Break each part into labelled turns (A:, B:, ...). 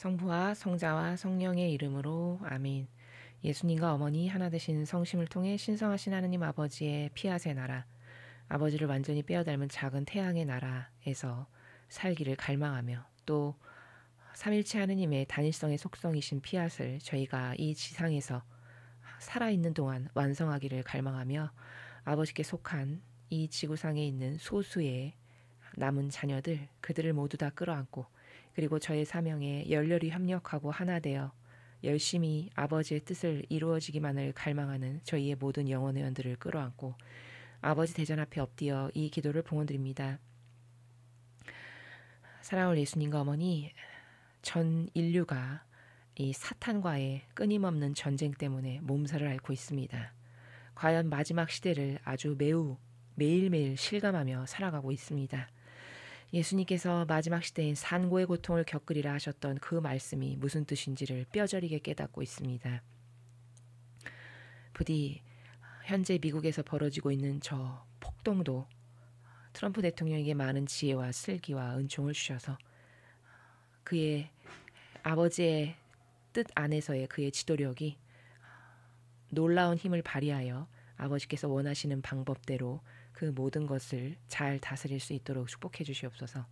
A: 성부와 성자와 성령의 이름으로 아멘. 예수님과 어머니 하나 되신 성심을 통해 신성하신 하느님 아버지의 피아세 나라, 아버지를 완전히 빼어닮은 작은 태양의 나라에서 살기를 갈망하며 또 삼일체 하느님의 단일성의 속성이신 피앗을 저희가 이 지상에서 살아있는 동안 완성하기를 갈망하며 아버지께 속한 이 지구상에 있는 소수의 남은 자녀들 그들을 모두 다 끌어안고 그리고 저의 사명에 열렬히 합력하고 하나 되어 열심히 아버지의 뜻을 이루어지기만을 갈망하는 저희의 모든 영혼의원들을 끌어안고 아버지 대전 앞에 엎드려 이 기도를 봉헌드립니다. 사랑하는 예수님과 어머니, 전 인류가 이 사탄과의 끊임없는 전쟁 때문에 몸살을 앓고 있습니다. 과연 마지막 시대를 아주 매우 매일매일 실감하며 살아가고 있습니다. 예수님께서 마지막 시대인 산고의 고통을 겪으리라 하셨던 그 말씀이 무슨 뜻인지를 뼈저리게 깨닫고 있습니다. 부디 현재 미국에서 벌어지고 있는 저 폭동도 트럼프 대통령에게 많은 지혜와 슬기와 은총을 주셔서 그의 아버지의 뜻 안에서의 그의 지도력이 놀라운 힘을 발휘하여 아버지께서 원하시는 방법대로 그 모든 것을 잘 다스릴 수 있도록 축복해 주시옵소서.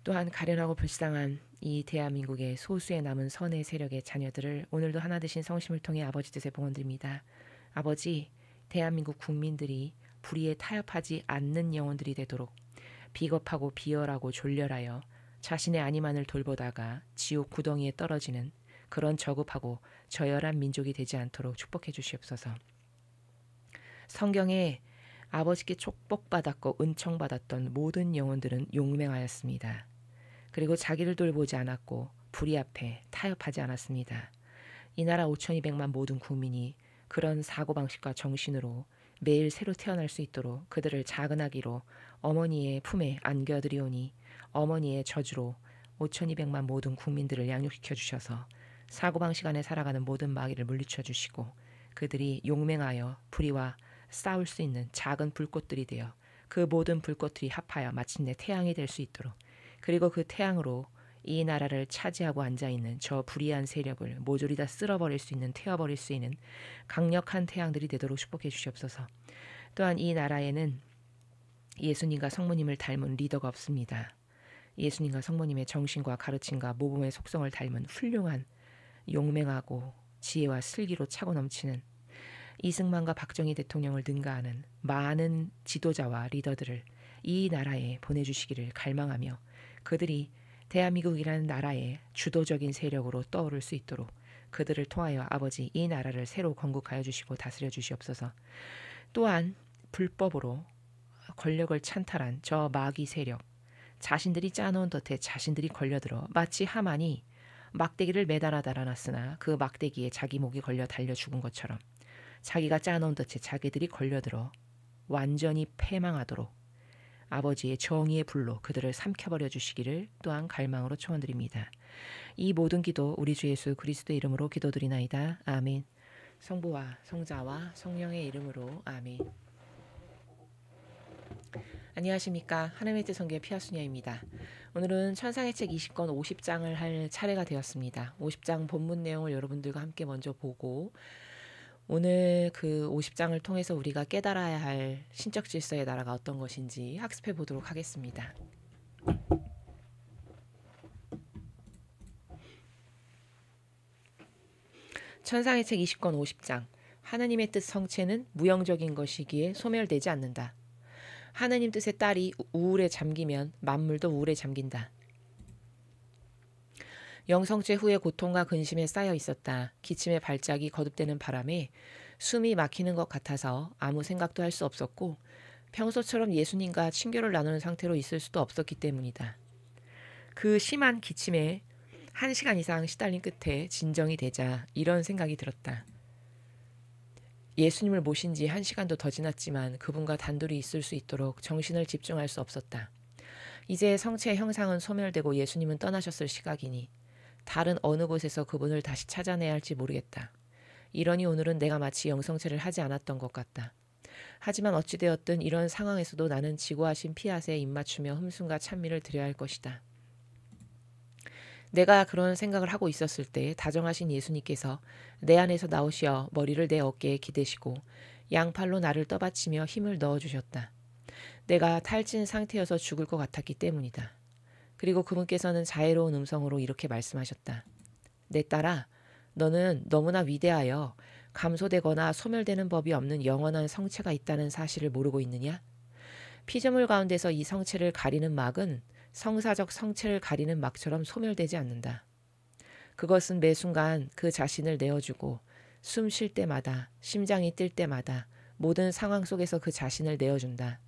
A: 또한 가련하고 불쌍한 이 대한민국의 소수의 남은 선의 세력의 자녀들을 오늘도 하나 되신 성심을 통해 아버지 뜻에 봉헌드립니다. 아버지, 대한민국 국민들이 불의에 타협하지 않는 영혼들이 되도록 비겁하고 비열하고 졸렬하여 자신의 아니만을 돌보다가 지옥 구덩이에 떨어지는 그런 저급하고 저열한 민족이 되지 않도록 축복해 주시옵소서. 성경에 아버지께 축복받았고 은총받았던 모든 영혼들은 용맹하였습니다. 그리고 자기를 돌보지 않았고 불의 앞에 타협하지 않았습니다. 이 나라 5,200만 모든 국민이 그런 사고방식과 정신으로 매일 새로 태어날 수 있도록 그들을 작은 아기로 어머니의 품에 안겨드리오니 어머니의 저주로 5,200만 모든 국민들을 양육시켜 주셔서 사고방식 안에 살아가는 모든 마귀를 물리쳐 주시고 그들이 용맹하여 불의와 싸울 수 있는 작은 불꽃들이 되어 그 모든 불꽃들이 합하여 마침내 태양이 될 수 있도록 그리고 그 태양으로 이 나라를 차지하고 앉아있는 저 불의한 세력을 모조리 다 쓸어버릴 수 있는 태워버릴 수 있는 강력한 태양들이 되도록 축복해 주시옵소서. 또한 이 나라에는 예수님과 성모님을 닮은 리더가 없습니다. 예수님과 성모님의 정신과 가르침과 모범의 속성을 닮은 훌륭한 용맹하고 지혜와 슬기로 차고 넘치는 이승만과 박정희 대통령을 능가하는 많은 지도자와 리더들을 이 나라에 보내주시기를 갈망하며 그들이 대한민국이라는 나라의 주도적인 세력으로 떠오를 수 있도록 그들을 통하여 아버지 이 나라를 새로 건국하여 주시고 다스려 주시옵소서. 또한 불법으로 권력을 찬탈한 저 마귀 세력 자신들이 짜놓은 덫에 자신들이 걸려들어 마치 하만이 막대기를 매달아 달아놨으나 그 막대기에 자기 목이 걸려 달려 죽은 것처럼 자기가 짜놓은 덫에 자기들이 걸려들어 완전히 패망하도록 아버지의 정의의 불로 그들을 삼켜버려 주시기를 또한 갈망으로 청원드립니다. 이 모든 기도 우리 주 예수 그리스도의 이름으로 기도드리나이다. 아멘. 성부와 성자와 성령의 이름으로 아멘. 안녕하십니까. 하나님의 뜻 성교의 피아수녀입니다. 오늘은 천상의 책 20권 50장을 할 차례가 되었습니다. 50장 본문 내용을 여러분들과 함께 먼저 보고 오늘 그 50장을 통해서 우리가 깨달아야 할 신적 질서의 나라가 어떤 것인지 학습해 보도록 하겠습니다. 천상의 책 20권 50장 하나님의 뜻 성체는 무형적인 것이기에 소멸되지 않는다. 하나님 뜻의 딸이 우울에 잠기면 만물도 우울에 잠긴다. 영성체 후에 고통과 근심에 쌓여 있었다. 기침의 발작이 거듭되는 바람에 숨이 막히는 것 같아서 아무 생각도 할 수 없었고 평소처럼 예수님과 친교를 나누는 상태로 있을 수도 없었기 때문이다. 그 심한 기침에 1시간 이상 시달린 끝에 진정이 되자 이런 생각이 들었다. 예수님을 모신 지 1시간도 더 지났지만 그분과 단둘이 있을 수 있도록 정신을 집중할 수 없었다. 이제 성체의 형상은 소멸되고 예수님은 떠나셨을 시각이니 다른 어느 곳에서 그분을 다시 찾아내야 할지 모르겠다. 이러니 오늘은 내가 마치 영성체를 하지 않았던 것 같다. 하지만 어찌되었든 이런 상황에서도 나는 지고하신 피앗에 입맞추며 흠숨과 찬미를 드려야 할 것이다. 내가 그런 생각을 하고 있었을 때 다정하신 예수님께서 내 안에서 나오시어 머리를 내 어깨에 기대시고 양팔로 나를 떠받치며 힘을 넣어주셨다. 내가 탈진 상태여서 죽을 것 같았기 때문이다. 그리고 그분께서는 자애로운 음성으로 이렇게 말씀하셨다. 내 딸아, 너는 너무나 위대하여 감소되거나 소멸되는 법이 없는 영원한 성체가 있다는 사실을 모르고 있느냐? 피조물 가운데서 이 성체를 가리는 막은 성사적 성체를 가리는 막처럼 소멸되지 않는다. 그것은 매 순간 그 자신을 내어주고 숨 쉴 때마다, 심장이 뛸 때마다 모든 상황 속에서 그 자신을 내어준다.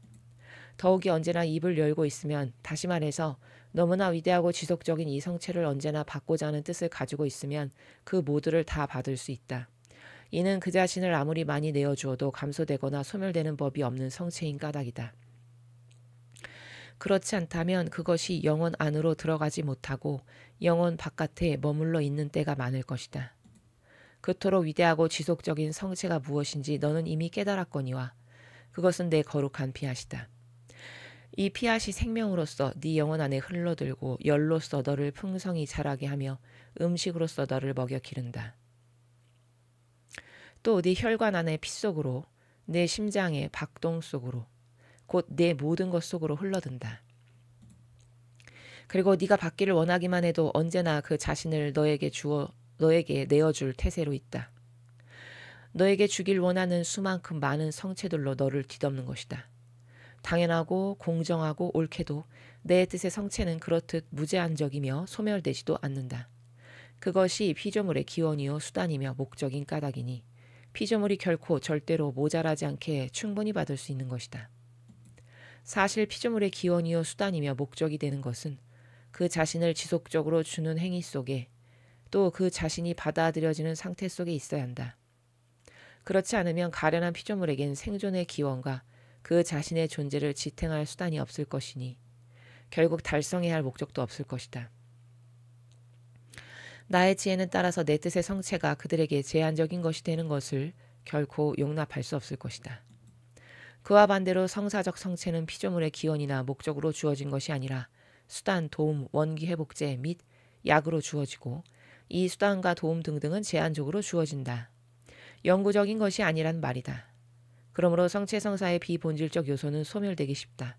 A: 더욱이 언제나 입을 열고 있으면, 다시 말해서 너무나 위대하고 지속적인 이 성체를 언제나 받고자 하는 뜻을 가지고 있으면 그 모두를 다 받을 수 있다. 이는 그 자신을 아무리 많이 내어주어도 감소되거나 소멸되는 법이 없는 성체인 까닭이다. 그렇지 않다면 그것이 영혼 안으로 들어가지 못하고 영혼 바깥에 머물러 있는 때가 많을 것이다. 그토록 위대하고 지속적인 성체가 무엇인지 너는 이미 깨달았거니와 그것은 내 거룩한 피앗이다. 이 피앗이 생명으로서 네 영혼 안에 흘러들고 열로서 너를 풍성히 자라게 하며 음식으로서 너를 먹여 기른다. 또 네 혈관 안의 피 속으로, 내 심장의 박동 속으로, 곧 내 모든 것 속으로 흘러든다. 그리고 네가 받기를 원하기만 해도 언제나 그 자신을 너에게 내어줄 태세로 있다. 너에게 주길 원하는 수만큼 많은 성체들로 너를 뒤덮는 것이다. 당연하고 공정하고 옳게도 내 뜻의 성체는 그렇듯 무제한적이며 소멸되지도 않는다. 그것이 피조물의 기원이요 수단이며 목적인 까닭이니 피조물이 결코 절대로 모자라지 않게 충분히 받을 수 있는 것이다. 사실 피조물의 기원이요 수단이며 목적이 되는 것은 그 자신을 지속적으로 주는 행위 속에 또 그 자신이 받아들여지는 상태 속에 있어야 한다. 그렇지 않으면 가련한 피조물에겐 생존의 기원과 그 자신의 존재를 지탱할 수단이 없을 것이니 결국 달성해야 할 목적도 없을 것이다. 나의 지혜는 따라서 내 뜻의 성체가 그들에게 제한적인 것이 되는 것을 결코 용납할 수 없을 것이다. 그와 반대로 성사적 성체는 피조물의 기원이나 목적으로 주어진 것이 아니라 수단, 도움, 원기 회복제 및 약으로 주어지고 이 수단과 도움 등등은 제한적으로 주어진다. 영구적인 것이 아니란 말이다. 그러므로 성체성사의 비본질적 요소는 소멸되기 쉽다.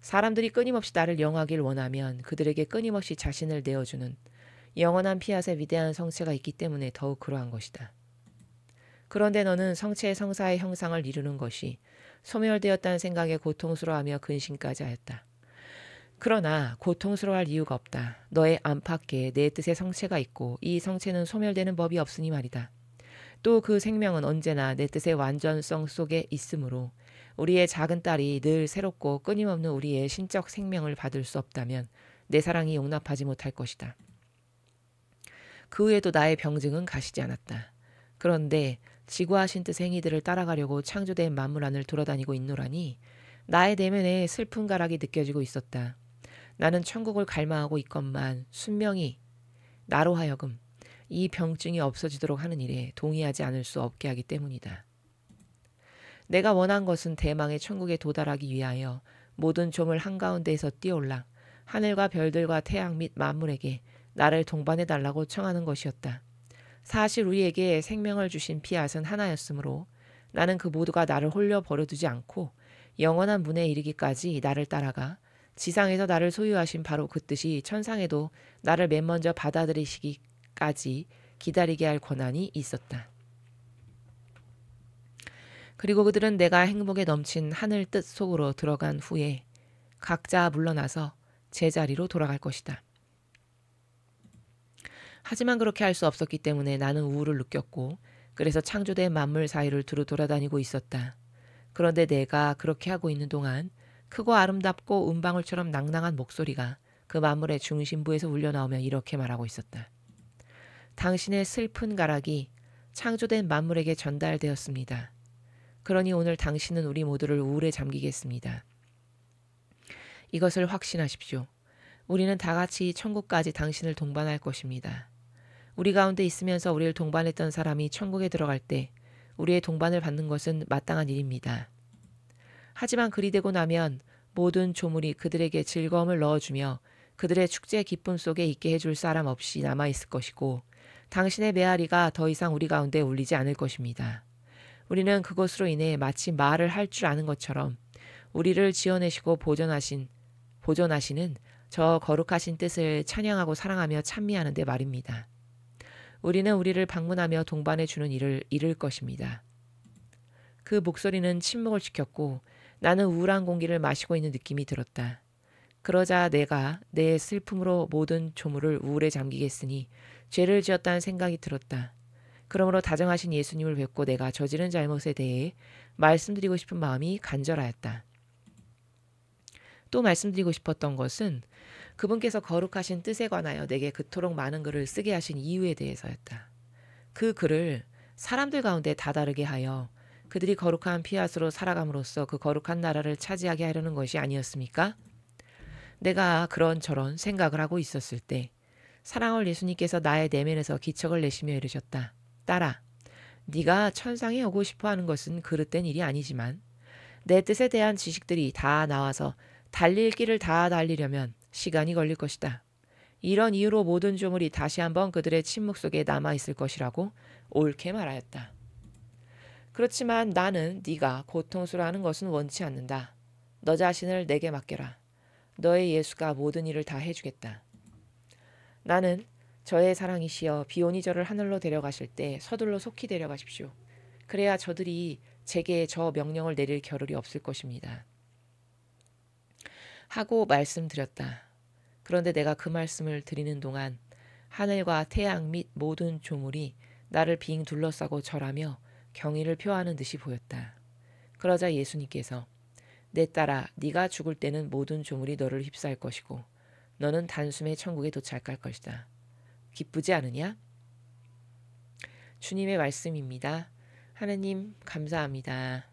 A: 사람들이 끊임없이 나를 영하길 원하면 그들에게 끊임없이 자신을 내어주는 영원한 피앗의 위대한 성체가 있기 때문에 더욱 그러한 것이다. 그런데 너는 성체의 성사의 형상을 이루는 것이 소멸되었다는 생각에 고통스러워하며 근심까지 하였다. 그러나 고통스러워할 이유가 없다. 너의 안팎에 내 뜻의 성체가 있고 이 성체는 소멸되는 법이 없으니 말이다. 또 그 생명은 언제나 내 뜻의 완전성 속에 있으므로 우리의 작은 딸이 늘 새롭고 끊임없는 우리의 신적 생명을 받을 수 없다면 내 사랑이 용납하지 못할 것이다. 그 후에도 나의 병증은 가시지 않았다. 그런데 지구하신 뜻의 행위들을 따라가려고 창조된 만물 안을 돌아다니고 있노라니 나의 내면에 슬픈 가락이 느껴지고 있었다. 나는 천국을 갈망하고 있건만 순명히 나로 하여금 이 병증이 없어지도록 하는 일에 동의하지 않을 수 없게 하기 때문이다. 내가 원한 것은 대망의 천국에 도달하기 위하여 모든 좀을 한가운데에서 뛰어올라 하늘과 별들과 태양 및 만물에게 나를 동반해달라고 청하는 것이었다. 사실 우리에게 생명을 주신 피앗은 하나였으므로 나는 그 모두가 나를 홀려 버려두지 않고 영원한 문에 이르기까지 나를 따라가 지상에서 나를 소유하신 바로 그 뜻이 천상에도 나를 맨 먼저 받아들이시기까지 기다리게 할 권한이 있었다. 그리고 그들은 내가 행복에 넘친 하늘 뜻 속으로 들어간 후에 각자 물러나서 제자리로 돌아갈 것이다. 하지만 그렇게 할 수 없었기 때문에 나는 우울을 느꼈고 그래서 창조된 만물 사이를 두루 돌아다니고 있었다. 그런데 내가 그렇게 하고 있는 동안 크고 아름답고 은방울처럼 낭낭한 목소리가 그 만물의 중심부에서 울려나오며 이렇게 말하고 있었다. 당신의 슬픈 가락이 창조된 만물에게 전달되었습니다. 그러니 오늘 당신은 우리 모두를 우울에 잠기겠습니다. 이것을 확신하십시오. 우리는 다 같이 천국까지 당신을 동반할 것입니다. 우리 가운데 있으면서 우리를 동반했던 사람이 천국에 들어갈 때 우리의 동반을 받는 것은 마땅한 일입니다. 하지만 그리 되고 나면 모든 조물이 그들에게 즐거움을 넣어주며 그들의 축제 기쁨 속에 있게 해줄 사람 없이 남아있을 것이고 당신의 메아리가 더 이상 우리 가운데 울리지 않을 것입니다. 우리는 그것으로 인해 마치 말을 할 줄 아는 것처럼 우리를 지어내시고 보존하시는 저 거룩하신 뜻을 찬양하고 사랑하며 찬미하는데 말입니다. 우리는 우리를 방문하며 동반해 주는 일을 잃을 것입니다. 그 목소리는 침묵을 지켰고 나는 우울한 공기를 마시고 있는 느낌이 들었다. 그러자 내가 내 슬픔으로 모든 조물을 우울에 잠기겠으니 죄를 지었다는 생각이 들었다. 그러므로 다정하신 예수님을 뵙고 내가 저지른 잘못에 대해 말씀드리고 싶은 마음이 간절하였다. 또 말씀드리고 싶었던 것은 그분께서 거룩하신 뜻에 관하여 내게 그토록 많은 글을 쓰게 하신 이유에 대해서였다. 그 글을 사람들 가운데 다다르게 하여 그들이 거룩한 피앗으로 살아감으로써 그 거룩한 나라를 차지하게 하려는 것이 아니었습니까? 내가 그런저런 생각을 하고 있었을 때 사랑할 예수님께서 나의 내면에서 기척을 내시며 이르셨다. 딸아, 네가 천상에 오고 싶어하는 것은 그릇된 일이 아니지만 내 뜻에 대한 지식들이 다 나와서 달릴 길을 다 달리려면 시간이 걸릴 것이다. 이런 이유로 모든 조물이 다시 한번 그들의 침묵 속에 남아있을 것이라고 옳게 말하였다. 그렇지만 나는 네가 고통스러워하는 것은 원치 않는다. 너 자신을 내게 맡겨라. 너의 예수가 모든 일을 다 해주겠다. 나는 저의 사랑이시여 비온이 저를 하늘로 데려가실 때 서둘러 속히 데려가십시오. 그래야 저들이 제게 저 명령을 내릴 겨를이 없을 것입니다. 하고 말씀드렸다. 그런데 내가 그 말씀을 드리는 동안 하늘과 태양 및 모든 조물이 나를 빙 둘러싸고 절하며 경의를 표하는 듯이 보였다. 그러자 예수님께서 내 딸아, 네가 죽을 때는 모든 조물이 너를 휩싸일 것이고 너는 단숨에 천국에 도착할 것이다. 기쁘지 않으냐? 주님의 말씀입니다. 하느님 감사합니다.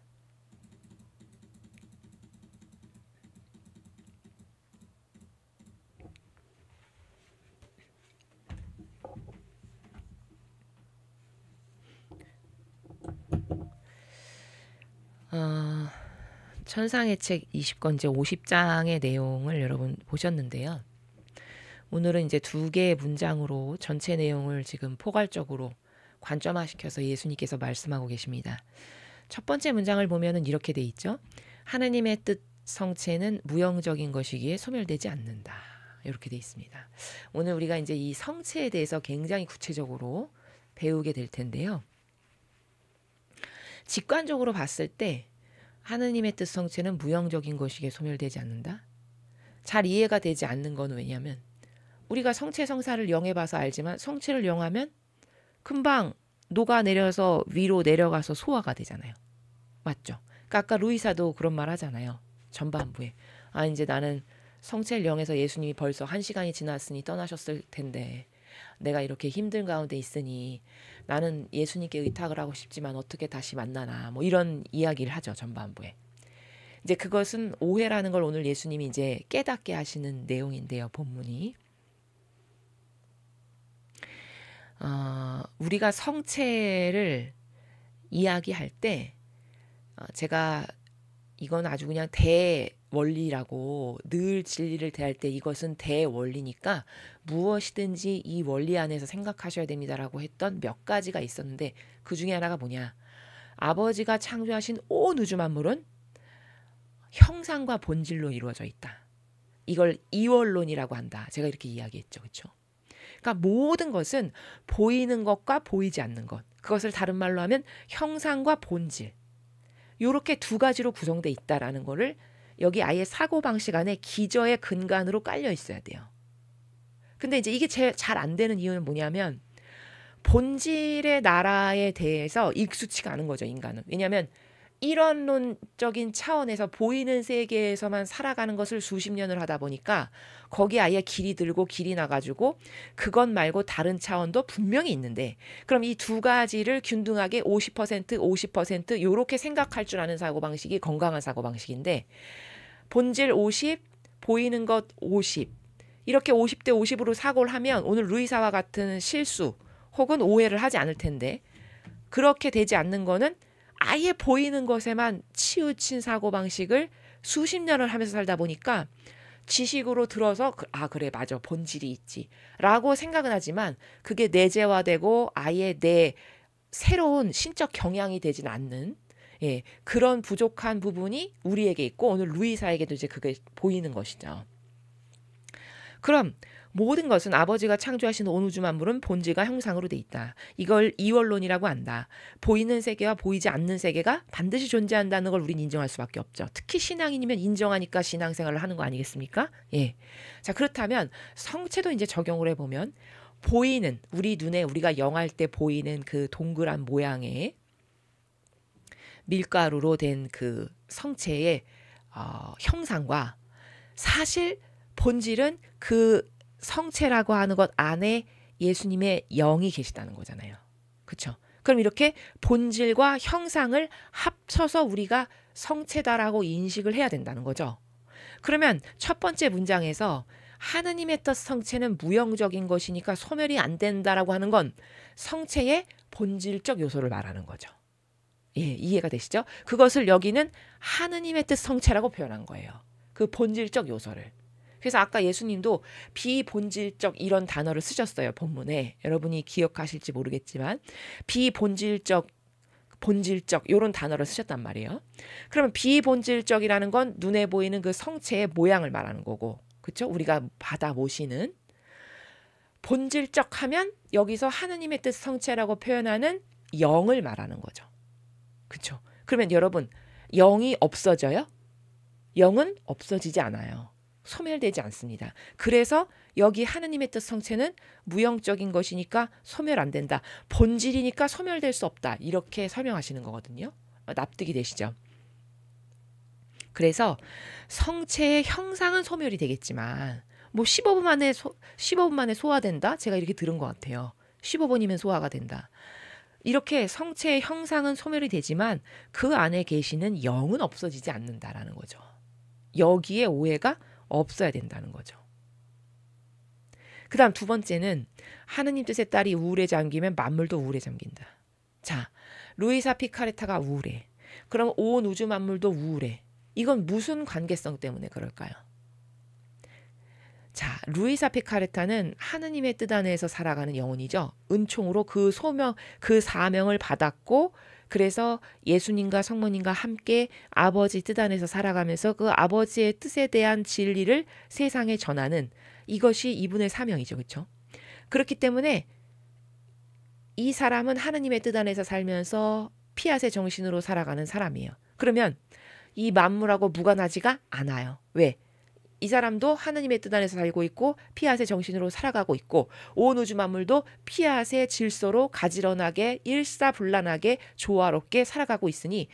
A: 천상의 책 20권제 50장의 내용을 여러분 보셨는데요. 오늘은 이제 두 개의 문장으로 전체 내용을 지금 포괄적으로 관점화시켜서 예수님께서 말씀하고 계십니다. 첫 번째 문장을 보면은 이렇게 돼 있죠. 하느님의 뜻 성체는 무형적인 것이기에 소멸되지 않는다. 이렇게 돼 있습니다. 오늘 우리가 이제 이 성체에 대해서 굉장히 구체적으로 배우게 될 텐데요. 직관적으로 봤을 때 하느님의 뜻 성체는 무형적인 것이기에 소멸되지 않는다. 잘 이해가 되지 않는 건 왜냐하면 우리가 성체 성사를 영해봐서 알지만 성체를 영하면 금방 녹아내려서 위로 내려가서 소화가 되잖아요. 맞죠? 그러니까 아까 루이사도 그런 말 하잖아요. 전반부에. 이제 나는 성체를 영해서 예수님이 벌써 1시간이 지났으니 떠나셨을 텐데 내가 이렇게 힘든 가운데 있으니 나는 예수님께 의탁을 하고 싶지만 어떻게 다시 만나나 뭐 이런 이야기를 하죠. 전반부에. 이제 그것은 오해라는 걸 오늘 예수님이 이제 깨닫게 하시는 내용인데요. 본문이. 우리가 성체를 이야기할 때 제가 이건 아주 그냥 대원리라고 늘 진리를 대할 때 이것은 대원리니까 무엇이든지 이 원리 안에서 생각하셔야 됩니다라고 했던 몇 가지가 있었는데 그 중에 하나가 뭐냐. 아버지가 창조하신 온 우주 만물은 형상과 본질로 이루어져 있다. 이걸 이원론이라고 한다. 제가 이렇게 이야기했죠. 그렇죠? 그러니까 모든 것은 보이는 것과 보이지 않는 것. 그것을 다른 말로 하면 형상과 본질. 이렇게 두 가지로 구성되어 있다라는 거를 여기 아예 사고방식 안에 기저의 근간으로 깔려 있어야 돼요. 근데 이제 이게 잘 안 되는 이유는 뭐냐면 본질의 나라에 대해서 익숙치가 않은 거죠. 인간은. 왜냐하면 이론론적인 차원에서 보이는 세계에서만 살아가는 것을 수십 년을 하다 보니까 거기 아예 길이 들고 길이 나가지고 그것 말고 다른 차원도 분명히 있는데 그럼 이 두 가지를 균등하게 50% 50% 이렇게 생각할 줄 아는 사고방식이 건강한 사고방식인데 본질 50, 보이는 것 50 이렇게 50대 50으로 사고를 하면 오늘 루이사와 같은 실수 혹은 오해를 하지 않을 텐데 그렇게 되지 않는 거는 아예 보이는 것에만 치우친 사고방식을 수십 년을 하면서 살다 보니까 지식으로 들어서 그래 맞아 본질이 있지 라고 생각은 하지만 그게 내재화되고 아예 내 새로운 신적 경향이 되진 않는 그런 부족한 부분이 우리에게 있고 오늘 루이사에게도 이제 그게 보이는 것이죠. 그럼 모든 것은 아버지가 창조하신 온 우주 만물은 본질과 형상으로 돼 있다. 이걸 이원론이라고 한다. 보이는 세계와 보이지 않는 세계가 반드시 존재한다는 걸 우린 인정할 수밖에 없죠. 특히 신앙인이면 인정하니까 신앙생활을 하는 거 아니겠습니까? 자, 그렇다면 성체도 이제 적용을 해보면 보이는 우리 눈에 우리가 영할 때 보이는 그 동그란 모양의 밀가루로 된 그 성체의 형상과 사실 본질은 그 성체라고 하는 것 안에 예수님의 영이 계시다는 거잖아요. 그렇죠? 그럼 이렇게 본질과 형상을 합쳐서 우리가 성체다라고 인식을 해야 된다는 거죠. 그러면 첫 번째 문장에서 하느님의 뜻 성체는 무형적인 것이니까 소멸이 안 된다라고 하는 건 성체의 본질적 요소를 말하는 거죠. 이해가 되시죠? 그것을 여기는 하느님의 뜻 성체라고 표현한 거예요. 그 본질적 요소를. 그래서 아까 예수님도 비본질적 이런 단어를 쓰셨어요. 본문에. 여러분이 기억하실지 모르겠지만 비본질적, 본질적 이런 단어를 쓰셨단 말이에요. 그러면 비본질적이라는 건 눈에 보이는 그 성체의 모양을 말하는 거고 그렇죠? 우리가 받아 모시는 본질적 하면 여기서 하느님의 뜻 성체라고 표현하는 영을 말하는 거죠. 그렇죠? 그러면 여러분 영이 없어져요? 영은 없어지지 않아요. 소멸되지 않습니다. 그래서 여기 하느님의 뜻 성체는 무형적인 것이니까 소멸 안 된다. 본질이니까 소멸될 수 없다. 이렇게 설명하시는 거거든요. 납득이 되시죠? 그래서 성체의 형상은 소멸이 되겠지만 뭐 15분 만에 소화된다? 제가 이렇게 들은 것 같아요. 15분이면 소화가 된다. 이렇게 성체의 형상은 소멸이 되지만 그 안에 계시는 영은 없어지지 않는다라는 거죠. 여기에 오해가 없어야 된다는 거죠. 그 다음 두 번째는 하느님 뜻의 딸이 우울에 잠기면 만물도 우울에 잠긴다. 자, 루이사 피카레타가 우울해. 그럼 온 우주 만물도 우울해. 이건 무슨 관계성 때문에 그럴까요? 자, 루이사 피카레타는 하느님의 뜻 안에서 살아가는 영혼이죠. 은총으로 그 사명을 받았고 그래서 예수님과 성모님과 함께 아버지 뜻 안에서 살아가면서 그 아버지의 뜻에 대한 진리를 세상에 전하는 이것이 이분의 사명이죠. 그렇죠? 그렇기 때문에 이 사람은 하느님의 뜻 안에서 살면서 피앗의 정신으로 살아가는 사람이에요. 그러면 이 만물하고 무관하지가 않아요. 왜? 이 사람도 하느님의 뜻 안에서 살고 있고 피앗의 정신으로 살아가고 있고 온 우주 만물도 피앗의 질서로 가지런하게 일사불란하게 조화롭게 살아가고 있으니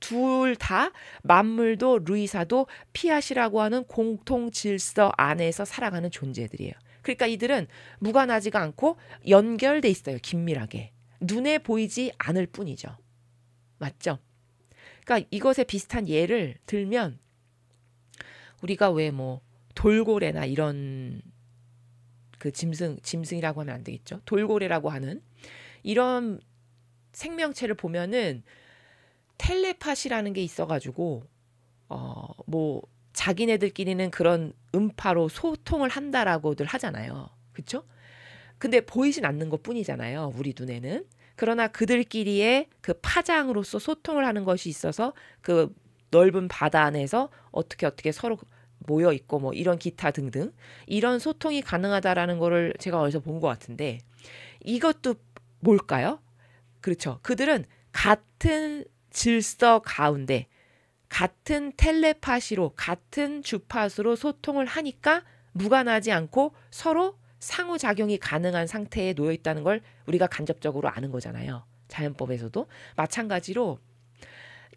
A: 둘 다 만물도 루이사도 피앗이라고 하는 공통 질서 안에서 살아가는 존재들이에요. 그러니까 이들은 무관하지가 않고 연결돼 있어요. 긴밀하게. 눈에 보이지 않을 뿐이죠. 맞죠? 그러니까 이것에 비슷한 예를 들면 우리가 왜 뭐 돌고래나 이런 그 짐승이라고 하면 안 되겠죠. 돌고래라고 하는 이런 생명체를 보면은 텔레파시라는 게 있어가지고 뭐 자기네들끼리는 그런 음파로 소통을 한다라고들 하잖아요. 그렇죠? 근데 보이진 않는 것뿐이잖아요. 우리 눈에는. 그러나 그들끼리의 그 파장으로서 소통을 하는 것이 있어서 그 넓은 바다 안에서 어떻게 서로 모여 있고 뭐 이런 기타 등등 이런 소통이 가능하다라는 거를 제가 어디서 본 것 같은데 이것도 뭘까요? 그렇죠. 그들은 같은 질서 가운데 같은 텔레파시로 같은 주파수로 소통을 하니까 무관하지 않고 서로 상호작용이 가능한 상태에 놓여 있다는 걸 우리가 간접적으로 아는 거잖아요. 자연법에서도 마찬가지로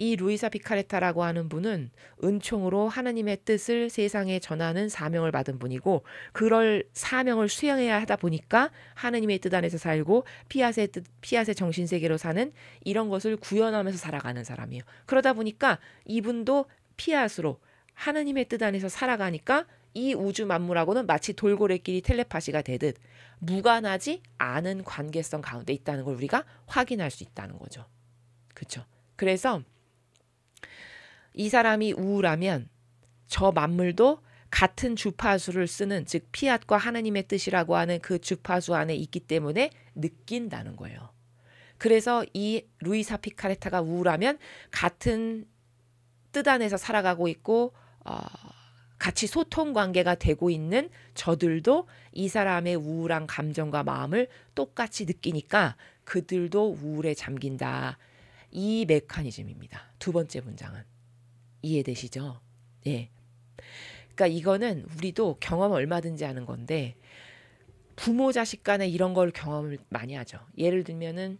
A: 이 루이사 피카레타라고 하는 분은 은총으로 하나님의 뜻을 세상에 전하는 사명을 받은 분이고 그럴 사명을 수행해야 하다 보니까 하나님의 뜻 안에서 살고 피앗의 정신세계로 사는 이런 것을 구현하면서 살아가는 사람이에요. 그러다 보니까 이분도 피앗으로 하나님의 뜻 안에서 살아가니까 이 우주 만물하고는 마치 돌고래끼리 텔레파시가 되듯 무관하지 않은 관계성 가운데 있다는 걸 우리가 확인할 수 있다는 거죠. 그렇죠? 그래서 이 사람이 우울하면 저 만물도 같은 주파수를 쓰는, 즉 피앗과 하느님의 뜻이라고 하는 그 주파수 안에 있기 때문에 느낀다는 거예요. 그래서 이 루이사 피카레타가 우울하면 같은 뜻 안에서 살아가고 있고 같이 소통 관계가 되고 있는 저들도 이 사람의 우울한 감정과 마음을 똑같이 느끼니까 그들도 우울에 잠긴다. 이 메커니즘입니다. 두 번째 문장은. 이해되시죠? 예. 그러니까 이거는 우리도 경험 얼마든지 하는 건데 부모 자식 간에 이런 걸 경험을 많이 하죠. 예를 들면은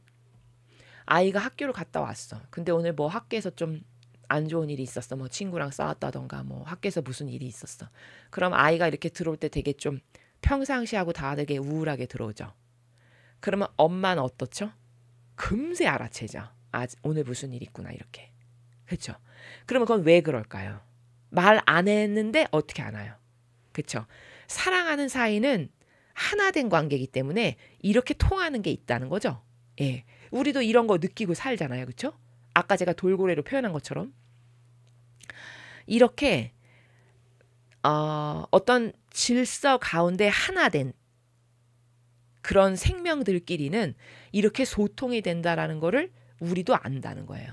A: 아이가 학교를 갔다 왔어. 근데 오늘 뭐 학교에서 좀 안 좋은 일이 있었어. 뭐 친구랑 싸웠다던가 뭐 학교에서 무슨 일이 있었어. 그럼 아이가 이렇게 들어올 때 되게 좀 평상시하고 다르게 우울하게 들어오죠. 그러면 엄마는 어떻죠? 금세 알아채죠. 아, 오늘 무슨 일 있구나 이렇게. 그렇죠? 그러면 그건 왜 그럴까요? 말 안 했는데 어떻게 아나요? 그렇죠? 사랑하는 사이는 하나 된 관계이기 때문에 이렇게 통하는 게 있다는 거죠. 예, 우리도 이런 거 느끼고 살잖아요. 그렇죠? 아까 제가 돌고래로 표현한 것처럼 이렇게 어떤 질서 가운데 하나 된 그런 생명들끼리는 이렇게 소통이 된다라는 거를 우리도 안다는 거예요.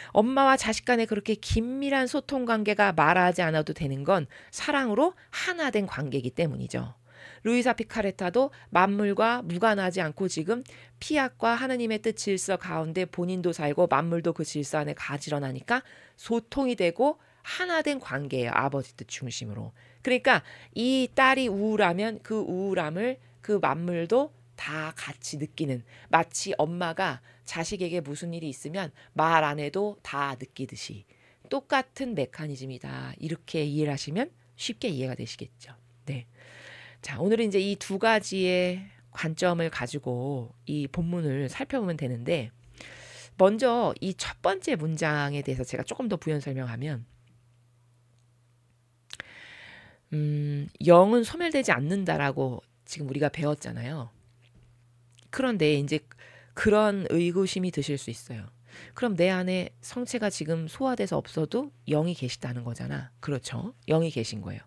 A: 엄마와 자식 간에 그렇게 긴밀한 소통 관계가 말하지 않아도 되는 건 사랑으로 하나 된 관계이기 때문이죠. 루이사 피카레타도 만물과 무관하지 않고 지금 피앗과 하느님의 뜻 질서 가운데 본인도 살고 만물도 그 질서 안에 가지런하니까 소통이 되고 하나 된 관계예요. 아버지 뜻 중심으로. 그러니까 이 딸이 우울하면 그 우울함을 그 만물도 다 같이 느끼는, 마치 엄마가 자식에게 무슨 일이 있으면 말 안 해도 다 느끼듯이 똑같은 메커니즘이다. 이렇게 이해를 하시면 쉽게 이해가 되시겠죠. 네. 자, 오늘은 이제 이 두 가지의 관점을 가지고 이 본문을 살펴보면 되는데, 먼저 이 첫 번째 문장에 대해서 제가 조금 더 부연 설명하면, 영은 소멸되지 않는다라고 지금 우리가 배웠잖아요. 그런데 이제 그런 의구심이 드실 수 있어요. 그럼 내 안에 성체가 지금 소화돼서 없어도 영이 계시다는 거잖아. 그렇죠? 영이 계신 거예요.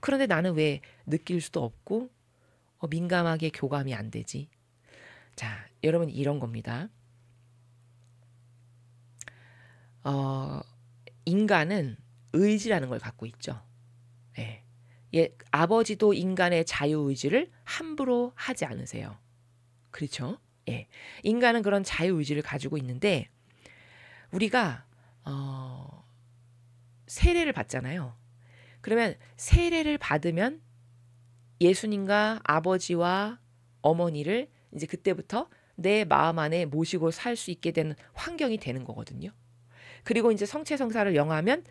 A: 그런데 나는 왜 느낄 수도 없고 민감하게 교감이 안 되지? 자, 여러분 이런 겁니다. 인간은 의지라는 걸 갖고 있죠. 예. 아버지도 인간의 자유의지를 함부로 하지 않으세요. 그렇죠? 예. 인간은 그런 자유의지를 가지고 있는데 우리가 세례를 받잖아요. 그러면 세례를 받으면 예수님과 아버지와 어머니를 이제 그때부터 내 마음 안에 모시고 살 수 있게 되는 환경이 되는 거거든요. 그리고 이제 성체성사를 영하면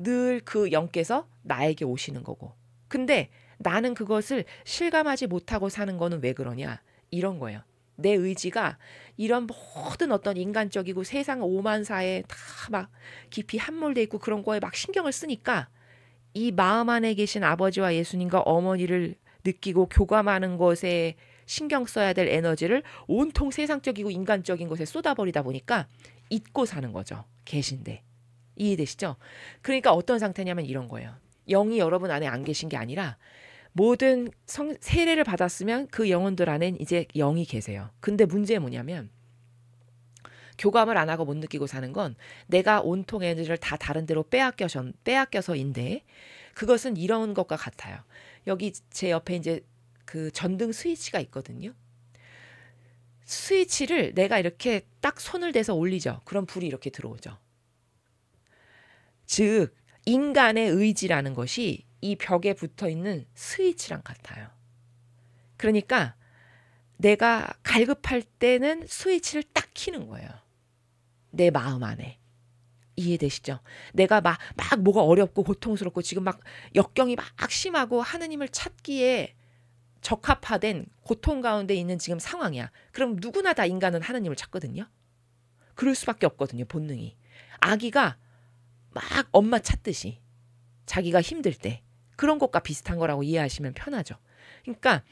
A: 늘 그 영께서 나에게 오시는 거고. 근데 나는 그것을 실감하지 못하고 사는 거는 왜 그러냐? 이런 거예요. 내 의지가 이런 모든 어떤 인간적이고 세상 오만사에 다 막 깊이 함몰돼 있고 그런 거에 막 신경을 쓰니까 이 마음 안에 계신 아버지와 예수님과 어머니를 느끼고 교감하는 것에 신경 써야 될 에너지를 온통 세상적이고 인간적인 것에 쏟아버리다 보니까 잊고 사는 거죠. 계신데. 이해되시죠? 그러니까 어떤 상태냐면 이런 거예요. 영이 여러분 안에 안 계신 게 아니라 모든 세례를 받았으면 그 영혼들 안엔 이제 영이 계세요. 근데 문제는 뭐냐면 교감을 안 하고 못 느끼고 사는 건 내가 온통 에너지를 다 다른 데로 빼앗겨서인데 그것은 이런 것과 같아요. 여기 제 옆에 이제 그 전등 스위치가 있거든요. 스위치를 내가 이렇게 딱 손을 대서 올리죠. 그럼 불이 이렇게 들어오죠. 즉 인간의 의지라는 것이 이 벽에 붙어있는 스위치랑 같아요. 그러니까 내가 갈급할 때는 스위치를 딱 켜는 거예요. 내 마음 안에. 이해되시죠? 내가 막 뭐가 어렵고 고통스럽고 지금 막 역경이 막 심하고 하느님을 찾기에 적합화된 고통 가운데 있는 지금 상황이야. 그럼 누구나 다 인간은 하느님을 찾거든요. 그럴 수밖에 없거든요. 본능이. 아기가 막 엄마 찾듯이 자기가 힘들 때 그런 것과 비슷한 거라고 이해하시면 편하죠. 그러니까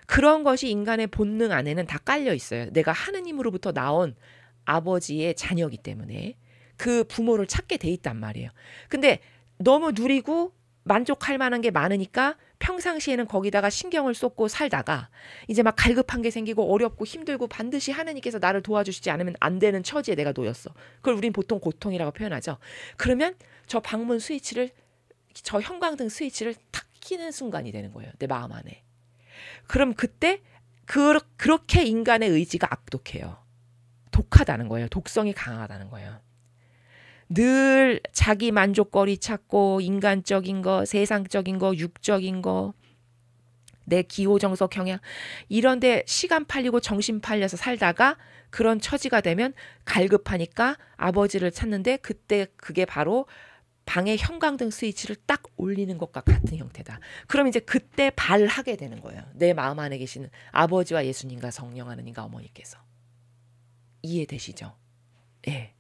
A: 그런 것이 인간의 본능 안에는 다 깔려 있어요. 내가 하느님으로부터 나온 아버지의 자녀이기 때문에 그 부모를 찾게 돼 있단 말이에요. 근데 너무 누리고 만족할 만한 게 많으니까 평상시에는 거기다가 신경을 쏟고 살다가 이제 막 갈급한 게 생기고 어렵고 힘들고 반드시 하느님께서 나를 도와주시지 않으면 안 되는 처지에 내가 놓였어. 그걸 우린 보통 고통이라고 표현하죠. 그러면 저 방문 스위치를, 저 형광등 스위치를 탁 키는 순간이 되는 거예요. 내 마음 안에. 그럼 그때 그렇게 인간의 의지가 악독해요. 독하다는 거예요. 독성이 강하다는 거예요. 늘 자기 만족거리 찾고 인간적인 거, 세상적인 거, 육적인 거, 내 기호정석 경향 이런 데 시간 팔리고 정신 팔려서 살다가 그런 처지가 되면 갈급하니까 아버지를 찾는데 그때 그게 바로 방에 형광등 스위치를 딱 올리는 것과 같은 형태다. 그럼 이제 그때 발하게 되는 거예요. 내 마음 안에 계시는 아버지와 예수님과 성령 하느님과 어머니께서. 이해되시죠? 예.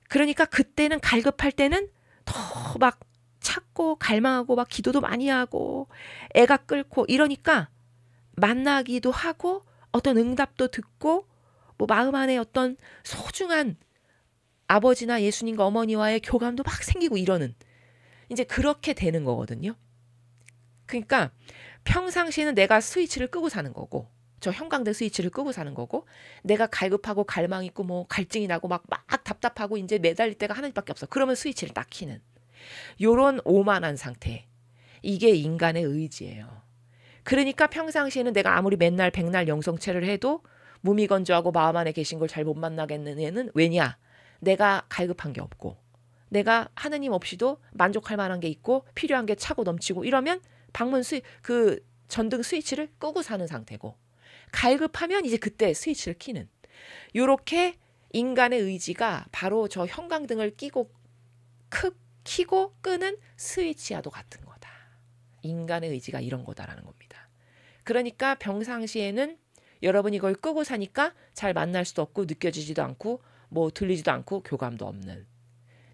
A: 그러니까 그때는 갈급할 때는 더 막 찾고 갈망하고 막 기도도 많이 하고 애가 끓고 이러니까 만나기도 하고 어떤 응답도 듣고 뭐 마음 안에 어떤 소중한 아버지나 예수님과 어머니와의 교감도 막 생기고 이러는 이제 그렇게 되는 거거든요. 그러니까 평상시에는 내가 스위치를 끄고 사는 거고 저 형광등 스위치를 끄고 사는 거고 내가 갈급하고 갈망 있고 뭐 갈증이 나고 막 답답하고 이제 매달릴 때가 하나님밖에 없어. 그러면 스위치를 딱 켜는 요런 오만한 상태. 이게 인간의 의지예요. 그러니까 평상시에는 내가 아무리 맨날 백날 영성체를 해도 무미건조하고 마음 안에 계신 걸 잘 못 만나겠는 애는 왜냐? 내가 갈급한 게 없고 내가 하느님 없이도 만족할 만한 게 있고 필요한 게 차고 넘치고 이러면 그 전등 스위치를 끄고 사는 상태고 갈급하면 이제 그때 스위치를 켜는 요렇게 인간의 의지가 바로 저 형광등을 켜고 끄는 스위치와도 같은 거다. 인간의 의지가 이런 거다라는 겁니다. 그러니까 평상시에는 여러분이 이걸 끄고 사니까 잘 만날 수도 없고 느껴지지도 않고 뭐 들리지도 않고 교감도 없는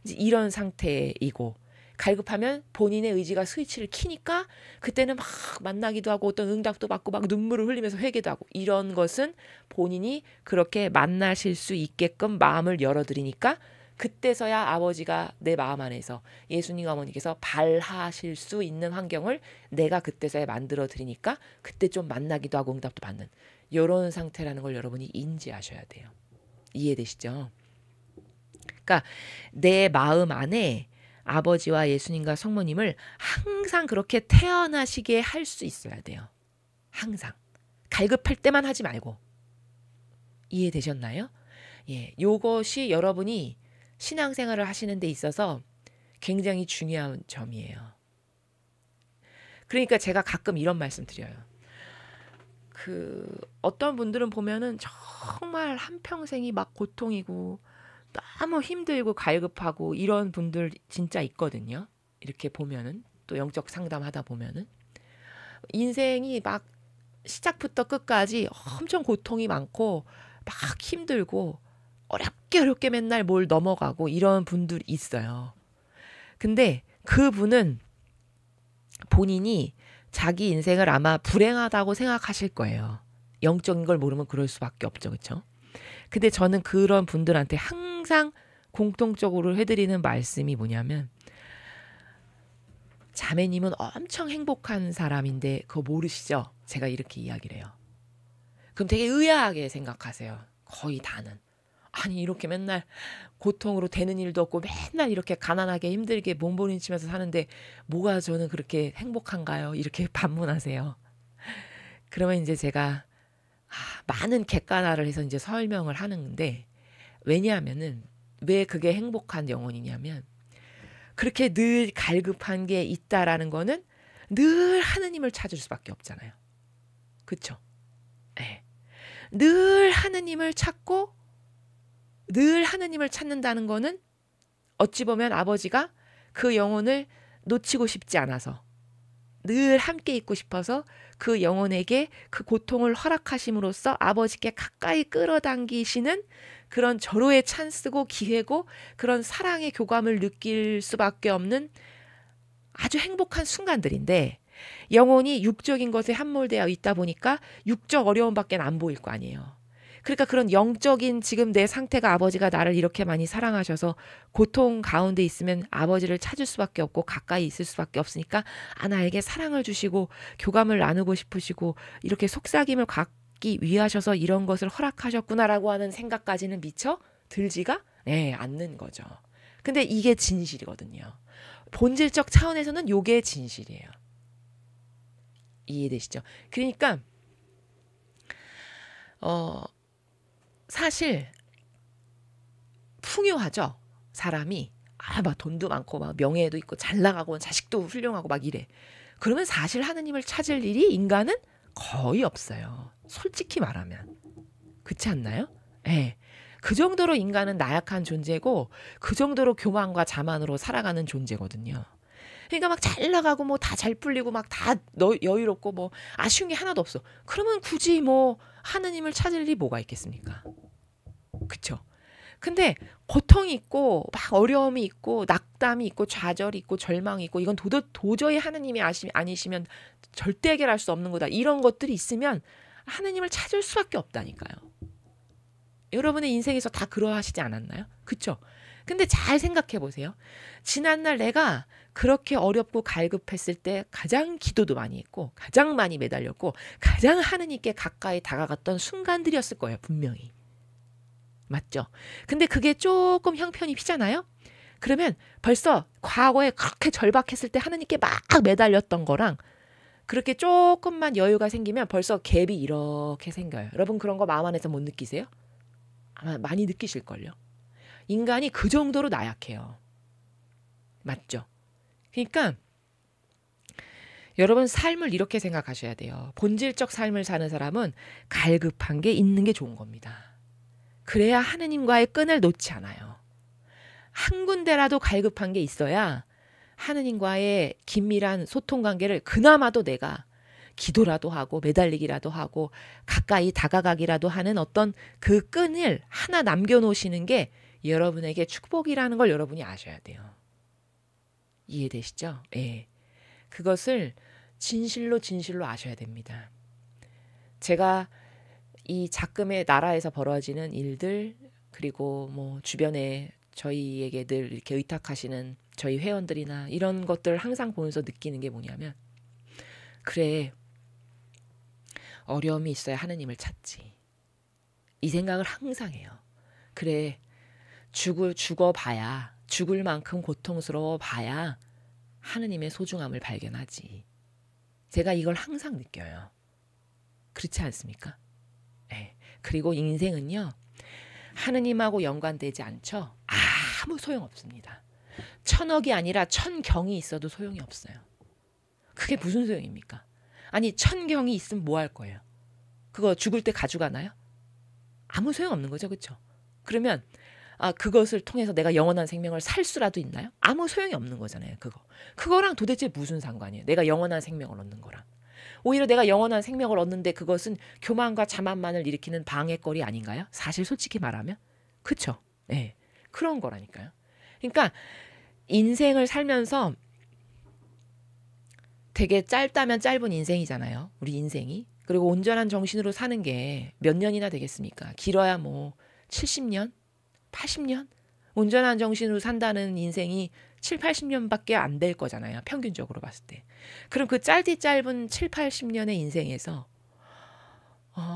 A: 이런 상태이고 갈급하면 본인의 의지가 스위치를 키니까 그때는 막 만나기도 하고 어떤 응답도 받고 막 눈물을 흘리면서 회개도 하고 이런 것은 본인이 그렇게 만나실 수 있게끔 마음을 열어드리니까 그때서야 아버지가 내 마음 안에서 예수님 어머니께서 발하실 수 있는 환경을 내가 그때서야 만들어 드리니까 그때 좀 만나기도 하고 응답도 받는 이런 상태라는 걸 여러분이 인지하셔야 돼요. 이해되시죠? 그러니까 내 마음 안에 아버지와 예수님과 성모님을 항상 그렇게 태어나시게 할 수 있어야 돼요. 항상. 갈급할 때만 하지 말고. 이해되셨나요? 예, 요것이 여러분이 신앙생활을 하시는 데 있어서 굉장히 중요한 점이에요. 그러니까 제가 가끔 이런 말씀 드려요. 어떤 분들은 보면은 정말 한평생이 막 고통이고 너무 힘들고 갈급하고 이런 분들 진짜 있거든요. 이렇게 보면은 또 영적 상담하다 보면은 인생이 막 시작부터 끝까지 엄청 고통이 많고 막 힘들고 어렵게 맨날 뭘 넘어가고 이런 분들이 있어요. 근데 그분은 본인이 자기 인생을 아마 불행하다고 생각하실 거예요. 영적인 걸 모르면 그럴 수밖에 없죠. 그렇죠? 근데 저는 그런 분들한테 항상 공통적으로 해드리는 말씀이 뭐냐면 자매님은 엄청 행복한 사람인데 그거 모르시죠? 제가 이렇게 이야기를 해요. 그럼 되게 의아하게 생각하세요. 거의 다는. 아니 이렇게 맨날 고통으로 되는 일도 없고 맨날 이렇게 가난하게 힘들게 몸부림치면서 사는데 뭐가 저는 그렇게 행복한가요? 이렇게 반문하세요. 그러면 이제 제가 많은 객관화를 해서 이제 설명을 하는데 왜냐하면은 왜 그게 행복한 영혼이냐면 그렇게 늘 갈급한 게 있다라는 거는 늘 하느님을 찾을 수밖에 없잖아요. 그렇죠? 네. 늘 하느님을 찾고 늘 하느님을 찾는다는 거는 어찌 보면 아버지가 그 영혼을 놓치고 싶지 않아서 늘 함께 있고 싶어서 그 영혼에게 그 고통을 허락하심으로써 아버지께 가까이 끌어당기시는 그런 절호의 찬스고 기회고 그런 사랑의 교감을 느낄 수밖에 없는 아주 행복한 순간들인데 영혼이 육적인 것에 함몰되어 있다 보니까 육적 어려움밖에 안 보일 거 아니에요. 그러니까 그런 영적인 지금 내 상태가 아버지가 나를 이렇게 많이 사랑하셔서 고통 가운데 있으면 아버지를 찾을 수밖에 없고 가까이 있을 수밖에 없으니까 나에게 사랑을 주시고 교감을 나누고 싶으시고 이렇게 속삭임을 갖기 위하셔서 이런 것을 허락하셨구나라고 하는 생각까지는 미처 들지가 않는 거죠. 근데 이게 진실이거든요. 본질적 차원에서는 요게 진실이에요. 이해되시죠? 그러니까 사실 풍요하죠. 사람이 막 돈도 많고 막 명예도 있고 잘 나가고 자식도 훌륭하고 막 이래. 그러면 사실 하느님을 찾을 일이 인간은 거의 없어요. 솔직히 말하면. 그렇지 않나요? 예. 그 정도로 인간은 나약한 존재고 그 정도로 교만과 자만으로 살아가는 존재거든요. 그러니까 막 잘 나가고 뭐 다 잘 풀리고 막 다 여유롭고 뭐 아쉬운 게 하나도 없어. 그러면 굳이 뭐 하느님을 찾을 일이 뭐가 있겠습니까? 그쵸? 근데 고통이 있고 막 어려움이 있고 낙담이 있고 좌절이 있고 절망이 있고 이건 도저히 하느님이 아니시면 절대 해결할 수 없는 거다. 이런 것들이 있으면 하느님을 찾을 수밖에 없다니까요. 여러분의 인생에서 다 그러하시지 않았나요? 그쵸? 근데 잘 생각해 보세요. 지난날 내가 그렇게 어렵고 갈급했을 때 가장 기도도 많이 했고 가장 많이 매달렸고 가장 하느님께 가까이 다가갔던 순간들이었을 거예요. 분명히. 맞죠? 근데 그게 조금 형편이 휘잖아요? 그러면 벌써 과거에 그렇게 절박했을 때 하느님께 막 매달렸던 거랑 그렇게 조금만 여유가 생기면 벌써 갭이 이렇게 생겨요. 여러분 그런 거 마음 안에서 못 느끼세요? 아마 많이 느끼실걸요. 인간이 그 정도로 나약해요. 맞죠? 그러니까 여러분 삶을 이렇게 생각하셔야 돼요. 본질적 삶을 사는 사람은 갈급한 게 있는 게 좋은 겁니다. 그래야 하느님과의 끈을 놓지 않아요. 한 군데라도 갈급한 게 있어야 하느님과의 긴밀한 소통 관계를 그나마도 내가 기도라도 하고 매달리기라도 하고 가까이 다가가기라도 하는 어떤 그 끈을 하나 남겨놓으시는 게 여러분에게 축복이라는 걸 여러분이 아셔야 돼요. 이해되시죠? 예. 그것을 진실로 아셔야 됩니다. 제가 이 작금의 나라에서 벌어지는 일들 그리고 뭐 주변에 저희에게 늘 이렇게 의탁하시는 저희 회원들이나 이런 것들을 항상 보면서 느끼는 게 뭐냐면 그래 어려움이 있어야 하느님을 찾지. 이 생각을 항상 해요. 그래 죽어봐야 죽을 만큼 고통스러워 봐야 하느님의 소중함을 발견하지. 제가 이걸 항상 느껴요. 그렇지 않습니까? 네. 그리고 인생은요. 하느님하고 연관되지 않죠. 아무 소용없습니다. 1000억이 아니라 1000경이 있어도 소용이 없어요. 그게 무슨 소용입니까? 아니 1000경이 있으면 뭐 할 거예요? 그거 죽을 때 가져가나요? 아무 소용없는 거죠. 그렇죠? 그러면 그것을 통해서 내가 영원한 생명을 살 수라도 있나요? 아무 소용이 없는 거잖아요. 그거랑 도대체 무슨 상관이에요? 내가 영원한 생명을 얻는 거랑. 오히려 내가 영원한 생명을 얻는데 그것은 교만과 자만만을 일으키는 방해거리 아닌가요? 사실 솔직히 말하면. 그렇죠? 네. 그런 거라니까요. 그러니까 인생을 살면서 되게 짧다면 짧은 인생이잖아요. 우리 인생이. 그리고 온전한 정신으로 사는 게 몇 년이나 되겠습니까? 길어야 뭐 70년? 80년? 온전한 정신으로 산다는 인생이 7, 80년밖에 안 될 거잖아요. 평균적으로 봤을 때. 그럼 그 짧은 7, 80년의 인생에서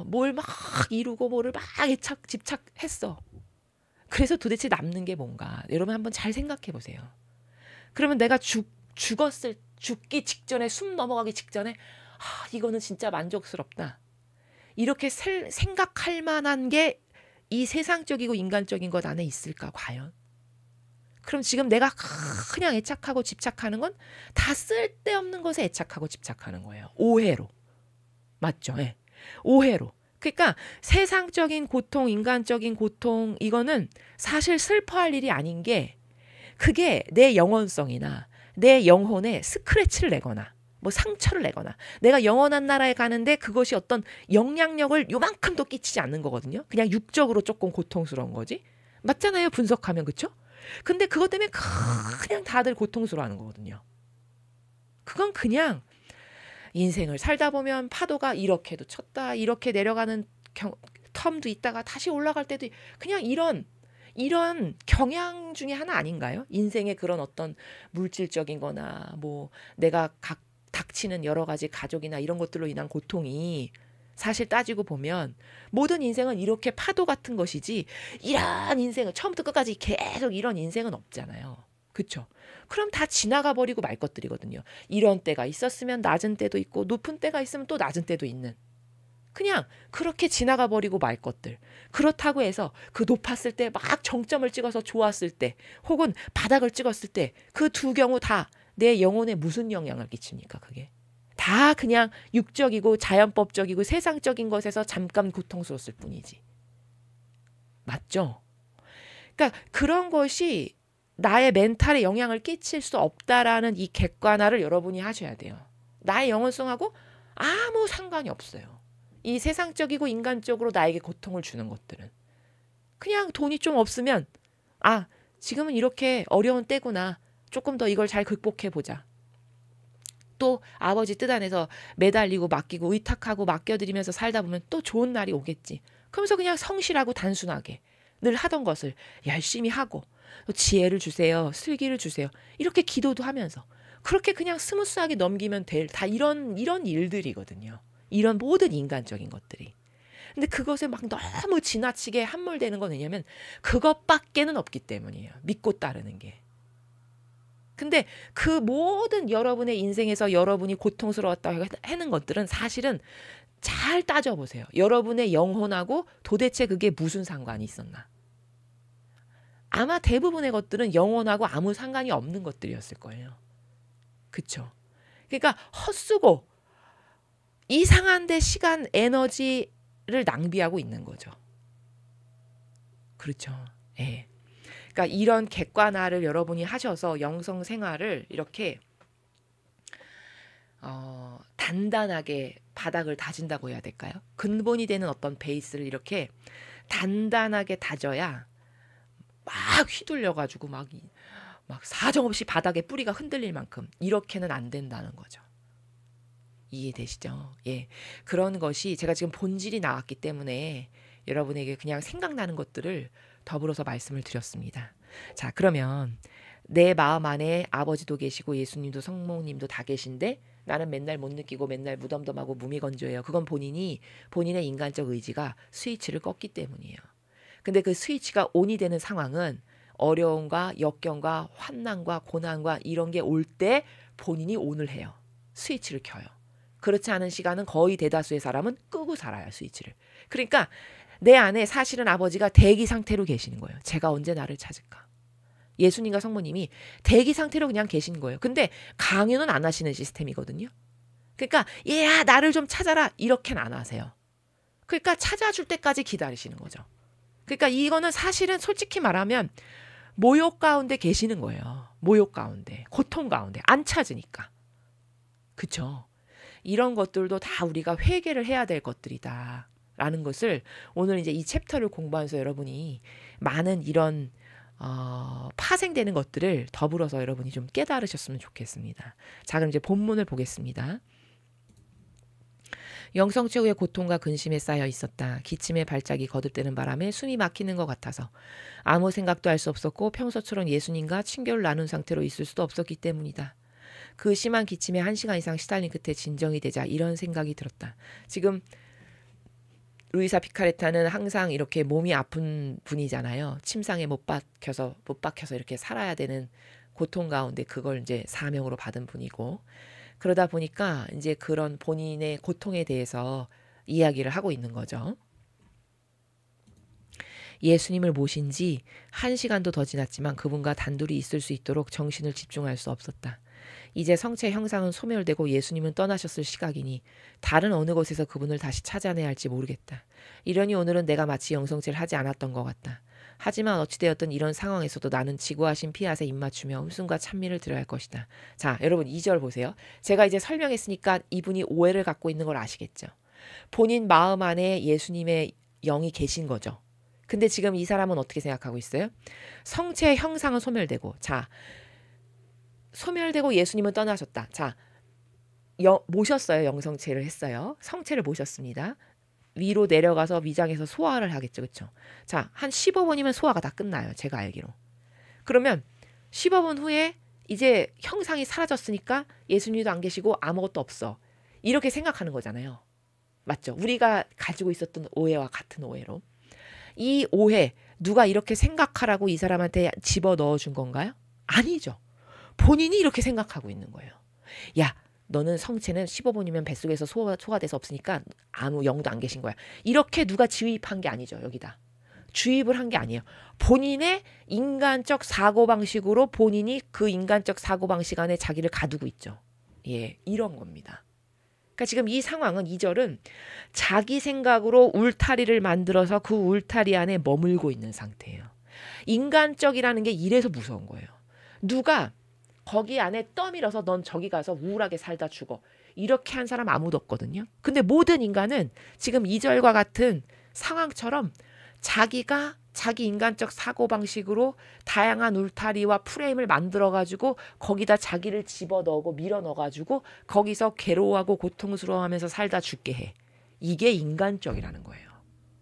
A: 뭘 막 이루고 뭐를 막 집착했어. 그래서 도대체 남는 게 뭔가. 여러분 한번 잘 생각해 보세요. 그러면 내가 죽기 직전에 숨 넘어가기 직전에 이거는 진짜 만족스럽다. 이렇게 생각할 만한 게 이 세상적이고 인간적인 것 안에 있을까 과연? 그럼 지금 내가 그냥 애착하고 집착하는 건 다 쓸데없는 것에 애착하고 집착하는 거예요. 오해로. 맞죠? 네. 오해로. 그러니까 세상적인 고통, 인간적인 고통 이거는 사실 슬퍼할 일이 아닌 게 그게 내 영혼성이나 내 영혼에 스크래치를 내거나 뭐 상처를 내거나 내가 영원한 나라에 가는데 그것이 어떤 영향력을 요만큼도 끼치지 않는 거거든요. 그냥 육적으로 조금 고통스러운 거지. 맞잖아요. 분석하면. 그렇죠? 근데 그것 때문에 그냥 다들 고통스러워하는 거거든요. 그건 그냥 인생을 살다 보면 파도가 이렇게도 쳤다 이렇게 내려가는 텀도 있다가 다시 올라갈 때도 그냥 이런 경향 중에 하나 아닌가요? 인생의 그런 어떤 물질적인 거나 뭐 내가 닥치는 여러 가지 가족이나 이런 것들로 인한 고통이 사실 따지고 보면 모든 인생은 이렇게 파도 같은 것이지 이런 인생은 처음부터 끝까지 계속 이런 인생은 없잖아요. 그쵸? 그럼 다 지나가 버리고 말 것들이거든요. 이런 때가 있었으면 낮은 때도 있고 높은 때가 있으면 또 낮은 때도 있는 그냥 그렇게 지나가 버리고 말 것들. 그렇다고 해서 그 높았을 때 막 정점을 찍어서 좋았을 때 혹은 바닥을 찍었을 때 그 두 경우 다 내 영혼에 무슨 영향을 끼칩니까 그게? 다 그냥 육적이고 자연법적이고 세상적인 것에서 잠깐 고통스러웠을 뿐이지. 맞죠? 그러니까 그런 것이 나의 멘탈에 영향을 끼칠 수 없다라는 이 객관화를 여러분이 하셔야 돼요. 나의 영혼성하고 아무 상관이 없어요. 이 세상적이고 인간적으로 나에게 고통을 주는 것들은. 그냥 돈이 좀 없으면 아 지금은 이렇게 어려운 때구나. 조금 더 이걸 잘 극복해보자. 또 아버지 뜻 안에서 매달리고 맡기고 의탁하고 맡겨드리면서 살다 보면 또 좋은 날이 오겠지. 그러면서 그냥 성실하고 단순하게 늘 하던 것을 열심히 하고 또 지혜를 주세요. 슬기를 주세요. 이렇게 기도도 하면서 그렇게 그냥 스무스하게 넘기면 될 다 이런 일들이거든요. 이런 모든 인간적인 것들이. 근데 그것에 막 너무 지나치게 함몰되는 건 왜냐면 그것밖에는 없기 때문이에요. 믿고 따르는 게. 근데 그 모든 여러분의 인생에서 여러분이 고통스러웠다고 하는 것들은 사실은 잘 따져보세요. 여러분의 영혼하고 도대체 그게 무슨 상관이 있었나. 아마 대부분의 것들은 영혼하고 아무 상관이 없는 것들이었을 거예요. 그쵸? 그러니까 헛쓰고 이상한 데 시간, 에너지를 낭비하고 있는 거죠. 그렇죠. 예. 그러니까 이런 객관화를 여러분이 하셔서 영성 생활을 이렇게 단단하게 바닥을 다진다고 해야 될까요? 근본이 되는 어떤 베이스를 이렇게 단단하게 다져야 막 휘둘려가지고 막 사정없이 바닥에 뿌리가 흔들릴 만큼 이렇게는 안 된다는 거죠. 이해되시죠? 예. 그런 것이 제가 지금 본질이 나왔기 때문에 여러분에게 그냥 생각나는 것들을 더불어서 말씀을 드렸습니다. 자, 그러면 내 마음 안에 아버지도 계시고 예수님도 성모님도 다 계신데 나는 맨날 못 느끼고 맨날 무덤덤하고 무미건조해요. 그건 본인의 인간적 의지가 스위치를 껐기 때문이에요. 근데 그 스위치가 온이 되는 상황은 어려움과 역경과 환난과 고난과 이런 게 올 때 본인이 온을 해요. 스위치를 켜요. 그렇지 않은 시간은 거의 대다수의 사람은 끄고 살아요. 스위치를. 그러니까 내 안에 사실은 아버지가 대기 상태로 계시는 거예요. 제가 언제 나를 찾을까? 예수님과 성모님이 대기 상태로 그냥 계신 거예요. 근데 강요는 안 하시는 시스템이거든요. 그러니까 얘야 나를 좀 찾아라 이렇게는 안 하세요. 그러니까 찾아줄 때까지 기다리시는 거죠. 그러니까 이거는 사실은 솔직히 말하면 모욕 가운데 계시는 거예요. 모욕 가운데, 고통 가운데 안 찾으니까. 그쵸? 이런 것들도 다 우리가 회개를 해야 될 것들이다. 라는 것을 오늘 이제 이 챕터를 공부하면서 여러분이 많은 이런 파생되는 것들을 더불어서 여러분이 좀 깨달으셨으면 좋겠습니다. 자, 그럼 이제 본문을 보겠습니다. 영성 최후의 고통과 근심에 쌓여 있었다. 기침의 발작이 거듭되는 바람에 숨이 막히는 것 같아서 아무 생각도 할 수 없었고 평소처럼 예수님과 친교를 나눈 상태로 있을 수도 없었기 때문이다. 그 심한 기침에 1시간 이상 시달린 끝에 진정이 되자 이런 생각이 들었다. 지금 루이사 피카레타는 항상 이렇게 몸이 아픈 분이잖아요. 침상에 못 박혀서 이렇게 살아야 되는 고통 가운데 그걸 이제 사명으로 받은 분이고 그러다 보니까 이제 그런 본인의 고통에 대해서 이야기를 하고 있는 거죠. 예수님을 모신 지 1시간도 더 지났지만 그분과 단둘이 있을 수 있도록 정신을 집중할 수 없었다. 이제 성체 형상은 소멸되고 예수님은 떠나셨을 시각이니 다른 어느 곳에서 그분을 다시 찾아내야 할지 모르겠다. 이러니 오늘은 내가 마치 영성체를 하지 않았던 것 같다. 하지만 어찌되었든 이런 상황에서도 나는 지고하신 피앗에 입맞추며 음순과 찬미를 드려야 할 것이다. 자, 여러분 2절 보세요. 제가 이제 설명했으니까 이분이 오해를 갖고 있는 걸 아시겠죠? 본인 마음 안에 예수님의 영이 계신 거죠. 근데 지금 이 사람은 어떻게 생각하고 있어요? 성체의 형상은 소멸되고 자 소멸되고 예수님은 떠나셨다. 자 모셨어요. 영성체를 했어요. 성체를 모셨습니다. 위로 내려가서 위장에서 소화를 하겠죠. 그렇죠? 자, 한 15분이면 소화가 다 끝나요. 제가 알기로. 그러면 15분 후에 이제 형상이 사라졌으니까 예수님도 안 계시고 아무것도 없어. 이렇게 생각하는 거잖아요. 맞죠? 우리가 가지고 있었던 오해와 같은 오해로. 이 오해, 누가 이렇게 생각하라고 이 사람한테 집어넣어 준 건가요? 아니죠. 본인이 이렇게 생각하고 있는 거예요. 야, 너는 성체는 15분이면 뱃속에서 소화돼서 없으니까 아무 영도 안 계신 거야. 이렇게 누가 주입한 게 아니죠. 여기다. 주입을 한 게 아니에요. 본인의 인간적 사고방식으로 본인이 그 인간적 사고방식 안에 자기를 가두고 있죠. 예, 이런 겁니다. 그러니까 지금 이 상황은 2절은 자기 생각으로 울타리를 만들어서 그 울타리 안에 머물고 있는 상태예요. 인간적이라는 게 이래서 무서운 거예요. 누가 거기 안에 떠밀어서 넌 저기 가서 우울하게 살다 죽어. 이렇게 한 사람 아무도 없거든요. 근데 모든 인간은 지금 2절과 같은 상황처럼 자기가 자기 인간적 사고방식으로 다양한 울타리와 프레임을 만들어가지고 거기다 자기를 집어넣고 밀어넣어가지고 거기서 괴로워하고 고통스러워하면서 살다 죽게 해. 이게 인간적이라는 거예요.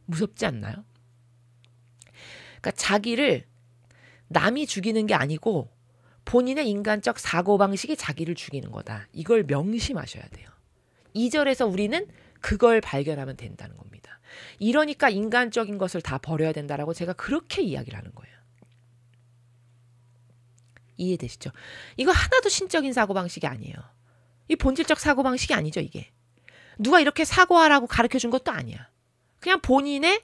A: 무섭지 않나요? 그러니까 자기를 남이 죽이는 게 아니고 본인의 인간적 사고방식이 자기를 죽이는 거다. 이걸 명심하셔야 돼요. 2절에서 우리는 그걸 발견하면 된다는 겁니다. 이러니까 인간적인 것을 다 버려야 된다라고 제가 그렇게 이야기를 하는 거예요. 이해되시죠? 이거 하나도 신적인 사고방식이 아니에요. 이 본질적 사고방식이 아니죠, 이게. 누가 이렇게 사고하라고 가르쳐준 것도 아니야. 그냥 본인의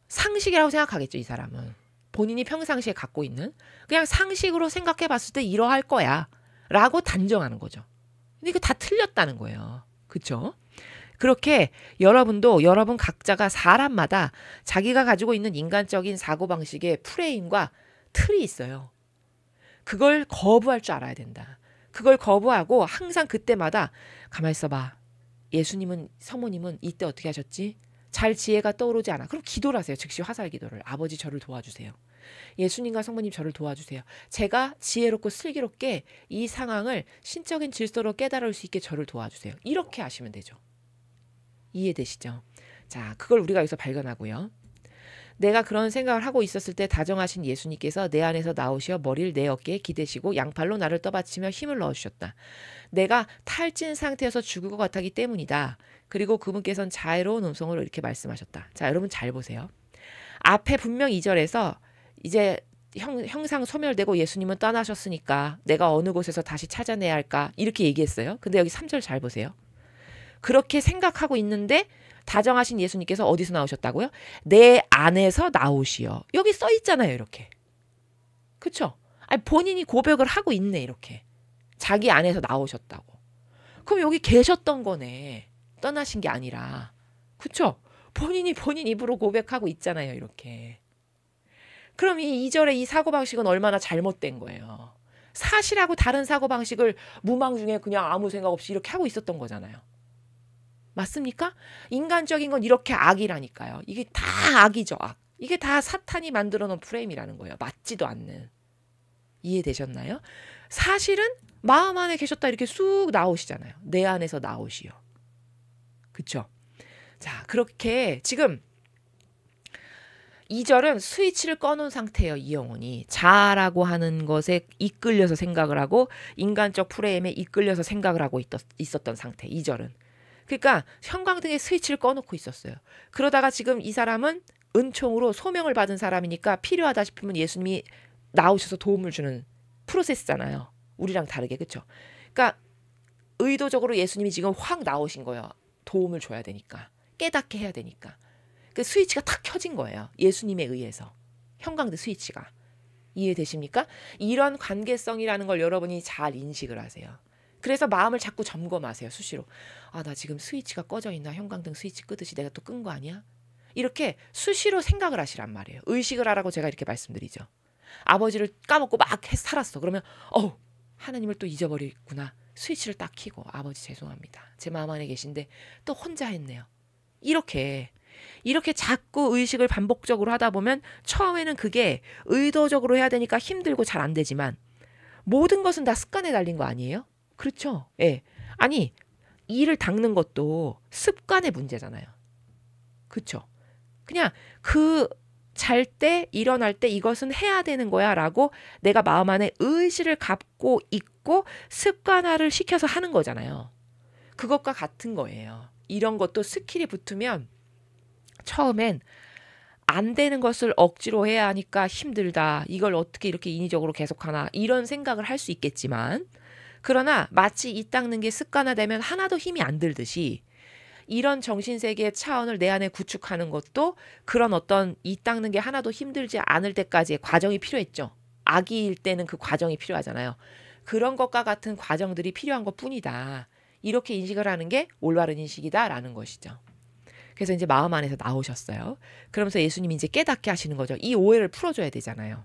A: 상식이라고 생각하겠죠, 이 사람은. 본인이 평상시에 갖고 있는 그냥 상식으로 생각해 봤을 때 이러할 거야 라고 단정하는 거죠. 근데 이거 다 틀렸다는 거예요. 그렇죠? 그렇게 여러분도 여러분 각자가 사람마다 자기가 가지고 있는 인간적인 사고방식의 프레임과 틀이 있어요. 그걸 거부할 줄 알아야 된다. 그걸 거부하고 항상 그때마다 가만히 있어봐. 예수님은 성모님은 이때 어떻게 하셨지? 잘 지혜가 떠오르지 않아. 그럼 기도를 하세요. 즉시 화살 기도를. 아버지 저를 도와주세요. 예수님과 성모님 저를 도와주세요. 제가 지혜롭고 슬기롭게 이 상황을 신적인 질서로 깨달을 수 있게 저를 도와주세요. 이렇게 하시면 되죠. 이해되시죠? 자, 그걸 우리가 여기서 발견하고요. 내가 그런 생각을 하고 있었을 때 다정하신 예수님께서 내 안에서 나오시어 머리를 내 어깨에 기대시고 양팔로 나를 떠받치며 힘을 넣어주셨다. 내가 탈진 상태에서 죽을 것 같았기 때문이다. 그리고 그분께서는 자애로운 음성으로 이렇게 말씀하셨다. 자, 여러분 잘 보세요. 앞에 분명 2절에서 이제 형상 소멸되고 예수님은 떠나셨으니까 내가 어느 곳에서 다시 찾아내야 할까 이렇게 얘기했어요. 근데 여기 3절 잘 보세요. 그렇게 생각하고 있는데 다정하신 예수님께서 어디서 나오셨다고요? 내 안에서 나오시어. 여기 써 있잖아요, 이렇게. 그렇죠? 아니, 본인이 고백을 하고 있네, 이렇게. 자기 안에서 나오셨다고. 그럼 여기 계셨던 거네. 떠나신 게 아니라. 그렇죠? 본인이 본인 입으로 고백하고 있잖아요, 이렇게. 그럼 이 2절의 이 사고방식은 얼마나 잘못된 거예요. 사실하고 다른 사고방식을 무망 중에 그냥 아무 생각 없이 이렇게 하고 있었던 거잖아요. 맞습니까? 인간적인 건 이렇게 악이라니까요. 이게 다 악이죠, 악. 이게 다 사탄이 만들어 놓은 프레임이라는 거예요. 맞지도 않는. 이해되셨나요? 사실은 마음 안에 계셨다 이렇게 쑥 나오시잖아요. 내 안에서 나오시오. 그쵸? 자, 그렇게 지금 2절은 스위치를 꺼놓은 상태예요. 이 영혼이. 자아라고 하는 것에 이끌려서 생각을 하고 인간적 프레임에 이끌려서 생각을 하고 있었던 상태. 2절은. 그러니까 형광등의 스위치를 꺼놓고 있었어요. 그러다가 지금 이 사람은 은총으로 소명을 받은 사람이니까 필요하다 싶으면 예수님이 나오셔서 도움을 주는 프로세스잖아요. 우리랑 다르게. 그렇죠? 그러니까 의도적으로 예수님이 지금 확 나오신 거예요. 도움을 줘야 되니까. 깨닫게 해야 되니까. 그 스위치가 탁 켜진 거예요. 예수님에 의해서. 형광등 스위치가. 이해되십니까? 이런 관계성이라는 걸 여러분이 잘 인식을 하세요. 그래서 마음을 자꾸 점검하세요. 수시로. 아, 나 지금 스위치가 꺼져 있나? 형광등 스위치 끄듯이 내가 또 끈 거 아니야? 이렇게 수시로 생각을 하시란 말이에요. 의식을 하라고 제가 이렇게 말씀드리죠. 아버지를 까먹고 막 살았어. 그러면 하나님을 또 잊어버리구나. 스위치를 딱 켜고 아버지 죄송합니다. 제 마음 안에 계신데 또 혼자 했네요. 이렇게 자꾸 의식을 반복적으로 하다 보면 처음에는 그게 의도적으로 해야 되니까 힘들고 잘 안 되지만 모든 것은 다 습관에 달린 거 아니에요? 그렇죠? 예. 아니, 이를 닦는 것도 습관의 문제잖아요. 그쵸? 그냥 그 잘 때 일어날 때 이것은 해야 되는 거야 라고 내가 마음 안에 의지를 갖고 있고 습관화를 시켜서 하는 거잖아요. 그것과 같은 거예요. 이런 것도 스킬이 붙으면 처음엔 안 되는 것을 억지로 해야 하니까 힘들다. 이걸 어떻게 이렇게 인위적으로 계속하나 이런 생각을 할 수 있겠지만 그러나 마치 이 닦는 게 습관화되면 하나도 힘이 안 들듯이 이런 정신세계의 차원을 내 안에 구축하는 것도 그런 어떤 이 닦는 게 하나도 힘들지 않을 때까지의 과정이 필요했죠. 아기일 때는 그 과정이 필요하잖아요. 그런 것과 같은 과정들이 필요한 것뿐이다. 이렇게 인식을 하는 게 올바른 인식이다라는 것이죠. 그래서 이제 마음 안에서 나오셨어요. 그러면서 예수님이 이제 깨닫게 하시는 거죠. 이 오해를 풀어줘야 되잖아요.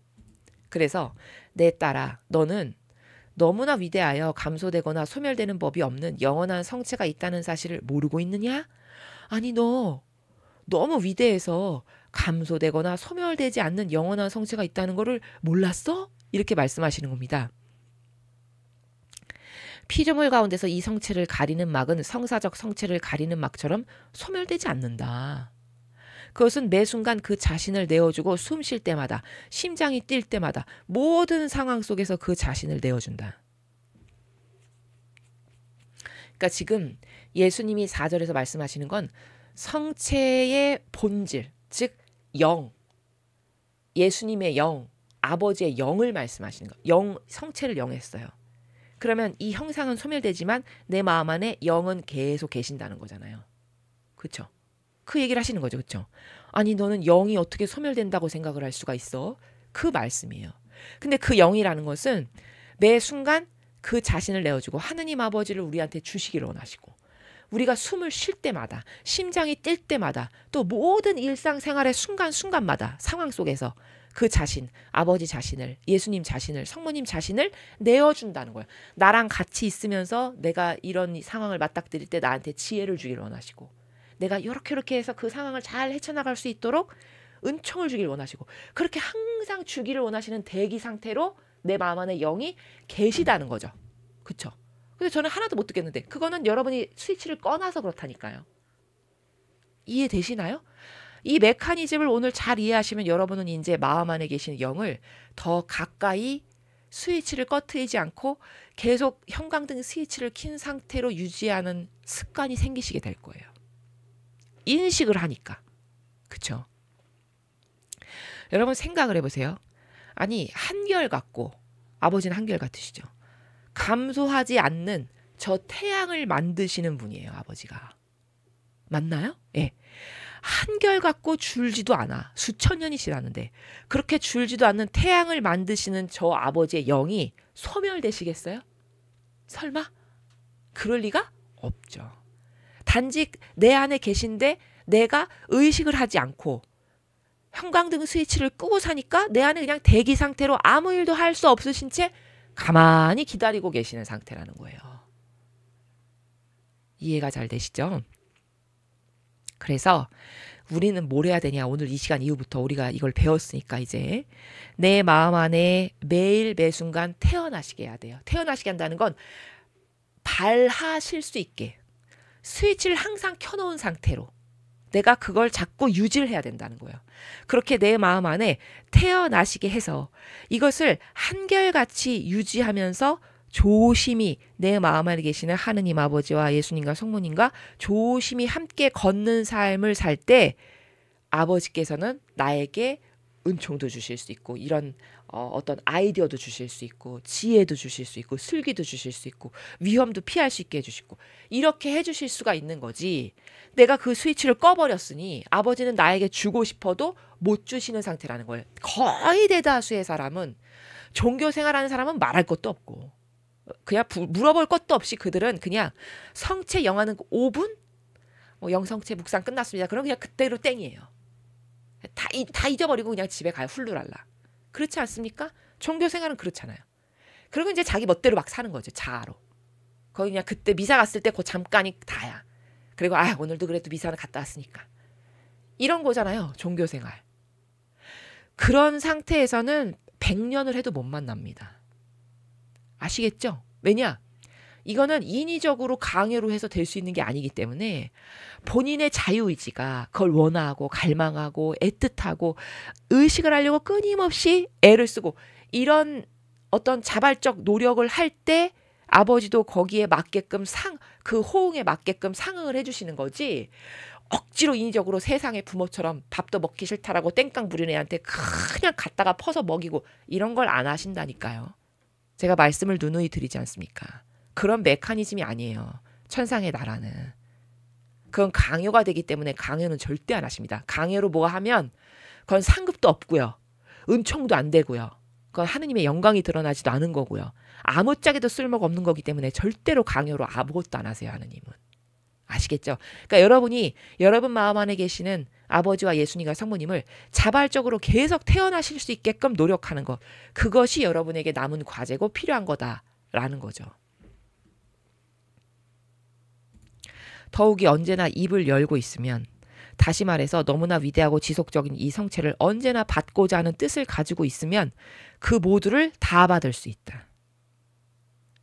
A: 그래서 내 딸아, 너는 너무나 위대하여 감소되거나 소멸되는 법이 없는 영원한 성체가 있다는 사실을 모르고 있느냐? 아니 너 너무 위대해서 감소되거나 소멸되지 않는 영원한 성체가 있다는 거를 몰랐어? 이렇게 말씀하시는 겁니다. 피조물 가운데서 이 성체를 가리는 막은 성사적 성체를 가리는 막처럼 소멸되지 않는다. 그것은 매 순간 그 자신을 내어주고 숨 쉴 때마다 심장이 뛸 때마다 모든 상황 속에서 그 자신을 내어준다. 그러니까 지금 예수님이 4절에서 말씀하시는 건 성체의 본질, 즉 영, 예수님의 영, 아버지의 영을 말씀하시는 거예요. 영, 성체를 영했어요. 그러면 이 형상은 소멸되지만 내 마음 안에 영은 계속 계신다는 거잖아요. 그렇죠? 그 얘기를 하시는 거죠. 그렇죠? 아니 너는 영이 어떻게 소멸된다고 생각을 할 수가 있어? 그 말씀이에요. 근데 그 영이라는 것은 매 순간 그 자신을 내어주고 하느님 아버지를 우리한테 주시기를 원하시고 우리가 숨을 쉴 때마다 심장이 뛸 때마다 또 모든 일상생활의 순간순간마다 상황 속에서 그 자신, 아버지 자신을, 예수님 자신을, 성모님 자신을 내어준다는 거예요. 나랑 같이 있으면서 내가 이런 상황을 맞닥뜨릴 때 나한테 지혜를 주기를 원하시고 내가 이렇게 해서 그 상황을 잘 헤쳐나갈 수 있도록 은총을 주기를 원하시고 그렇게 항상 주기를 원하시는 대기 상태로 내 마음 안에 영이 계시다는 거죠. 그렇죠? 근데 저는 하나도 못 듣겠는데 그거는 여러분이 스위치를 꺼놔서 그렇다니까요. 이해되시나요? 이 메커니즘을 오늘 잘 이해하시면 여러분은 이제 마음 안에 계신 영을 더 가까이 스위치를 꺼트리지 않고 계속 형광등 스위치를 킨 상태로 유지하는 습관이 생기시게 될 거예요. 인식을 하니까. 그쵸? 여러분 생각을 해보세요. 아니 한결같고 아버지는 한결같으시죠. 감소하지 않는 저 태양을 만드시는 분이에요. 아버지가. 맞나요? 예. 한결같고 줄지도 않아. 수천 년이 지났는데 그렇게 줄지도 않는 태양을 만드시는 저 아버지의 영이 소멸되시겠어요? 설마? 그럴 리가 없죠. 단지 내 안에 계신데 내가 의식을 하지 않고 형광등 스위치를 끄고 사니까 내 안에 그냥 대기 상태로 아무 일도 할 수 없으신 채 가만히 기다리고 계시는 상태라는 거예요. 이해가 잘 되시죠? 그래서 우리는 뭘 해야 되냐. 오늘 이 시간 이후부터 우리가 이걸 배웠으니까 이제 내 마음 안에 매일 매순간 태어나시게 해야 돼요. 태어나시게 한다는 건 발하실 수 있게 스위치를 항상 켜놓은 상태로 내가 그걸 자꾸 유지를 해야 된다는 거예요. 그렇게 내 마음 안에 태어나시게 해서 이것을 한결같이 유지하면서 조심히 내 마음 안에 계시는 하느님 아버지와 예수님과 성모님과 조심히 함께 걷는 삶을 살 때 아버지께서는 나에게 은총도 주실 수 있고 이런 어떤 아이디어도 주실 수 있고 지혜도 주실 수 있고 슬기도 주실 수 있고 위험도 피할 수 있게 해주시고 이렇게 해주실 수가 있는 거지. 내가 그 스위치를 꺼버렸으니 아버지는 나에게 주고 싶어도 못 주시는 상태라는 거예요. 거의 대다수의 사람은 종교 생활하는 사람은 말할 것도 없고 그냥 물어볼 것도 없이 그들은 그냥 성체 영하는 5분? 영성체 묵상 끝났습니다. 그럼 그냥 그때로 땡이에요. 다 잊어버리고 그냥 집에 가요. 훌루랄라. 그렇지 않습니까? 종교 생활은 그렇잖아요. 그리고 이제 자기 멋대로 막 사는 거죠. 자아로. 거기 그냥 그때 미사 갔을 때 그 잠깐이 다야. 그리고 오늘도 그래도 미사는 갔다 왔으니까. 이런 거잖아요. 종교 생활. 그런 상태에서는 100년을 해도 못 만납니다. 아시겠죠? 왜냐? 이거는 인위적으로 강요로 해서 될 수 있는 게 아니기 때문에 본인의 자유의지가 그걸 원하고 갈망하고 애틋하고 의식을 하려고 끊임없이 애를 쓰고 이런 어떤 자발적 노력을 할 때 아버지도 거기에 맞게끔 그 호응에 맞게끔 상응을 해주시는 거지, 억지로 인위적으로 세상의 부모처럼 밥도 먹기 싫다라고 땡깡 부리는 애한테 그냥 갖다가 퍼서 먹이고 이런 걸 안 하신다니까요. 제가 말씀을 누누이 드리지 않습니까? 그런 메커니즘이 아니에요. 천상의 나라는. 그건 강요가 되기 때문에 강요는 절대 안 하십니다. 강요로 뭐가 하면 그건 상급도 없고요. 은총도 안 되고요. 그건 하느님의 영광이 드러나지도 않은 거고요. 아무짝에도 쓸모가 없는 거기 때문에 절대로 강요로 아무것도 안 하세요. 하느님은. 아시겠죠? 그러니까 여러분이 여러분 마음 안에 계시는 아버지와 예수님과 성모님을 자발적으로 계속 태어나실 수 있게끔 노력하는 것. 그것이 여러분에게 남은 과제고 필요한 거다라는 거죠. 더욱이 언제나 입을 열고 있으면, 다시 말해서 너무나 위대하고 지속적인 이 성체를 언제나 받고자 하는 뜻을 가지고 있으면 그 모두를 다 받을 수 있다.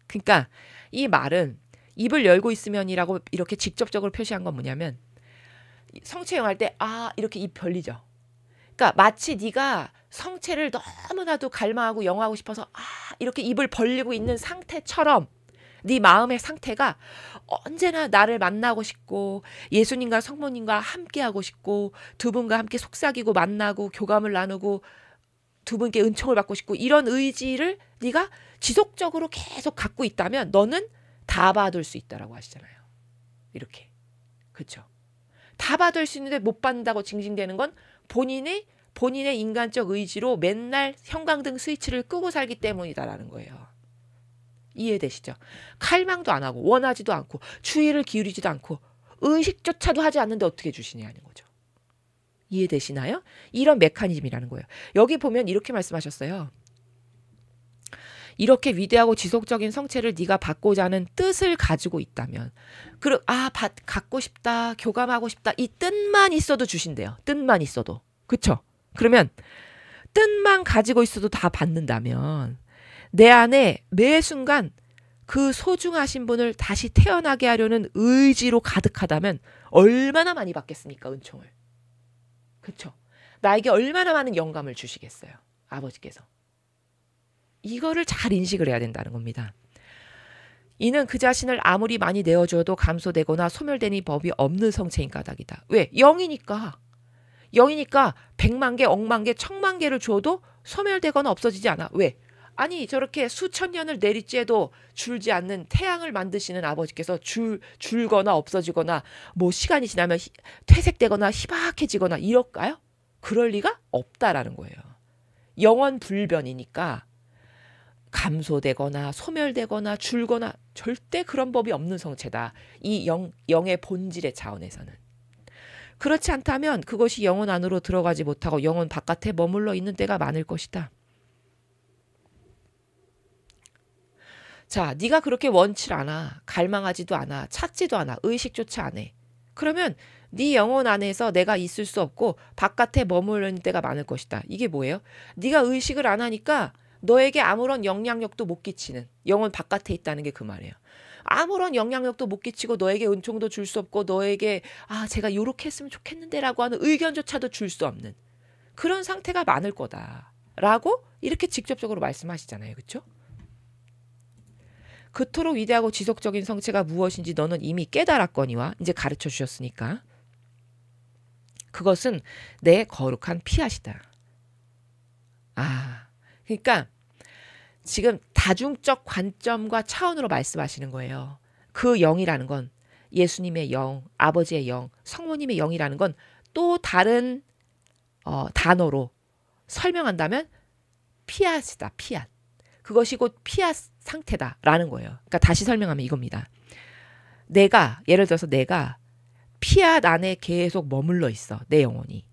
A: 그러니까 이 말은 입을 열고 있으면이라고 이렇게 직접적으로 표시한 건 뭐냐면, 성체형 할 때 이렇게 입 벌리죠. 그러니까 마치 네가 성체를 너무나도 갈망하고 영화하고 싶어서 이렇게 입을 벌리고 있는 상태처럼 네 마음의 상태가 언제나 나를 만나고 싶고 예수님과 성모님과 함께하고 싶고 두 분과 함께 속삭이고 만나고 교감을 나누고 두 분께 은총을 받고 싶고 이런 의지를 네가 지속적으로 계속 갖고 있다면 너는 다 받을 수 있다라고 하시잖아요. 이렇게. 그렇죠. 다 받을 수 있는데 못 받는다고 징징대는 건 본인의 인간적 의지로 맨날 형광등 스위치를 끄고 살기 때문이다라는 거예요. 이해되시죠? 칼망도 안 하고 원하지도 않고 주의를 기울이지도 않고 의식조차도 하지 않는데 어떻게 주시냐는 거죠. 이해되시나요? 이런 메커니즘이라는 거예요. 여기 보면 이렇게 말씀하셨어요. 이렇게 위대하고 지속적인 성체를 네가 받고자 하는 뜻을 가지고 있다면, 갖고 싶다, 교감하고 싶다, 이 뜻만 있어도 주신대요. 뜻만 있어도. 그쵸? 그러면 뜻만 가지고 있어도 다 받는다면 내 안에 매 순간 그 소중하신 분을 다시 태어나게 하려는 의지로 가득하다면 얼마나 많이 받겠습니까? 은총을. 그렇죠? 나에게 얼마나 많은 영감을 주시겠어요? 아버지께서. 이거를 잘 인식을 해야 된다는 겁니다. 이는 그 자신을 아무리 많이 내어줘도 감소되거나 소멸되는 법이 없는 성체인 까닭이다. 왜? 0이니까 100만 개, 억만 개, 천만 개를 줘도 소멸되거나 없어지지 않아. 왜? 아니 저렇게 수천 년을 내리쬐도 줄지 않는 태양을 만드시는 아버지께서 줄거나 없어지거나 뭐 시간이 지나면 퇴색되거나 희박해지거나 이럴까요? 그럴 리가 없다라는 거예요. 영원 불변이니까 감소되거나 소멸되거나 줄거나 절대 그런 법이 없는 성체다. 이 영의 본질의 차원에서는. 그렇지 않다면 그것이 영혼 안으로 들어가지 못하고 영혼 바깥에 머물러 있는 때가 많을 것이다. 자, 네가 그렇게 원치 않아, 갈망하지도 않아, 찾지도 않아, 의식조차 안 해. 그러면 네 영혼 안에서 내가 있을 수 없고 바깥에 머물러 있는 때가 많을 것이다. 이게 뭐예요? 네가 의식을 안 하니까 너에게 아무런 영향력도 못 끼치는, 영혼 바깥에 있다는 게 그 말이에요. 아무런 영향력도 못 끼치고 너에게 은총도 줄 수 없고 너에게 제가 요렇게 했으면 좋겠는데 라고 하는 의견조차도 줄 수 없는 그런 상태가 많을 거다라고 이렇게 직접적으로 말씀하시잖아요. 그렇죠? 그토록 위대하고 지속적인 성체가 무엇인지 너는 이미 깨달았거니와, 이제 가르쳐 주셨으니까, 그것은 내 거룩한 피앗이다. 그러니까 지금 다중적 관점과 차원으로 말씀하시는 거예요. 그 영이라는 건 예수님의 영, 아버지의 영, 성모님의 영이라는 건 또 다른 단어로 설명한다면 피앗이다. 피앗. 그것이 곧 피앗 상태다라는 거예요. 그러니까 다시 설명하면 이겁니다. 예를 들어서 내가 피앗 안에 계속 머물러 있어. 내 영혼이.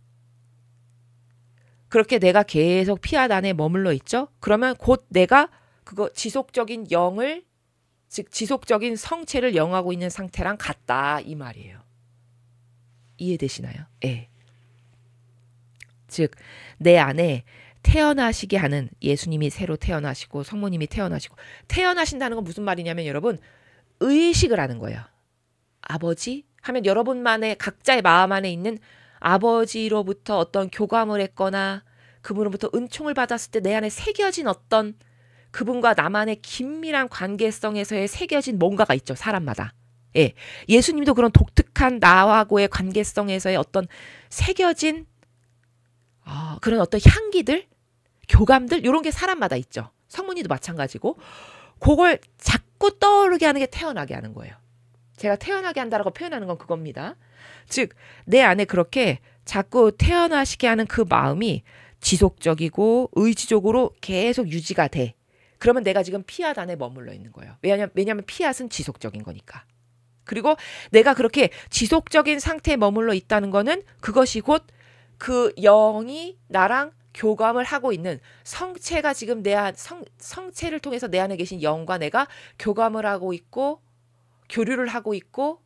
A: 그렇게 내가 계속 피앗 안에 머물러 있죠. 그러면 곧 내가 그거 지속적인 영을, 즉 지속적인 성체를 영하고 있는 상태랑 같다 이 말이에요. 이해되시나요? 예. 즉 내 안에 태어나시게 하는, 예수님이 새로 태어나시고 성모님이 태어나시고, 태어나신다는 건 무슨 말이냐면 여러분, 의식을 하는 거예요. 아버지 하면 여러분만의 각자의 마음 안에 있는 아버지로부터 어떤 교감을 했거나 그분으로부터 은총을 받았을 때 내 안에 새겨진 어떤 그분과 나만의 긴밀한 관계성에서의 새겨진 뭔가가 있죠. 사람마다. 예. 예수님도 그런 독특한 나하고의 관계성에서의 어떤 새겨진 그런 어떤 향기들, 교감들 이런 게 사람마다 있죠. 성문이도 마찬가지고 그걸 자꾸 떠오르게 하는 게 태어나게 하는 거예요. 제가 태어나게 한다라고 표현하는 건 그겁니다. 즉 내 안에 그렇게 자꾸 태어나시게 하는 그 마음이 지속적이고 의지적으로 계속 유지가 돼. 그러면 내가 지금 피앗 안에 머물러 있는 거예요. 왜냐하면 피앗은 지속적인 거니까. 그리고 내가 그렇게 지속적인 상태에 머물러 있다는 거는 그것이 곧 그 영이 나랑 교감을 하고 있는 성체가 지금 성체를 통해서 내 안에 계신 영과 내가 교감을 하고 있고 교류를 하고 있고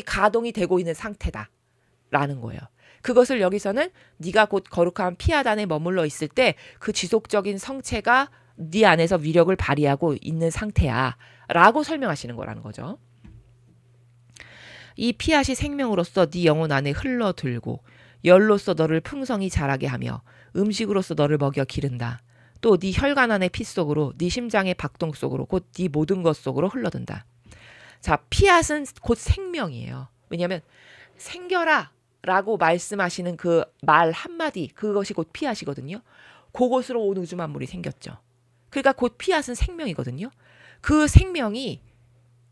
A: 가동이 되고 있는 상태다라는 거예요. 그것을 여기서는 네가 곧 거룩한 피앗 안에 머물러 있을 때 그 지속적인 성체가 네 안에서 위력을 발휘하고 있는 상태야 라고 설명하시는 거라는 거죠. 이 피앗이 생명으로서 네 영혼 안에 흘러들고 열로서 너를 풍성히 자라게 하며 음식으로서 너를 먹여 기른다. 또 네 혈관 안의 피 속으로 네 심장의 박동 속으로 곧 네 모든 것 속으로 흘러든다. 자, 피앗은 곧 생명이에요. 왜냐하면 생겨라 라고 말씀하시는 그 말 한마디 그것이 곧 피앗이거든요. 그것으로 온 우주 만물이 생겼죠. 그러니까 곧 피앗은 생명이거든요. 그 생명이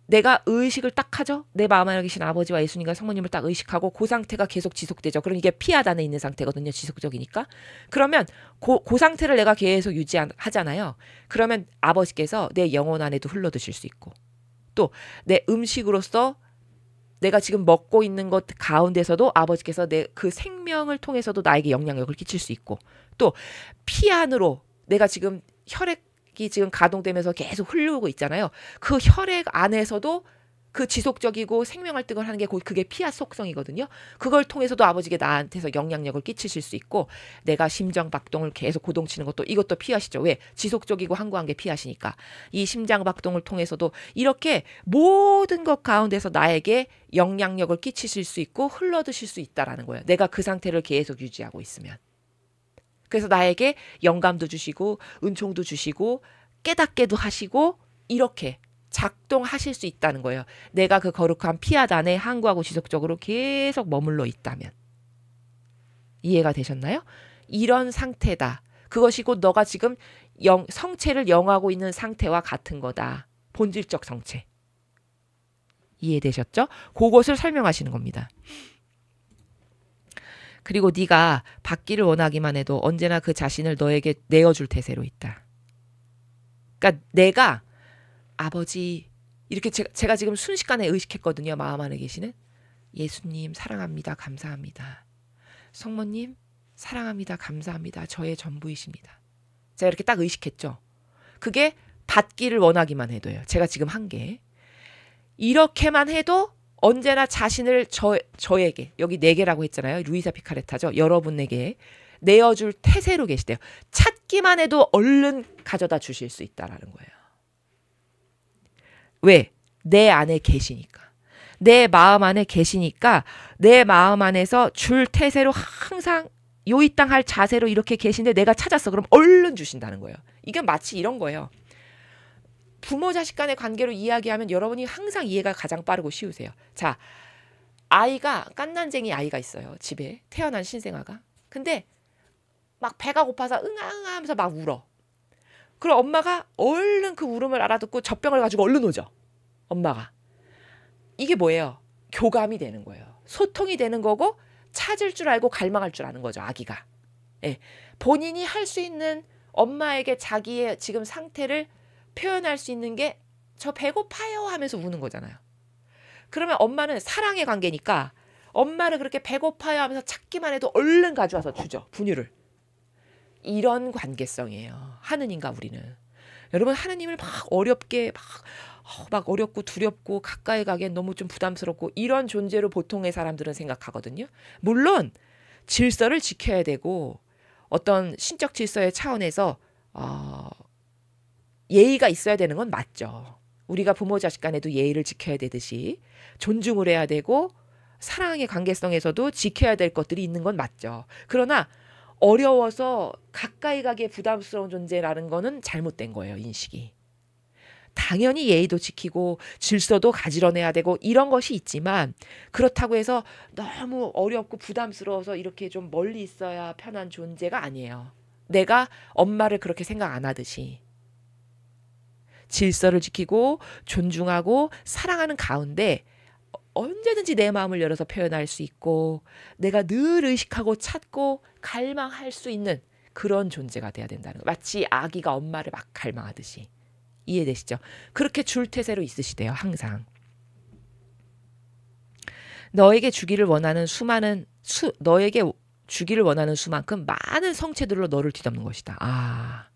A: 내가 의식을 딱 하죠. 내 마음 안에 계신 아버지와 예수님과 성모님을 딱 의식하고 그 상태가 계속 지속되죠. 그럼 이게 피앗 안에 있는 상태거든요. 지속적이니까. 그러면 그 상태를 내가 계속 유지하잖아요. 그러면 아버지께서 내 영혼 안에도 흘러드실 수 있고 또 내 음식으로서 내가 지금 먹고 있는 것 가운데서도 아버지께서 내 그 생명을 통해서도 나에게 영향력을 끼칠 수 있고 또 피 안으로 내가 지금 혈액이 지금 가동되면서 계속 흐르고 있잖아요. 그 혈액 안에서도 그 지속적이고 생명활동을 하는 게 그게 피앗 속성이거든요. 그걸 통해서도 아버지께 나한테서 영향력을 끼치실 수 있고 내가 심장박동을 계속 고동치는 것도 이것도 피앗이죠. 왜? 지속적이고 항구한 게 피앗이니까. 이 심장박동을 통해서도 이렇게 모든 것 가운데서 나에게 영향력을 끼치실 수 있고 흘러드실 수 있다라는 거예요. 내가 그 상태를 계속 유지하고 있으면. 그래서 나에게 영감도 주시고 은총도 주시고 깨닫게도 하시고 이렇게 작동하실 수 있다는 거예요. 내가 그 거룩한 피앗 안에 항구하고 지속적으로 계속 머물러 있다면. 이해가 되셨나요? 이런 상태다. 그것이 곧 너가 지금 성체를 영하고 있는 상태와 같은 거다. 본질적 성체. 이해되셨죠? 그것을 설명하시는 겁니다. 그리고 네가 받기를 원하기만 해도 언제나 그 자신을 너에게 내어줄 태세로 있다. 그러니까 내가 아버지 이렇게 제가 지금 순식간에 의식했거든요. 마음 안에 계시는 예수님 사랑합니다. 감사합니다. 성모님 사랑합니다. 감사합니다. 저의 전부이십니다. 제가 이렇게 딱 의식했죠. 그게 받기를 원하기만 해도요. 제가 지금 한 게 이렇게만 해도 언제나 자신을 저에게 여기 내게라고 했잖아요. 루이사 피카레타죠. 여러분에게 내어줄 태세로 계시대요. 찾기만 해도 얼른 가져다 주실 수 있다라는 거예요. 왜? 내 안에 계시니까. 내 마음 안에 계시니까 내 마음 안에서 줄 태세로 항상 요이 땅 할 자세로 이렇게 계신데 내가 찾았어. 그럼 얼른 주신다는 거예요. 이게 마치 이런 거예요. 부모 자식 간의 관계로 이야기하면 여러분이 항상 이해가 가장 빠르고 쉬우세요. 자, 깐난쟁이 아이가 있어요. 집에 태어난 신생아가. 근데 막 배가 고파서 응아응아 하면서 막 울어. 그럼 엄마가 얼른 그 울음을 알아듣고 젖병을 가지고 얼른 오죠. 엄마가. 이게 뭐예요? 교감이 되는 거예요. 소통이 되는 거고 찾을 줄 알고 갈망할 줄 아는 거죠. 아기가. 예. 본인이 할 수 있는 엄마에게 자기의 지금 상태를 표현할 수 있는 게 저 배고파요 하면서 우는 거잖아요. 그러면 엄마는 사랑의 관계니까 엄마를 그렇게 배고파요 하면서 찾기만 해도 얼른 가져와서 주죠. 분유를. 이런 관계성이에요. 하느님과 우리는. 여러분 하느님을 막 어렵게 막 어렵고 두렵고 가까이 가기엔 너무 좀 부담스럽고 이런 존재로 보통의 사람들은 생각하거든요. 물론 질서를 지켜야 되고 어떤 신적 질서의 차원에서 예의가 있어야 되는 건 맞죠. 우리가 부모 자식 간에도 예의를 지켜야 되듯이 존중을 해야 되고 사랑의 관계성에서도 지켜야 될 것들이 있는 건 맞죠. 그러나 어려워서 가까이 가기에 부담스러운 존재라는 거는 잘못된 거예요. 인식이. 당연히 예의도 지키고 질서도 가지런해야 되고 이런 것이 있지만 그렇다고 해서 너무 어렵고 부담스러워서 이렇게 좀 멀리 있어야 편한 존재가 아니에요. 내가 엄마를 그렇게 생각 안 하듯이 질서를 지키고 존중하고 사랑하는 가운데 언제든지 내 마음을 열어서 표현할 수 있고 내가 늘 의식하고 찾고 갈망할 수 있는 그런 존재가 돼야 된다는 거. 마치 아기가 엄마를 막 갈망하듯이. 이해되시죠? 그렇게 줄태세로 있으시대요. 항상. 너에게 주기를 원하는 수만큼 많은 성체들로 너를 뒤덮는 것이다.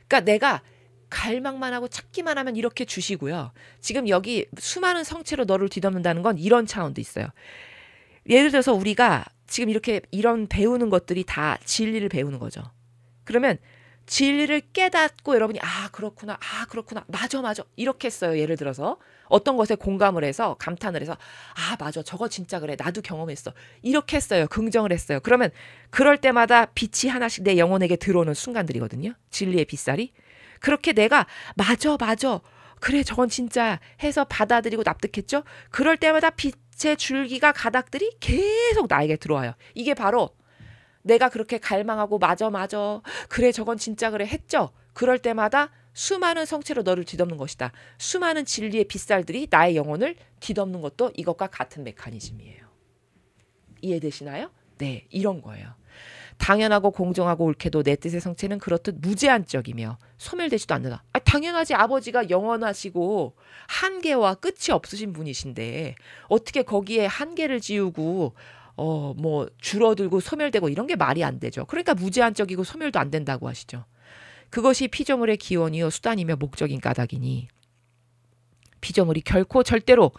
A: 그러니까 내가 갈망만 하고 찾기만 하면 이렇게 주시고요. 지금 여기 수많은 성체로 너를 뒤덮는다는 건 이런 차원도 있어요. 예를 들어서 우리가 지금 이렇게 이런 배우는 것들이 다 진리를 배우는 거죠. 그러면 진리를 깨닫고 여러분이 그렇구나 맞아 이렇게 했어요. 예를 들어서 어떤 것에 공감을 해서 감탄을 해서 맞아 저거 진짜 그래 나도 경험했어 이렇게 했어요. 긍정을 했어요. 그러면 그럴 때마다 빛이 하나씩 내 영혼에게 들어오는 순간들이거든요. 진리의 빛살이. 그렇게 내가 맞아 그래 저건 진짜 해서 받아들이고 납득했죠. 그럴 때마다 빛의 줄기가 가닥들이 계속 나에게 들어와요. 이게 바로 내가 그렇게 갈망하고 맞아 그래 저건 진짜 그래 했죠. 그럴 때마다 수많은 성체로 너를 뒤덮는 것이다. 수많은 진리의 빛살들이 나의 영혼을 뒤덮는 것도 이것과 같은 메커니즘이에요. 이해되시나요? 네, 이런 거예요. 당연하고 공정하고 옳게도 내 뜻의 성체는 그렇듯 무제한적이며 소멸되지도 않는다. 당연하지. 아버지가 영원하시고 한계와 끝이 없으신 분이신데 어떻게 거기에 한계를 지우고 줄어들고 소멸되고 이런 게 말이 안 되죠. 그러니까 무제한적이고 소멸도 안 된다고 하시죠. 그것이 피조물의 기원이요 수단이며 목적인 까닭이니 피조물이 결코 절대로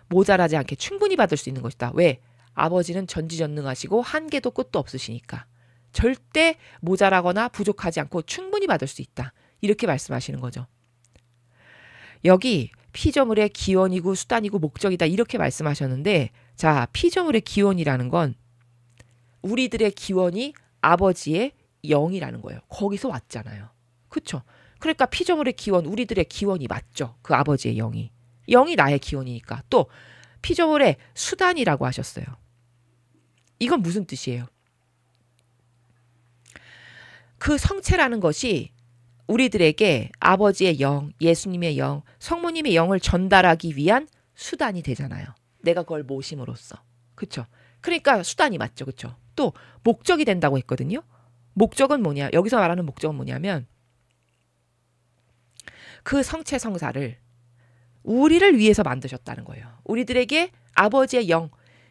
A: 모자라지 않게 충분히 받을 수 있는 것이다. 왜? 아버지는 전지전능하시고 한계도 끝도 없으시니까 절대 모자라거나 부족하지 않고 충분히 받을 수 있다. 이렇게 말씀하시는 거죠. 여기 피조물의 기원이고 수단이고 목적이다 이렇게 말씀하셨는데 자, 피조물의 기원이라는 건 우리들의 기원이 아버지의 영이라는 거예요. 거기서 왔잖아요. 그렇죠? 그러니까 피조물의 기원, 우리들의 기원이 맞죠. 그 아버지의 영이. 영이 나의 기원이니까. 또 피조물의 수단이라고 하셨어요. 이건 무슨 뜻이에요? 그 성체라는 것이 우리들에게 아버지의 영, 예수님의 영, 성모님의 영을 전달하기 위한 수단이 되잖아요. 내가 그걸 모심으로써. 그렇죠? 그러니까 수단이 맞죠. 그렇죠? 또 목적이 된다고 했거든요. 목적은 뭐냐? 여기서 말하는 목적은 뭐냐면 그 성체 성사를 우리를 위해서 만드셨다는 거예요. 우리들에게 아버지의 영,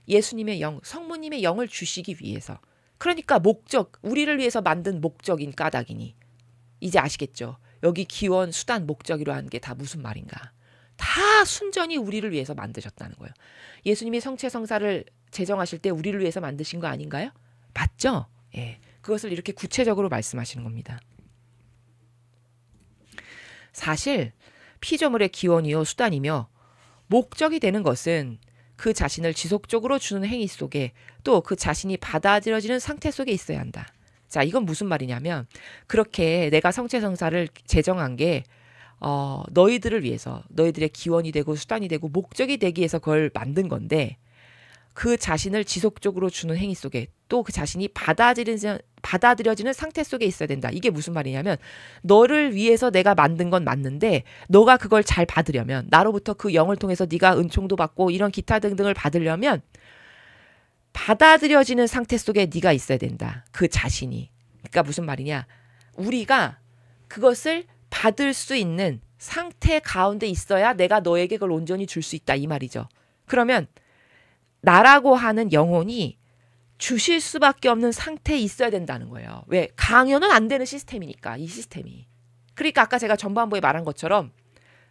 A: 예수님의 영, 성모님의 영을 주시기 위해서. 그러니까 목적, 우리를 위해서 만든 목적인 까닭이니. 이제 아시겠죠? 여기 기원, 수단, 목적이로 하는 게 다 무슨 말인가. 다 순전히 우리를 위해서 만드셨다는 거예요. 예수님이 성체 성사를 제정하실 때 우리를 위해서 만드신 거 아닌가요? 맞죠? 예, 그것을 이렇게 구체적으로 말씀하시는 겁니다. 사실 피조물의 기원이요 수단이며 목적이 되는 것은 그 자신을 지속적으로 주는 행위 속에 또 그 자신이 받아들여지는 상태 속에 있어야 한다. 자, 이건 무슨 말이냐면 그렇게 내가 성체성사를 제정한 게 너희들을 위해서 너희들의 기원이 되고 수단이 되고 목적이 되기 위해서 그걸 만든 건데 그 자신을 지속적으로 주는 행위 속에 또 그 자신이 받아들여지는 상태 속에 있어야 된다. 이게 무슨 말이냐면 너를 위해서 내가 만든 건 맞는데 너가 그걸 잘 받으려면 나로부터 그 영을 통해서 네가 은총도 받고 이런 기타 등등을 받으려면 받아들여지는 상태 속에 네가 있어야 된다. 그 자신이. 그러니까 무슨 말이냐. 우리가 그것을 받을 수 있는 상태 가운데 있어야 내가 너에게 그걸 온전히 줄 수 있다. 이 말이죠. 그러면 나라고 하는 영혼이 주실 수밖에 없는 상태에 있어야 된다는 거예요. 왜? 강요는 안 되는 시스템이니까. 이 시스템이. 그러니까 아까 제가 전반부에 말한 것처럼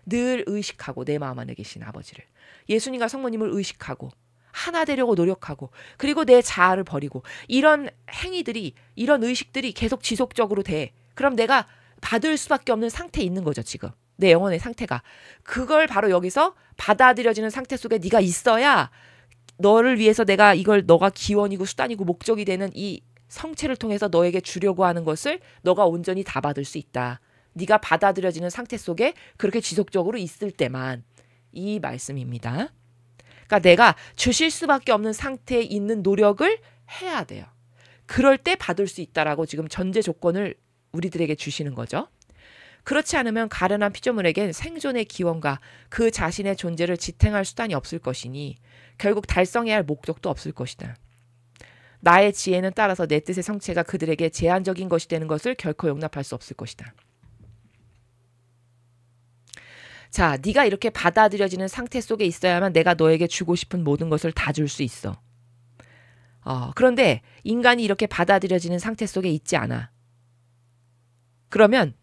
A: 늘 의식하고 내 마음 안에 계신 아버지를. 예수님과 성모님을 의식하고 하나 되려고 노력하고 그리고 내 자아를 버리고 이런 행위들이 이런 의식들이 계속 지속적으로 돼. 그럼 내가 받을 수밖에 없는 상태에 있는 거죠. 지금. 내 영혼의 상태가. 그걸 바로 여기서 받아들여지는 상태 속에 네가 있어야 너를 위해서 내가 이걸 너가 기원이고 수단이고 목적이 되는 이 성체를 통해서 너에게 주려고 하는 것을 너가 온전히 다 받을 수 있다. 네가 받아들여지는 상태 속에 그렇게 지속적으로 있을 때만 이 말씀입니다. 그러니까 내가 주실 수밖에 없는 상태에 있는 노력을 해야 돼요. 그럴 때 받을 수 있다라고 지금 전제 조건을 우리들에게 주시는 거죠. 그렇지 않으면 가련한 피조물에겐 생존의 기원과 그 자신의 존재를 지탱할 수단이 없을 것이니 결국 달성해야 할 목적도 없을 것이다. 나의 지혜는 따라서 내 뜻의 성체가 그들에게 제한적인 것이 되는 것을 결코 용납할 수 없을 것이다. 자, 네가 이렇게 받아들여지는 상태 속에 있어야만 내가 너에게 주고 싶은 모든 것을 다 줄 수 있어. 그런데 인간이 이렇게 받아들여지는 상태 속에 있지 않아. 그러면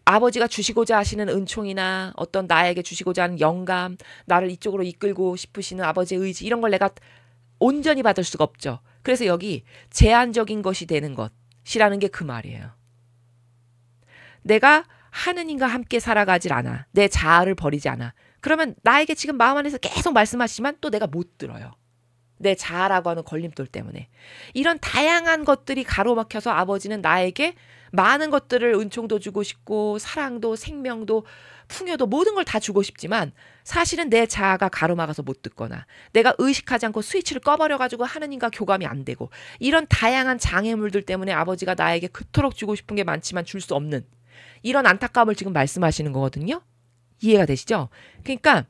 A: 아버지가 주시고자 하시는 은총이나 어떤 나에게 주시고자 하는 영감, 나를 이쪽으로 이끌고 싶으시는 아버지의 의지 이런 걸 내가 온전히 받을 수가 없죠. 그래서 여기 제한적인 것이 되는 것이라는 게 그 말이에요. 내가 하느님과 함께 살아가질 않아. 내 자아를 버리지 않아. 그러면 나에게 지금 마음 안에서 계속 말씀하시지만 또 내가 못 들어요. 내 자아라고 하는 걸림돌 때문에. 이런 다양한 것들이 가로막혀서 아버지는 나에게 많은 것들을 은총도 주고 싶고 사랑도 생명도 풍요도 모든 걸 다 주고 싶지만 사실은 내 자아가 가로막아서 못 듣거나 내가 의식하지 않고 스위치를 꺼버려가지고 하느님과 교감이 안 되고 이런 다양한 장애물들 때문에 아버지가 나에게 그토록 주고 싶은 게 많지만 줄 수 없는 이런 안타까움을 지금 말씀하시는 거거든요. 이해가 되시죠? 그러니까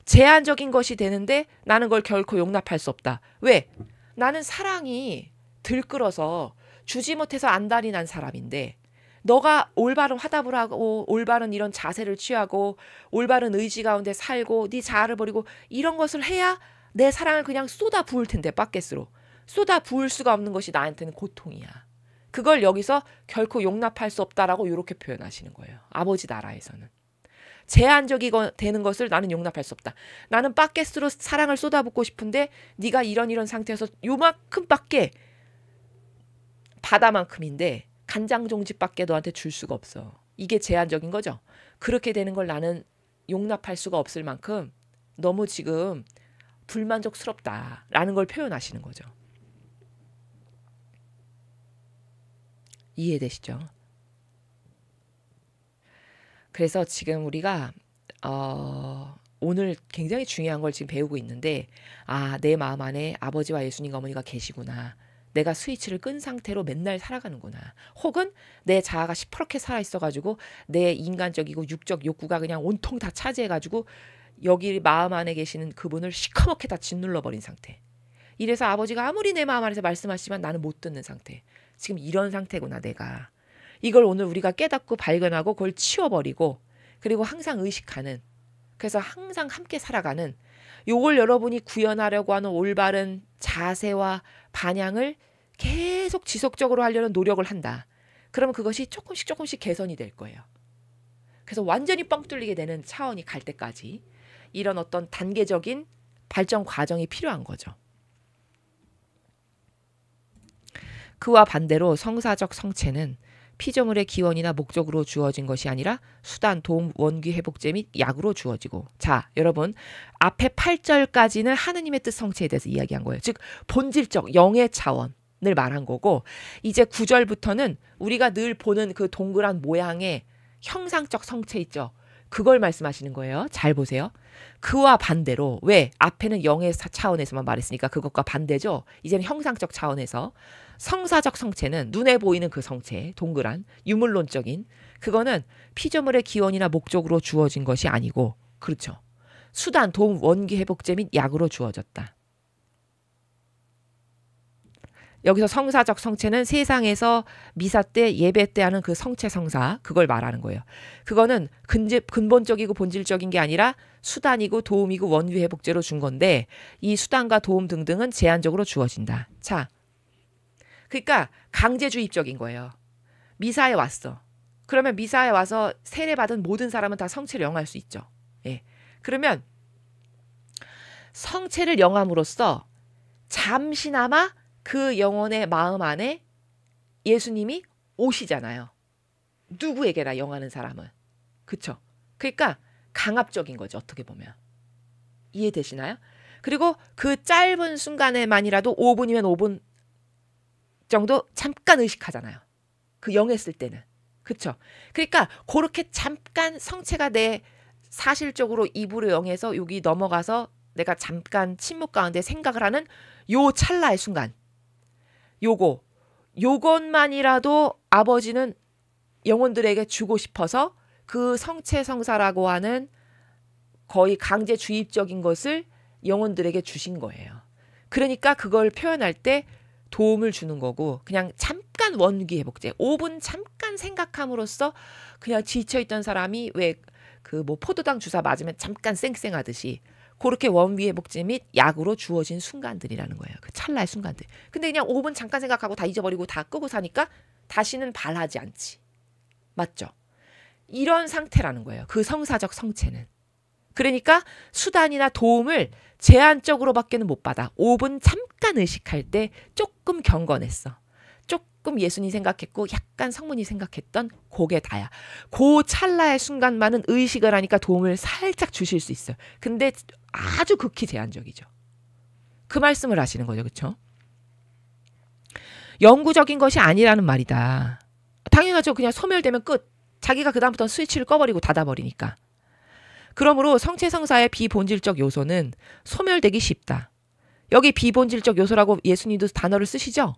A: 제한적인 것이 되는데 나는 그걸 결코 용납할 수 없다. 왜? 나는 사랑이 들끓어서 주지 못해서 안달이 난 사람인데 너가 올바른 화답을 하고 올바른 이런 자세를 취하고 올바른 의지 가운데 살고 네 자아를 버리고 이런 것을 해야 내 사랑을 그냥 쏟아 부을 텐데 밖에스로. 쏟아 부을 수가 없는 것이 나한테는 고통이야. 그걸 여기서 결코 용납할 수 없다라고 이렇게 표현하시는 거예요. 아버지 나라에서는. 제한적이 되는 것을 나는 용납할 수 없다. 나는 밖에스로 사랑을 쏟아붓고 싶은데 네가 이런 상태에서 요만큼밖에 바다만큼인데 간장종지밖에 너한테 줄 수가 없어. 이게 제한적인 거죠. 그렇게 되는 걸 나는 용납할 수가 없을 만큼 너무 지금 불만족스럽다라는 걸 표현하시는 거죠. 이해되시죠? 그래서 지금 우리가 오늘 굉장히 중요한 걸 지금 배우고 있는데 내 마음 안에 아버지와 예수님과 어머니가 계시구나. 내가 스위치를 끈 상태로 맨날 살아가는구나. 혹은 내 자아가 시퍼렇게 살아있어가지고 내 인간적이고 육적 욕구가 그냥 온통 다 차지해가지고 여기 마음 안에 계시는 그분을 시커멓게 다 짓눌러버린 상태. 이래서 아버지가 아무리 내 마음 안에서 말씀하시지만 나는 못 듣는 상태. 지금 이런 상태구나 내가. 이걸 오늘 우리가 깨닫고 발견하고 그걸 치워버리고 그리고 항상 의식하는 그래서 항상 함께 살아가는 요걸 여러분이 구현하려고 하는 올바른 자세와 반향을 계속 지속적으로 하려는 노력을 한다. 그러면 그것이 조금씩 개선이 될 거예요. 그래서 완전히 뻥 뚫리게 되는 차원이 갈 때까지 이런 어떤 단계적인 발전 과정이 필요한 거죠. 그와 반대로 성사적 성체는 피조물의 기원이나 목적으로 주어진 것이 아니라 수단, 도움, 원기, 회복제 및 약으로 주어지고. 자, 여러분 앞에 8절까지는 하느님의 뜻 성체에 대해서 이야기한 거예요. 즉 본질적 영의 차원을 말한 거고 이제 9절부터는 우리가 늘 보는 그 동그란 모양의 형상적 성체 있죠. 그걸 말씀하시는 거예요. 잘 보세요. 그와 반대로 왜? 앞에는 영의 차원에서만 말했으니까 그것과 반대죠. 이제는 형상적 차원에서 성사적 성체는 눈에 보이는 그 성체, 동그란 유물론적인 그거는 피조물의 기원이나 목적으로 주어진 것이 아니고 그렇죠. 수단, 도움, 원기, 회복제 및 약으로 주어졌다. 여기서 성사적 성체는 세상에서 미사 때 예배 때 하는 그 성체 성사 그걸 말하는 거예요. 그거는 근본적이고 본질적인 게 아니라 수단이고 도움이고 원기 회복제로 준 건데 이 수단과 도움 등등은 제한적으로 주어진다. 자, 그러니까 강제주입적인 거예요. 미사에 왔어. 그러면 미사에 와서 세례받은 모든 사람은 다 성체를 영할 수 있죠. 예. 그러면 성체를 영함으로써 잠시나마 그 영혼의 마음 안에 예수님이 오시잖아요. 누구에게나 영하는 사람은. 그쵸? 그러니까 강압적인 거죠. 어떻게 보면. 이해되시나요? 그리고 그 짧은 순간에만이라도 5분이면 5분 정도 잠깐 의식하잖아요. 그 영했을 때는. 그쵸? 그러니까 그렇게 잠깐 성체가 내 사실적으로 입으로 영해서 여기 넘어가서 내가 잠깐 침묵 가운데 생각을 하는 요 찰나의 순간. 요것만이라도 아버지는 영혼들에게 주고 싶어서 그 성체성사라고 하는 거의 강제 주입적인 것을 영혼들에게 주신 거예요. 그러니까 그걸 표현할 때 도움을 주는 거고 그냥 잠깐 원기 회복제 5분 잠깐 생각함으로써 그냥 지쳐있던 사람이 왜 그 뭐 포도당 주사 맞으면 잠깐 쌩쌩하듯이 그렇게 원기 회복제 및 약으로 주어진 순간들이라는 거예요. 그 찰나의 순간들. 근데 그냥 5분 잠깐 생각하고 다 잊어버리고 다 끄고 사니까 다시는 발하지 않지. 맞죠? 이런 상태라는 거예요. 그 성사적 성체는. 그러니까 수단이나 도움을 제한적으로밖에는 못 받아. 5분 잠깐 의식할 때 조금 경건했어. 조금 예수님 생각했고 약간 성문이 생각했던 그게 다야. 그 찰나의 순간만은 의식을 하니까 도움을 살짝 주실 수 있어요. 근데 아주 극히 제한적이죠. 그 말씀을 하시는 거죠. 그렇죠? 영구적인 것이 아니라는 말이다. 당연하죠. 그냥 소멸되면 끝. 자기가 그다음부터는 스위치를 꺼버리고 닫아버리니까. 그러므로 성체성사의 비본질적 요소는 소멸되기 쉽다. 여기 비본질적 요소라고 예수님도 단어를 쓰시죠?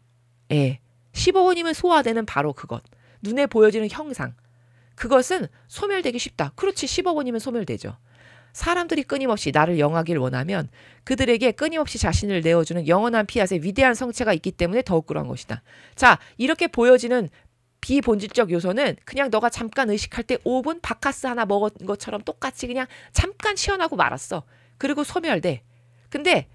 A: 예. 15원이면 소화되는 바로 그것. 눈에 보여지는 형상. 그것은 소멸되기 쉽다. 그렇지. 15원이면 소멸되죠. 사람들이 끊임없이 나를 영하길 원하면 그들에게 끊임없이 자신을 내어주는 영원한 피앗의 위대한 성체가 있기 때문에 더욱 그러한 것이다. 자, 이렇게 보여지는 비본질적 요소는 그냥 너가 잠깐 의식할 때 5분 바카스 하나 먹은 것처럼 똑같이 그냥 잠깐 시원하고 말았어. 그리고 소멸돼. 근데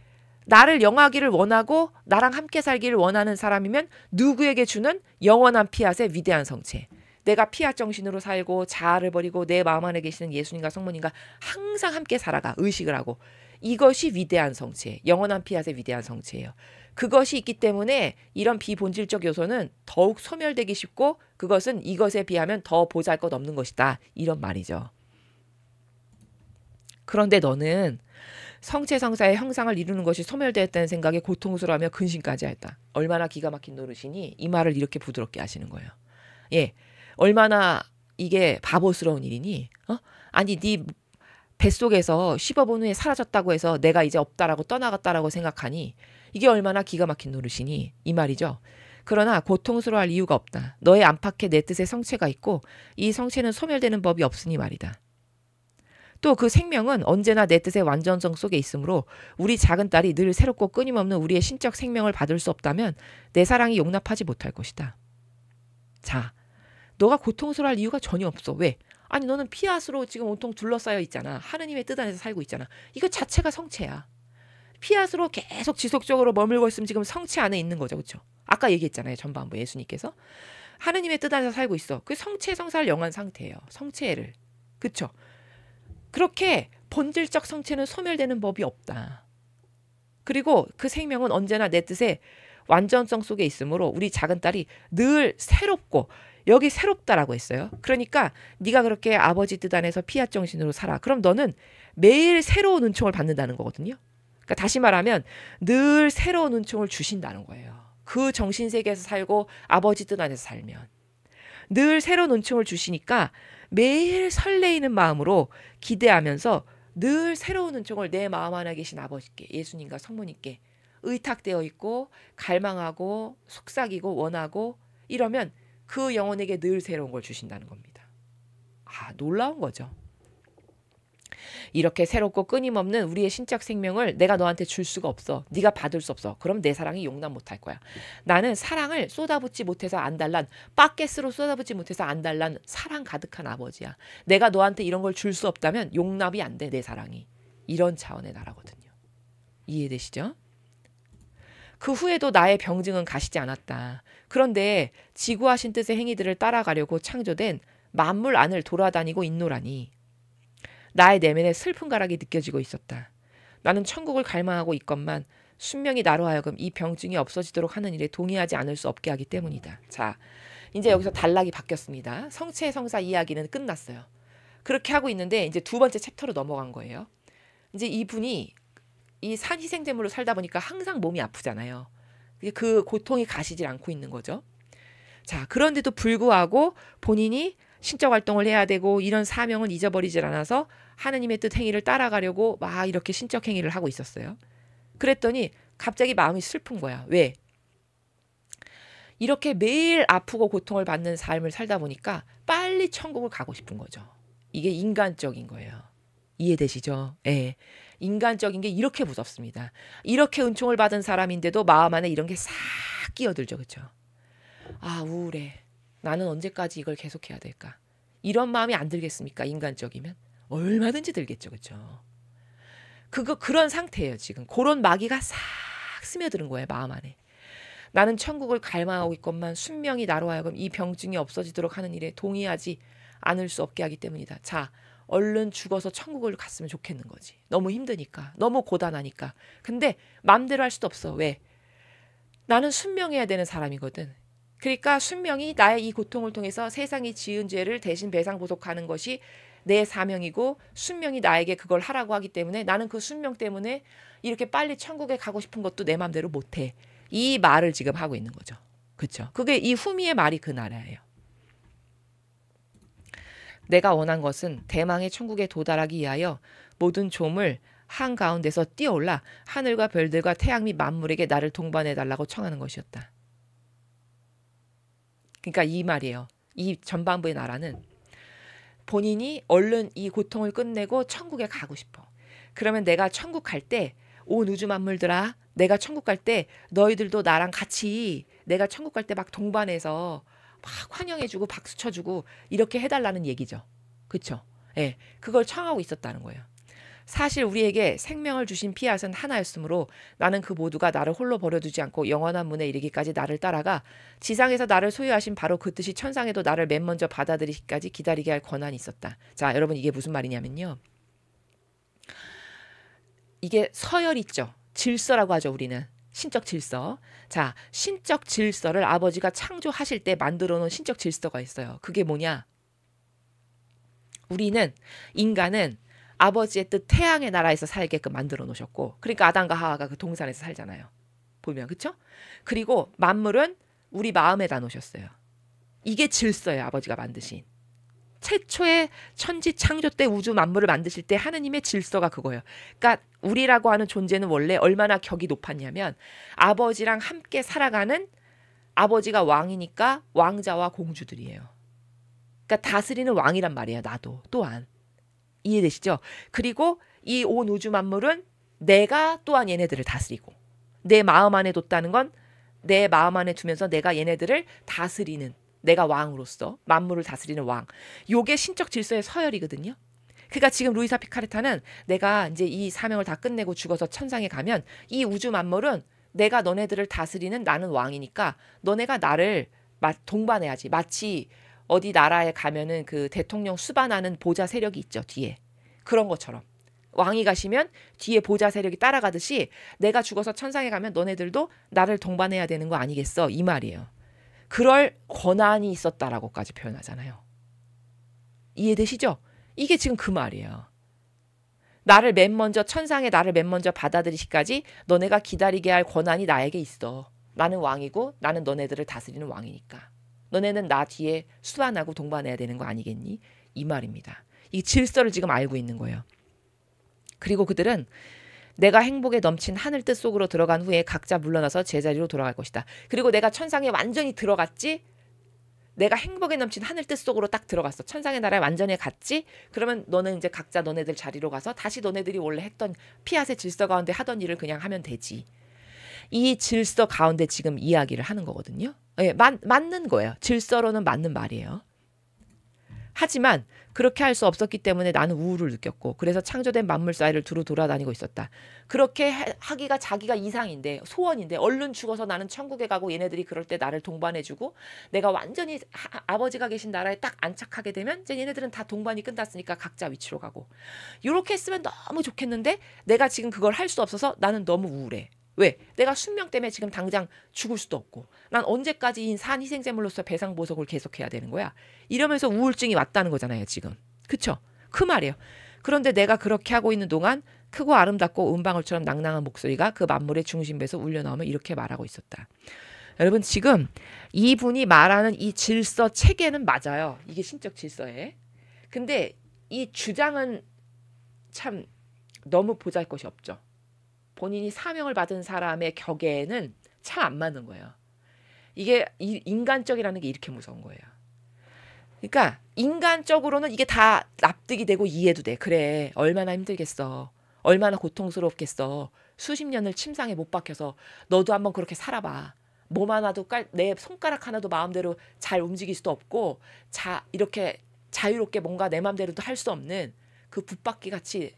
A: 나를 영하기를 원하고 나랑 함께 살기를 원하는 사람이면 누구에게 주는 영원한 피앗의 위대한 성체. 내가 피앗 정신으로 살고 자아를 버리고 내 마음 안에 계시는 예수님과 성모님과 항상 함께 살아가. 의식을 하고. 이것이 위대한 성체. 영원한 피앗의 위대한 성체예요. 그것이 있기 때문에 이런 비본질적 요소는 더욱 소멸되기 쉽고 그것은 이것에 비하면 더 보잘것없는 것이다. 이런 말이죠. 그런데 너는 성체성사의 형상을 이루는 것이 소멸되었다는 생각에 고통스러워하며 근심까지 했다. 얼마나 기가 막힌 노릇이니 이 말을 이렇게 부드럽게 하시는 거예요. 예, 얼마나 이게 바보스러운 일이니? 아니 네 뱃속에서 15분 후에 사라졌다고 해서 내가 이제 없다라고 떠나갔다라고 생각하니 이게 얼마나 기가 막힌 노릇이니? 이 말이죠. 그러나 고통스러워할 이유가 없다. 너의 안팎에 내 뜻의 성체가 있고 이 성체는 소멸되는 법이 없으니 말이다. 또 그 생명은 언제나 내 뜻의 완전성 속에 있으므로 우리 작은 딸이 늘 새롭고 끊임없는 우리의 신적 생명을 받을 수 없다면 내 사랑이 용납하지 못할 것이다. 자, 너가 고통스러워할 이유가 전혀 없어. 왜? 아니 너는 피앗으로 지금 온통 둘러싸여 있잖아. 하느님의 뜻 안에서 살고 있잖아. 이거 자체가 성체야. 피앗으로 계속 지속적으로 머물고 있으면 지금 성체 안에 있는 거죠. 그렇죠? 아까 얘기했잖아요. 전반부 예수님께서. 하느님의 뜻 안에서 살고 있어. 그 성체 성사를 영한 상태예요. 성체를. 그렇죠? 그렇게 본질적 성체는 소멸되는 법이 없다. 그리고 그 생명은 언제나 내 뜻의 완전성 속에 있으므로 우리 작은 딸이 늘 새롭고 여기 새롭다라고 했어요. 그러니까 네가 그렇게 아버지 뜻 안에서 피앗 정신으로 살아. 그럼 너는 매일 새로운 은총을 받는다는 거거든요. 그러니까 다시 말하면 늘 새로운 은총을 주신다는 거예요. 그 정신세계에서 살고 아버지 뜻 안에서 살면. 늘 새로운 은총을 주시니까 매일 설레이는 마음으로 기대하면서 늘 새로운 은총을 내 마음 안에 계신 아버지께 예수님과 성모님께 의탁되어 있고 갈망하고 속삭이고 원하고 이러면 그 영혼에게 늘 새로운 걸 주신다는 겁니다. 아, 놀라운 거죠. 이렇게 새롭고 끊임없는 우리의 신적 생명을 내가 너한테 줄 수가 없어. 네가 받을 수 없어. 그럼 내 사랑이 용납 못할 거야. 나는 사랑을 쏟아붓지 못해서 안달난 바켓으로 쏟아붓지 못해서 안달난 사랑 가득한 아버지야. 내가 너한테 이런 걸 줄 수 없다면 용납이 안 돼. 내 사랑이. 이런 차원의 나라거든요. 이해되시죠? 그 후에도 나의 병증은 가시지 않았다. 그런데 지구하신 뜻의 행위들을 따라가려고 창조된 만물 안을 돌아다니고 있노라니 나의 내면에 슬픈 가락이 느껴지고 있었다. 나는 천국을 갈망하고 있건만 순명히 나로 하여금 이 병증이 없어지도록 하는 일에 동의하지 않을 수 없게 하기 때문이다. 자, 이제 여기서 단락이 바뀌었습니다. 성체 성사 이야기는 끝났어요. 그렇게 하고 있는데 이제 두 번째 챕터로 넘어간 거예요. 이제 이분이 이 산 희생제물로 살다 보니까 항상 몸이 아프잖아요. 그 고통이 가시질 않고 있는 거죠. 자, 그런데도 불구하고 본인이 신적 활동을 해야 되고 이런 사명을 잊어버리질 않아서 하느님의 뜻 행위를 따라가려고 막 이렇게 신적 행위를 하고 있었어요. 그랬더니 갑자기 마음이 슬픈 거야. 왜? 이렇게 매일 아프고 고통을 받는 삶을 살다 보니까 빨리 천국을 가고 싶은 거죠. 이게 인간적인 거예요. 이해되시죠? 예. 인간적인 게 이렇게 무섭습니다. 이렇게 은총을 받은 사람인데도 마음 안에 이런 게 싹 끼어들죠. 그렇죠? 아, 우울해. 나는 언제까지 이걸 계속해야 될까? 이런 마음이 안 들겠습니까? 인간적이면 얼마든지 들겠죠. 그렇죠? 그런 상태예요. 지금 그런 마귀가 싹 스며드는 거예요. 마음 안에. 나는 천국을 갈망하고 있건만 순명히 나로 하여금 이 병증이 없어지도록 하는 일에 동의하지 않을 수 없게 하기 때문이다. 자, 얼른 죽어서 천국을 갔으면 좋겠는 거지. 너무 힘드니까. 너무 고단하니까. 근데 마음대로 할 수도 없어. 왜? 나는 순명해야 되는 사람이거든. 그러니까 순명히 나의 이 고통을 통해서 세상이 지은 죄를 대신 배상보속하는 것이 내 사명이고 순명히 나에게 그걸 하라고 하기 때문에 나는 그 순명 때문에 이렇게 빨리 천국에 가고 싶은 것도 내 마음대로 못해. 이 말을 지금 하고 있는 거죠. 그렇죠? 그게 이 후미의 말이 그 나라예요. 내가 원한 것은 대망의 천국에 도달하기 위하여 모든 좀을 한가운데서 뛰어올라 하늘과 별들과 태양 및 만물에게 나를 동반해달라고 청하는 것이었다. 그러니까 이 말이에요. 이 전반부의 나라는 본인이 얼른 이 고통을 끝내고 천국에 가고 싶어. 그러면 내가 천국 갈 때 온 우주 만물들아, 내가 천국 갈 때 너희들도 나랑 같이 내가 천국 갈 때 막 동반해서 막 환영해주고 박수 쳐주고 이렇게 해달라는 얘기죠. 그렇죠? 예, 그걸 청하고 있었다는 거예요. 사실 우리에게 생명을 주신 피앗은 하나였으므로 나는 그 모두가 나를 홀로 버려두지 않고 영원한 문에 이르기까지 나를 따라가 지상에서 나를 소유하신 바로 그 뜻이 천상에도 나를 맨 먼저 받아들이기까지 기다리게 할 권한이 있었다. 자, 여러분 이게 무슨 말이냐면요. 이게 서열 있죠. 질서라고 하죠. 우리는. 신적 질서. 자, 신적 질서를 아버지가 창조하실 때 만들어 놓은 신적 질서가 있어요. 그게 뭐냐? 우리는, 인간은 아버지의 뜻 태양의 나라에서 살게끔 만들어 놓으셨고, 그러니까 아담과 하와가 그 동산에서 살잖아요. 보면, 그쵸? 그리고 만물은 우리 마음에다 놓으셨어요. 이게 질서예요. 아버지가 만드신. 최초의 천지 창조 때 우주 만물을 만드실 때 하느님의 질서가 그거예요. 그러니까 우리라고 하는 존재는 원래 얼마나 격이 높았냐면 아버지랑 함께 살아가는, 아버지가 왕이니까 왕자와 공주들이에요. 그러니까 다스리는 왕이란 말이에요. 나도 또한. 이해되시죠? 그리고 이 온 우주 만물은 내가 또한 얘네들을 다스리고, 내 마음 안에 뒀다는 건 내 마음 안에 두면서 내가 얘네들을 다스리는, 내가 왕으로서 만물을 다스리는 왕. 요게 신적 질서의 서열이거든요. 그러니까 지금 루이사 피카레타는 내가 이제 이 사명을 다 끝내고 죽어서 천상에 가면 이 우주 만물은 내가 너네들을 다스리는, 나는 왕이니까 너네가 나를 동반해야지. 마치 어디 나라에 가면은 그 대통령 수반하는 보좌 세력이 있죠. 뒤에. 그런 것처럼. 왕이 가시면 뒤에 보좌 세력이 따라가듯이 내가 죽어서 천상에 가면 너네들도 나를 동반해야 되는 거 아니겠어? 이 말이에요. 그럴 권한이 있었다라고까지 표현하잖아요. 이해되시죠? 이게 지금 그 말이에요. 나를 맨 먼저, 천상에 나를 맨 먼저 받아들이기까지 너네가 기다리게 할 권한이 나에게 있어. 나는 왕이고 나는 너네들을 다스리는 왕이니까. 너네는 나 뒤에 수반하고 동반해야 되는 거 아니겠니? 이 말입니다. 이 질서를 지금 알고 있는 거예요. 그리고 그들은 내가 행복에 넘친 하늘 뜻 속으로 들어간 후에 각자 물러나서 제자리로 돌아갈 것이다. 그리고 내가 천상에 완전히 들어갔지? 내가 행복에 넘친 하늘 뜻 속으로 딱 들어갔어. 천상의 나라에 완전히 갔지? 그러면 너는 이제 각자 너네들 자리로 가서 다시 너네들이 원래 했던 피앗의 질서 가운데 하던 일을 그냥 하면 되지. 이 질서 가운데 지금 이야기를 하는 거거든요. 예, 맞는 거예요. 질서로는 맞는 말이에요. 하지만 그렇게 할 수 없었기 때문에 나는 우울을 느꼈고, 그래서 창조된 만물 사이를 두루 돌아다니고 있었다. 그렇게 하기가 자기가 이상인데, 소원인데, 얼른 죽어서 나는 천국에 가고 얘네들이 그럴 때 나를 동반해주고 내가 완전히 아버지가 계신 나라에 딱 안착하게 되면 이제 얘네들은 다 동반이 끝났으니까 각자 위치로 가고, 이렇게 했으면 너무 좋겠는데 내가 지금 그걸 할 수 없어서 나는 너무 우울해. 왜? 내가 숙명 때문에 지금 당장 죽을 수도 없고, 난 언제까지 이 산 희생제물로서 배상보석을 계속해야 되는 거야? 이러면서 우울증이 왔다는 거잖아요, 지금. 그쵸? 그 말이에요. 그런데 내가 그렇게 하고 있는 동안 크고 아름답고 은방울처럼 낭낭한 목소리가 그 만물의 중심부에서 울려나오며 이렇게 말하고 있었다. 여러분 지금 이분이 말하는 이 질서 체계는 맞아요. 이게 신적 질서에. 근데 이 주장은 참 너무 보잘것이 없죠. 본인이 사명을 받은 사람의 격에는 참 안 맞는 거예요. 이게 인간적이라는 게 이렇게 무서운 거예요. 그러니까 인간적으로는 이게 다 납득이 되고 이해도 돼. 그래, 얼마나 힘들겠어. 얼마나 고통스럽겠어. 수십 년을 침상에 못 박혀서 너도 한번 그렇게 살아봐. 몸 하나도 내 손가락 하나도 마음대로 잘 움직일 수도 없고 이렇게 자유롭게 뭔가 내 마음대로도 할 수 없는 그 붙박이 같이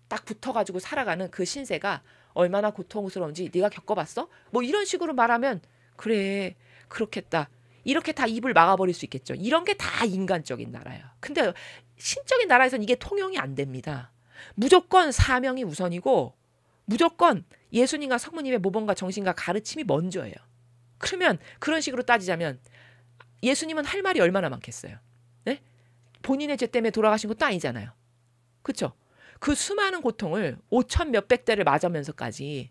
A: 딱 붙어가지고 살아가는 그 신세가 얼마나 고통스러운지 네가 겪어봤어? 뭐 이런 식으로 말하면 그래, 그렇겠다. 이렇게 다 입을 막아버릴 수 있겠죠. 이런 게 다 인간적인 나라예요. 근데 신적인 나라에서는 이게 통용이 안 됩니다. 무조건 사명이 우선이고 무조건 예수님과 성모님의 모범과 정신과 가르침이 먼저예요. 그러면 그런 식으로 따지자면 예수님은 할 말이 얼마나 많겠어요. 네? 본인의 죄 때문에 돌아가신 것도 아니잖아요. 그렇죠? 그 수많은 고통을 5천 몇백 대를 맞으면서까지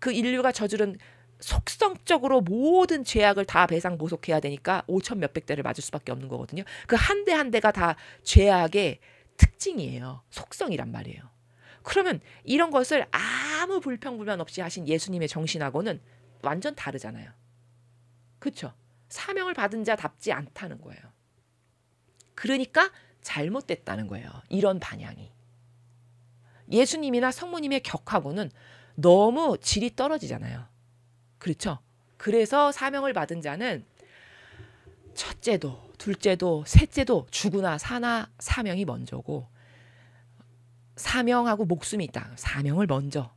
A: 그 인류가 저지른 속성적으로 모든 죄악을 다 배상 보속해야 되니까 5천 몇백 대를 맞을 수밖에 없는 거거든요. 그 한 대 한 대가 다 죄악의 특징이에요. 속성이란 말이에요. 그러면 이런 것을 아무 불평불만 없이 하신 예수님의 정신하고는 완전 다르잖아요. 그렇죠? 사명을 받은 자답지 않다는 거예요. 그러니까 잘못됐다는 거예요. 이런 반향이. 예수님이나 성모님의 격하고는 너무 질이 떨어지잖아요. 그렇죠? 그래서 사명을 받은 자는 첫째도 둘째도 셋째도 죽으나 사나 사명이 먼저고 사명하고 목숨이 있다. 사명을 먼저.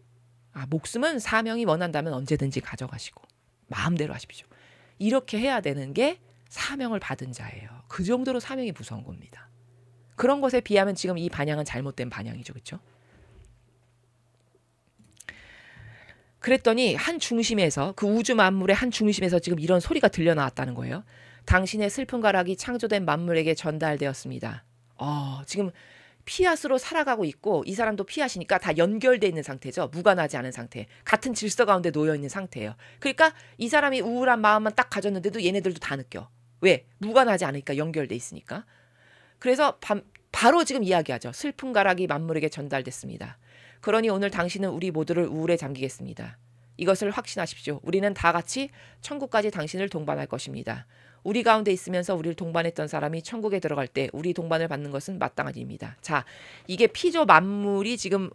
A: 목숨은 사명이 원한다면 언제든지 가져가시고 마음대로 하십시오. 이렇게 해야 되는 게 사명을 받은 자예요. 그 정도로 사명이 무서운 겁니다. 그런 것에 비하면 지금 이 반향은 잘못된 반향이죠. 그렇죠? 그랬더니 한 중심에서 그 우주 만물의 한 중심에서 지금 이런 소리가 들려 나왔다는 거예요. 당신의 슬픈 가락이 창조된 만물에게 전달되었습니다. 지금 피앗으로 살아가고 있고 이 사람도 피앗이니까 다 연결돼 있는 상태죠. 무관하지 않은 상태. 같은 질서 가운데 놓여 있는 상태예요. 그러니까 이 사람이 우울한 마음만 딱 가졌는데도 얘네들도 다 느껴. 왜? 무관하지 않으니까 연결돼 있으니까. 그래서 바로 지금 이야기하죠. 슬픈 가락이 만물에게 전달됐습니다. 그러니 오늘 당신은 우리 모두를 우울에 잠기겠습니다. 이것을 확신하십시오. 우리는 다 같이 천국까지 당신을 동반할 것입니다. 우리 가운데 있으면서 우리를 동반했던 사람이 천국에 들어갈 때 우리 동반을 받는 것은 마땅한 일입니다. 자, 이게 피조 만물이 지금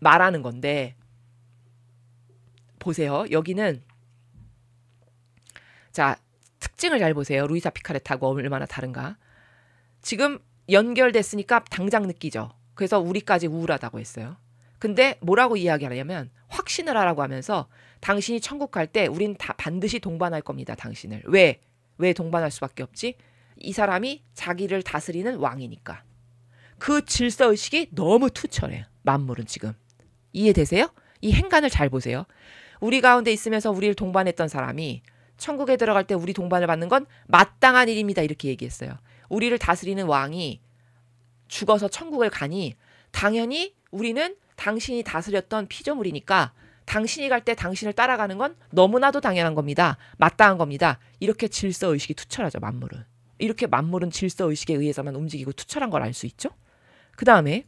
A: 말하는 건데 보세요. 여기는 자, 특징을 잘 보세요. 루이사 피카레트하고 얼마나 다른가. 지금 연결됐으니까 당장 느끼죠. 그래서 우리까지 우울하다고 했어요. 근데 뭐라고 이야기하냐면 확신을 하라고 하면서 당신이 천국 갈 때 우린 다 반드시 동반할 겁니다. 당신을. 왜 동반할 수밖에 없지? 이 사람이 자기를 다스리는 왕이니까. 그 질서의식이 너무 투철해요. 만물은 지금. 이해되세요? 이 행간을 잘 보세요. 우리 가운데 있으면서 우리를 동반했던 사람이 천국에 들어갈 때 우리 동반을 받는 건 마땅한 일입니다. 이렇게 얘기했어요. 우리를 다스리는 왕이 죽어서 천국을 가니 당연히 우리는 당신이 다스렸던 피조물이니까 당신이 갈 때 당신을 따라가는 건 너무나도 당연한 겁니다. 마땅한 겁니다. 이렇게 질서의식이 투철하죠. 만물은. 이렇게 만물은 질서의식에 의해서만 움직이고 투철한 걸 알 수 있죠. 그 다음에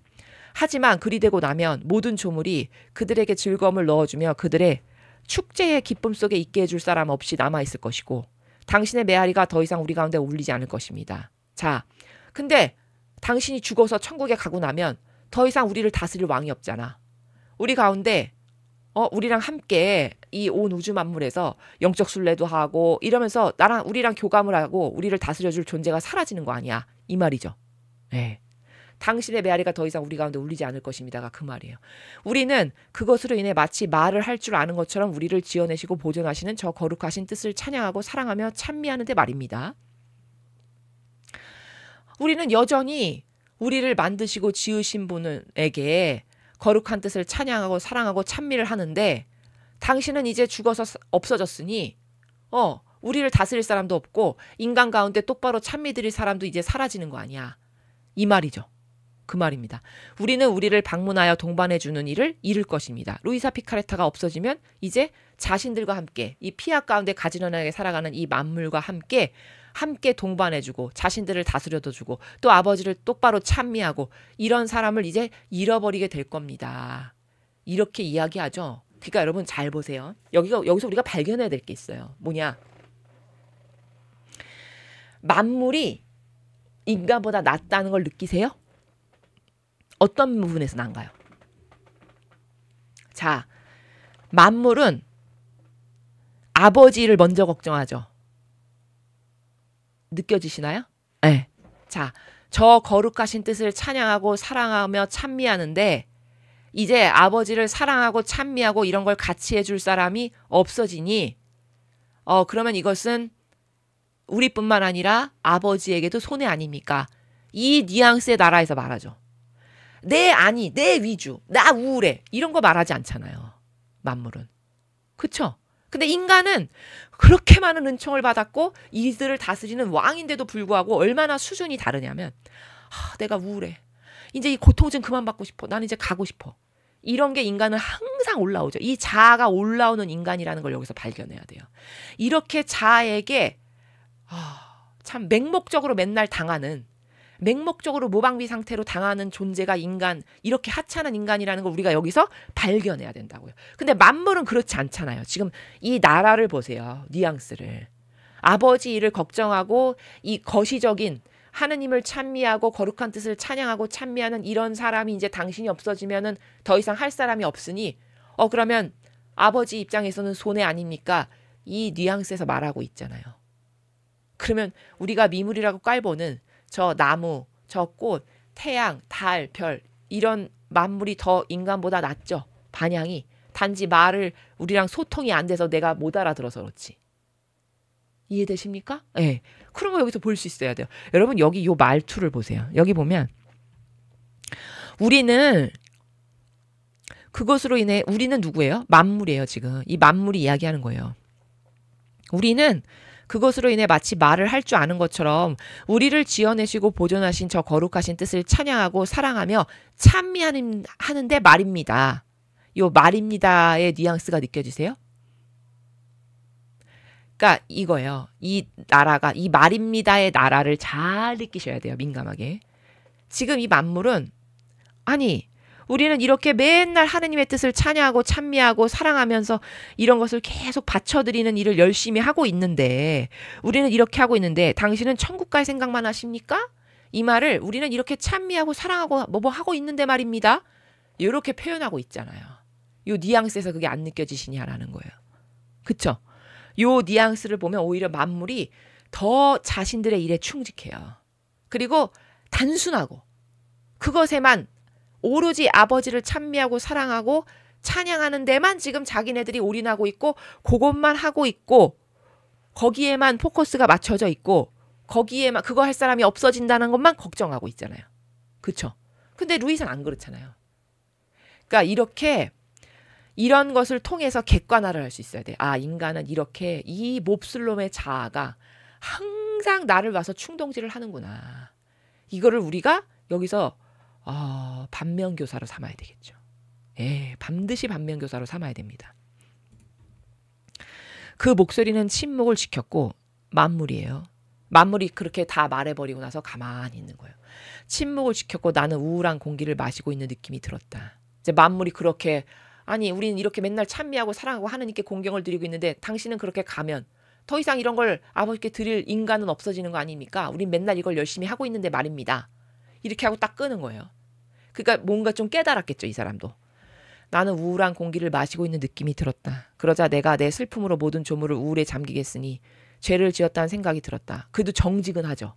A: 하지만 그리 되고 나면 모든 조물이 그들에게 즐거움을 넣어주며 그들의 축제의 기쁨 속에 있게 해줄 사람 없이 남아있을 것이고 당신의 메아리가 더 이상 우리 가운데 울리지 않을 것입니다. 자, 근데 당신이 죽어서 천국에 가고 나면 더 이상 우리를 다스릴 왕이 없잖아. 우리 가운데 우리랑 함께 이 온 우주 만물에서 영적 순례도 하고 이러면서 우리랑 교감을 하고 우리를 다스려줄 존재가 사라지는 거 아니야. 이 말이죠. 네. 당신의 메아리가 더 이상 우리 가운데 울리지 않을 것입니다가 그 말이에요. 우리는 그것으로 인해 마치 말을 할 줄 아는 것처럼 우리를 지어내시고 보존하시는 저 거룩하신 뜻을 찬양하고 사랑하며 찬미하는데 말입니다. 우리는 여전히 우리를 만드시고 지으신 분에게 거룩한 뜻을 찬양하고 사랑하고 찬미를 하는데 당신은 이제 죽어서 없어졌으니 우리를 다스릴 사람도 없고 인간 가운데 똑바로 찬미 드릴 사람도 이제 사라지는 거 아니야. 이 말이죠. 그 말입니다. 우리는 우리를 방문하여 동반해주는 이를 잃을 것입니다. 루이사 피카레타가 없어지면 이제 자신들과 함께 이 피학 가운데 가지런하게 살아가는 이 만물과 함께 동반해주고 자신들을 다스려도 주고 또 아버지를 똑바로 찬미하고 이런 사람을 이제 잃어버리게 될 겁니다. 이렇게 이야기하죠. 그러니까 여러분 잘 보세요. 여기서 우리가 발견해야 될 게 있어요. 뭐냐? 만물이 인간보다 낫다는 걸 느끼세요? 어떤 부분에서 난가요? 자, 만물은 아버지를 먼저 걱정하죠. 느껴지시나요? 네. 자, 저 거룩하신 뜻을 찬양하고 사랑하며 찬미하는데 이제 아버지를 사랑하고 찬미하고 이런 걸 같이 해줄 사람이 없어지니 그러면 이것은 우리뿐만 아니라 아버지에게도 손해 아닙니까? 이 뉘앙스의 나라에서 말하죠. 내 아니, 내 위주, 나 우울해 이런 거 말하지 않잖아요. 만물은. 그쵸? 근데 인간은 그렇게 많은 은총을 받았고 이들을 다스리는 왕인데도 불구하고 얼마나 수준이 다르냐면 내가 우울해. 이제 이 고통 좀 그만 받고 싶어. 나는 이제 가고 싶어. 이런 게 인간은 항상 올라오죠. 이 자아가 올라오는 인간이라는 걸 여기서 발견해야 돼요. 이렇게 자아에게 참 맹목적으로 맨날 당하는 맹목적으로 모방비 상태로 당하는 존재가 인간, 이렇게 하찮은 인간이라는 걸 우리가 여기서 발견해야 된다고요. 근데 만물은 그렇지 않잖아요. 지금 이 나라를 보세요. 뉘앙스를. 아버지 일을 걱정하고 이 거시적인 하느님을 찬미하고 거룩한 뜻을 찬양하고 찬미하는 이런 사람이 이제 당신이 없어지면은 더 이상 할 사람이 없으니 그러면 아버지 입장에서는 손해 아닙니까? 이 뉘앙스에서 말하고 있잖아요. 그러면 우리가 미물이라고 깔보는 저 나무, 저 꽃, 태양, 달, 별 이런 만물이 더 인간보다 낫죠. 반향이. 단지 말을 우리랑 소통이 안 돼서 내가 못 알아들어서 그렇지. 이해되십니까? 네. 그런 거 여기서 볼 수 있어야 돼요. 여러분 여기 요 말투를 보세요. 여기 보면 우리는 그것으로 인해 우리는 누구예요? 만물이에요 지금. 이 만물이 이야기하는 거예요. 우리는 그것으로 인해 마치 말을 할 줄 아는 것처럼 우리를 지어내시고 보존하신 저 거룩하신 뜻을 찬양하고 사랑하며 찬미하는데 말입니다. 요 말입니다의 뉘앙스가 느껴지세요? 그러니까 이거예요. 이 나라가 이 말입니다의 나라를 잘 느끼셔야 돼요. 민감하게. 지금 이 만물은 우리는 이렇게 맨날 하느님의 뜻을 찬양하고 찬미하고 사랑하면서 이런 것을 계속 바쳐드리는 일을 열심히 하고 있는데 우리는 이렇게 하고 있는데 당신은 천국 갈 생각만 하십니까? 이 말을 우리는 이렇게 찬미하고 사랑하고 뭐 하고 있는데 말입니다. 이렇게 표현하고 있잖아요. 요 뉘앙스에서 그게 안 느껴지시냐라는 거예요. 그쵸? 요 뉘앙스를 보면 오히려 만물이 더 자신들의 일에 충직해요. 그리고 단순하고 그것에만 오로지 아버지를 찬미하고 사랑하고 찬양하는 데만 지금 자기네들이 올인하고 있고 그것만 하고 있고 거기에만 포커스가 맞춰져 있고 거기에만 그거 할 사람이 없어진다는 것만 걱정하고 있잖아요. 그쵸? 근데 루이스는 안 그렇잖아요. 그러니까 이렇게 이런 것을 통해서 객관화를 할 수 있어야 돼. 인간은 이렇게 이 몹쓸놈의 자아가 항상 나를 와서 충동질을 하는구나. 이거를 우리가 여기서 반면교사로 삼아야 되겠죠. 반드시 반면교사로 삼아야 됩니다. 그 목소리는 침묵을 지켰고 만물이에요. 만물이 그렇게 다 말해버리고 나서 가만히 있는 거예요. 침묵을 지켰고 나는 우울한 공기를 마시고 있는 느낌이 들었다. 이제 만물이 그렇게 우리는 이렇게 맨날 찬미하고 사랑하고 하느님께 공경을 드리고 있는데 당신은 그렇게 가면 더 이상 이런 걸 아버지께 드릴 인간은 없어지는 거 아닙니까? 우린 맨날 이걸 열심히 하고 있는데 말입니다. 이렇게 하고 딱 끄는 거예요. 그러니까 뭔가 좀 깨달았겠죠, 이 사람도. 나는 우울한 공기를 마시고 있는 느낌이 들었다. 그러자 내가 내 슬픔으로 모든 조물을 우울에 잠기겠으니 죄를 지었다는 생각이 들었다. 그래도 정직은하죠.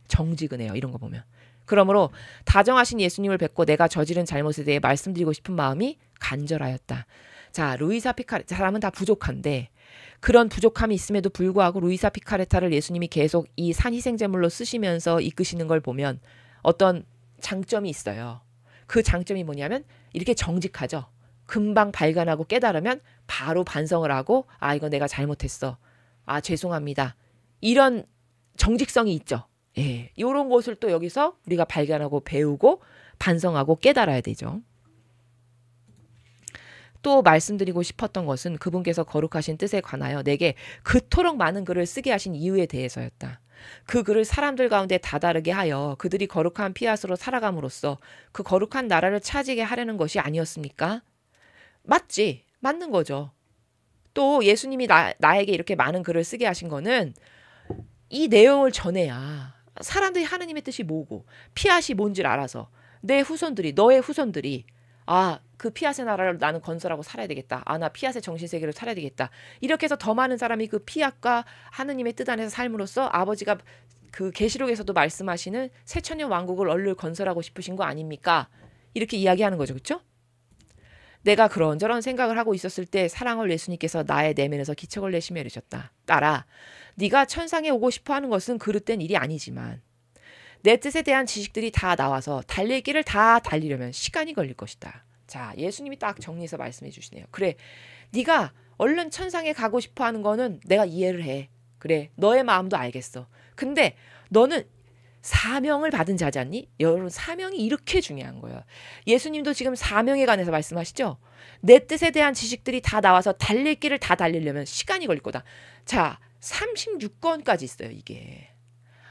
A: 정직은해요. 이런 거 보면. 그러므로 다정하신 예수님을 뵙고 내가 저지른 잘못에 대해 말씀드리고 싶은 마음이 간절하였다. 자, 루이사 피카레타 사람은 다 부족한데 그런 부족함이 있음에도 불구하고 루이사 피카레타를 예수님이 계속 이 산희생제물로 쓰시면서 이끄시는 걸 보면 어떤 장점이 있어요. 그 장점이 뭐냐면 이렇게 정직하죠. 금방 발견하고 깨달으면 바로 반성을 하고 이거 내가 잘못했어. 죄송합니다. 이런 정직성이 있죠. 예, 이런 것을 또 여기서 우리가 발견하고 배우고 반성하고 깨달아야 되죠. 또 말씀드리고 싶었던 것은 그분께서 거룩하신 뜻에 관하여 내게 그토록 많은 글을 쓰게 하신 이유에 대해서였다. 그 글을 사람들 가운데 다다르게 하여 그들이 거룩한 피앗으로 살아감으로써 그 거룩한 나라를 차지게 하려는 것이 아니었습니까? 맞지. 맞는 거죠. 또 예수님이 나에게 이렇게 많은 글을 쓰게 하신 거는 이 내용을 전해야 사람들이 하느님의 뜻이 뭐고 피앗이 뭔지를 알아서 내 후손들이, 너의 후손들이 그 피앗의 나라를 나는 건설하고 살아야 되겠다. 나 피앗의 정신세계로 살아야 되겠다. 이렇게 해서 더 많은 사람이 그 피앗과 하느님의 뜻 안에서 삶으로써 아버지가 그 계시록에서도 말씀하시는 새천년 왕국을 얼른 건설하고 싶으신 거 아닙니까? 이렇게 이야기하는 거죠. 그렇죠? 내가 그런저런 생각을 하고 있었을 때 사랑을 예수님께서 나의 내면에서 기척을 내시며 이르셨다. 딸아, 네가 천상에 오고 싶어 하는 것은 그릇된 일이 아니지만 내 뜻에 대한 지식들이 다 나와서 달릴 길을 다 달리려면 시간이 걸릴 것이다. 자, 예수님이 딱 정리해서 말씀해 주시네요. 그래, 네가 얼른 천상에 가고 싶어 하는 거는 내가 이해를 해. 그래, 너의 마음도 알겠어. 근데 너는 사명을 받은 자잖니? 여러분, 사명이 이렇게 중요한 거예요. 예수님도 지금 사명에 관해서 말씀하시죠? 내 뜻에 대한 지식들이 다 나와서 달릴 길을 다 달리려면 시간이 걸릴 거다. 자, 36권까지 있어요, 이게.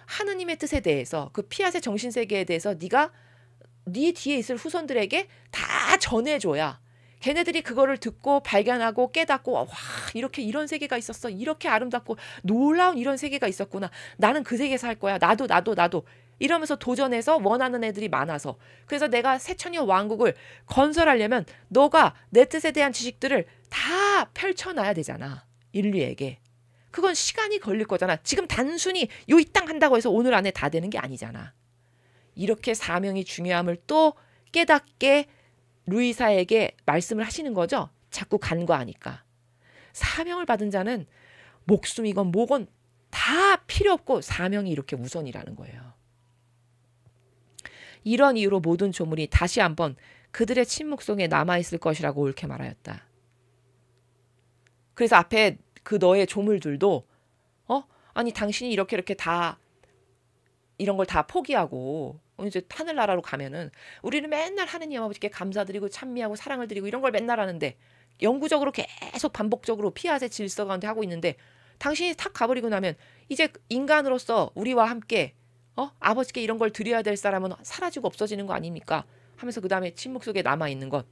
A: 하느님의 뜻에 대해서, 그 피앗의 정신세계에 대해서 네가 네 뒤에 있을 후손들에게 다 전해줘야 걔네들이 그거를 듣고 발견하고 깨닫고 와, 이렇게 이런 세계가 있었어. 이렇게 아름답고 놀라운 이런 세계가 있었구나. 나는 그 세계에 살 거야. 나도 이러면서 도전해서 원하는 애들이 많아서. 그래서 내가 새천년 왕국을 건설하려면 너가 내 뜻에 대한 지식들을 다 펼쳐놔야 되잖아. 인류에게. 그건 시간이 걸릴 거잖아. 지금 단순히 요 이 땅 한다고 해서 오늘 안에 다 되는 게 아니잖아. 이렇게 사명이 중요함을 또 깨닫게 루이사에게 말씀을 하시는 거죠. 자꾸 간과하니까. 사명을 받은 자는 목숨이건 뭐건 다 필요 없고 사명이 이렇게 우선이라는 거예요. 이런 이유로 모든 조물이 다시 한번 그들의 침묵 속에 남아있을 것이라고 옳게 말하였다. 그래서 앞에 그 너의 조물들도 아니 당신이 이렇게 다 이런 걸 다 포기하고 이제 하늘나라로 가면은 우리는 맨날 하느님 아버지께 감사드리고 찬미하고 사랑을 드리고 이런 걸 맨날 하는데 영구적으로 계속 반복적으로 피앗의 질서 가운데 하고 있는데 당신이 탁 가버리고 나면 이제 인간으로서 우리와 함께 아버지께 이런 걸 드려야 될 사람은 사라지고 없어지는 거 아닙니까? 하면서 그 다음에 침묵 속에 남아있는 것.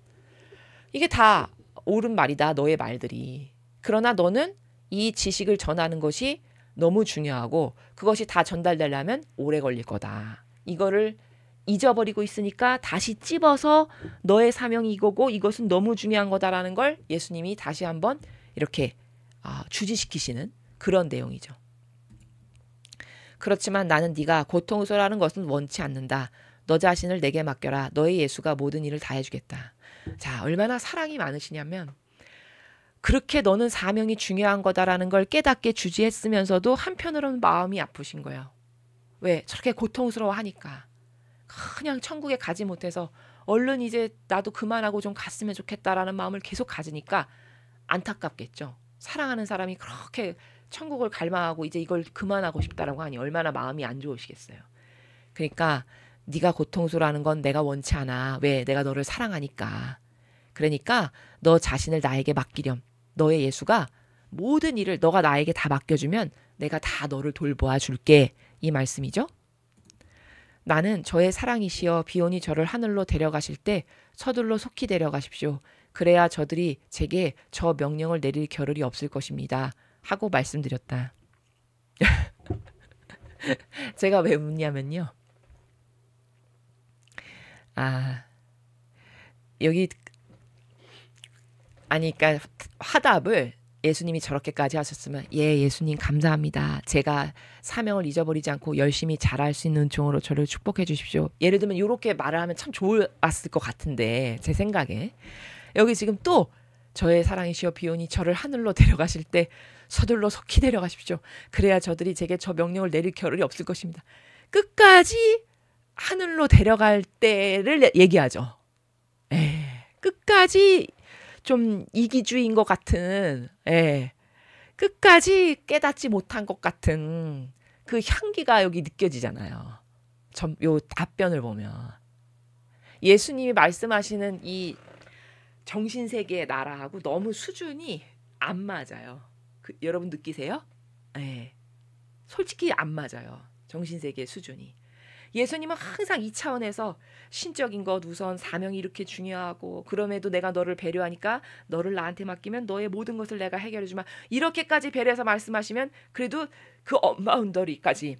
A: 이게 다 옳은 말이다. 너의 말들이. 그러나 너는 이 지식을 전하는 것이 너무 중요하고 그것이 다 전달되려면 오래 걸릴 거다. 이거를 잊어버리고 있으니까 다시 찝어서 너의 사명이 이거고 이것은 너무 중요한 거다라는 걸 예수님이 다시 한번 이렇게 주지시키시는 그런 내용이죠. 그렇지만 나는 네가 고통스러워하는 것은 원치 않는다. 너 자신을 내게 맡겨라. 너의 예수가 모든 일을 다 해주겠다. 자, 얼마나 사랑이 많으시냐면 그렇게 너는 사명이 중요한 거다라는 걸 깨닫게 주지했으면서도 한편으로는 마음이 아프신 거예요. 왜? 저렇게 고통스러워하니까. 그냥 천국에 가지 못해서 얼른 이제 나도 그만하고 좀 갔으면 좋겠다라는 마음을 계속 가지니까 안타깝겠죠. 사랑하는 사람이 그렇게 천국을 갈망하고 이제 이걸 그만하고 싶다라고 하니 얼마나 마음이 안 좋으시겠어요. 그러니까 네가 고통스러워하는 건 내가 원치 않아. 왜? 내가 너를 사랑하니까. 그러니까 너 자신을 나에게 맡기렴. 너의 예수가 모든 일을 너가 나에게 다 맡겨주면 내가 다 너를 돌보아 줄게. 이 말씀이죠. 나는 저의 사랑이시여 비온이 저를 하늘로 데려가실 때 서둘러 속히 데려가십시오. 그래야 저들이 제게 저 명령을 내릴 겨를이 없을 것입니다. 하고 말씀드렸다. 제가 왜 묻냐면요. 여기 그러니까 화답을 예수님이 저렇게까지 하셨으면 예수님 감사합니다. 제가 사명을 잊어버리지 않고 열심히 잘할 수 있는 종으로 저를 축복해 주십시오. 예를 들면 이렇게 말을 하면 참 좋았을 것 같은데 제 생각에 여기 지금 또 저의 사랑이시여 비온이 저를 하늘로 데려가실 때 서둘러 속히 데려가십시오. 그래야 저들이 제게 저 명령을 내릴 겨를이 없을 것입니다. 끝까지 하늘로 데려갈 때를 얘기하죠. 끝까지 좀 이기주의인 것 같은, 끝까지 깨닫지 못한 것 같은 그 향기가 여기 느껴지잖아요. 요 답변을 보면 예수님이 말씀하시는 이 정신세계의 나라하고 너무 수준이 안 맞아요. 여러분 느끼세요? 네. 솔직히 안 맞아요. 정신세계의 수준이. 예수님은 항상 이 차원에서 신적인 것 우선 사명이 이렇게 중요하고 그럼에도 내가 너를 배려하니까 너를 나한테 맡기면 너의 모든 것을 내가 해결해 주마. 이렇게까지 배려해서 말씀하시면 그래도 그 언바운더리까지는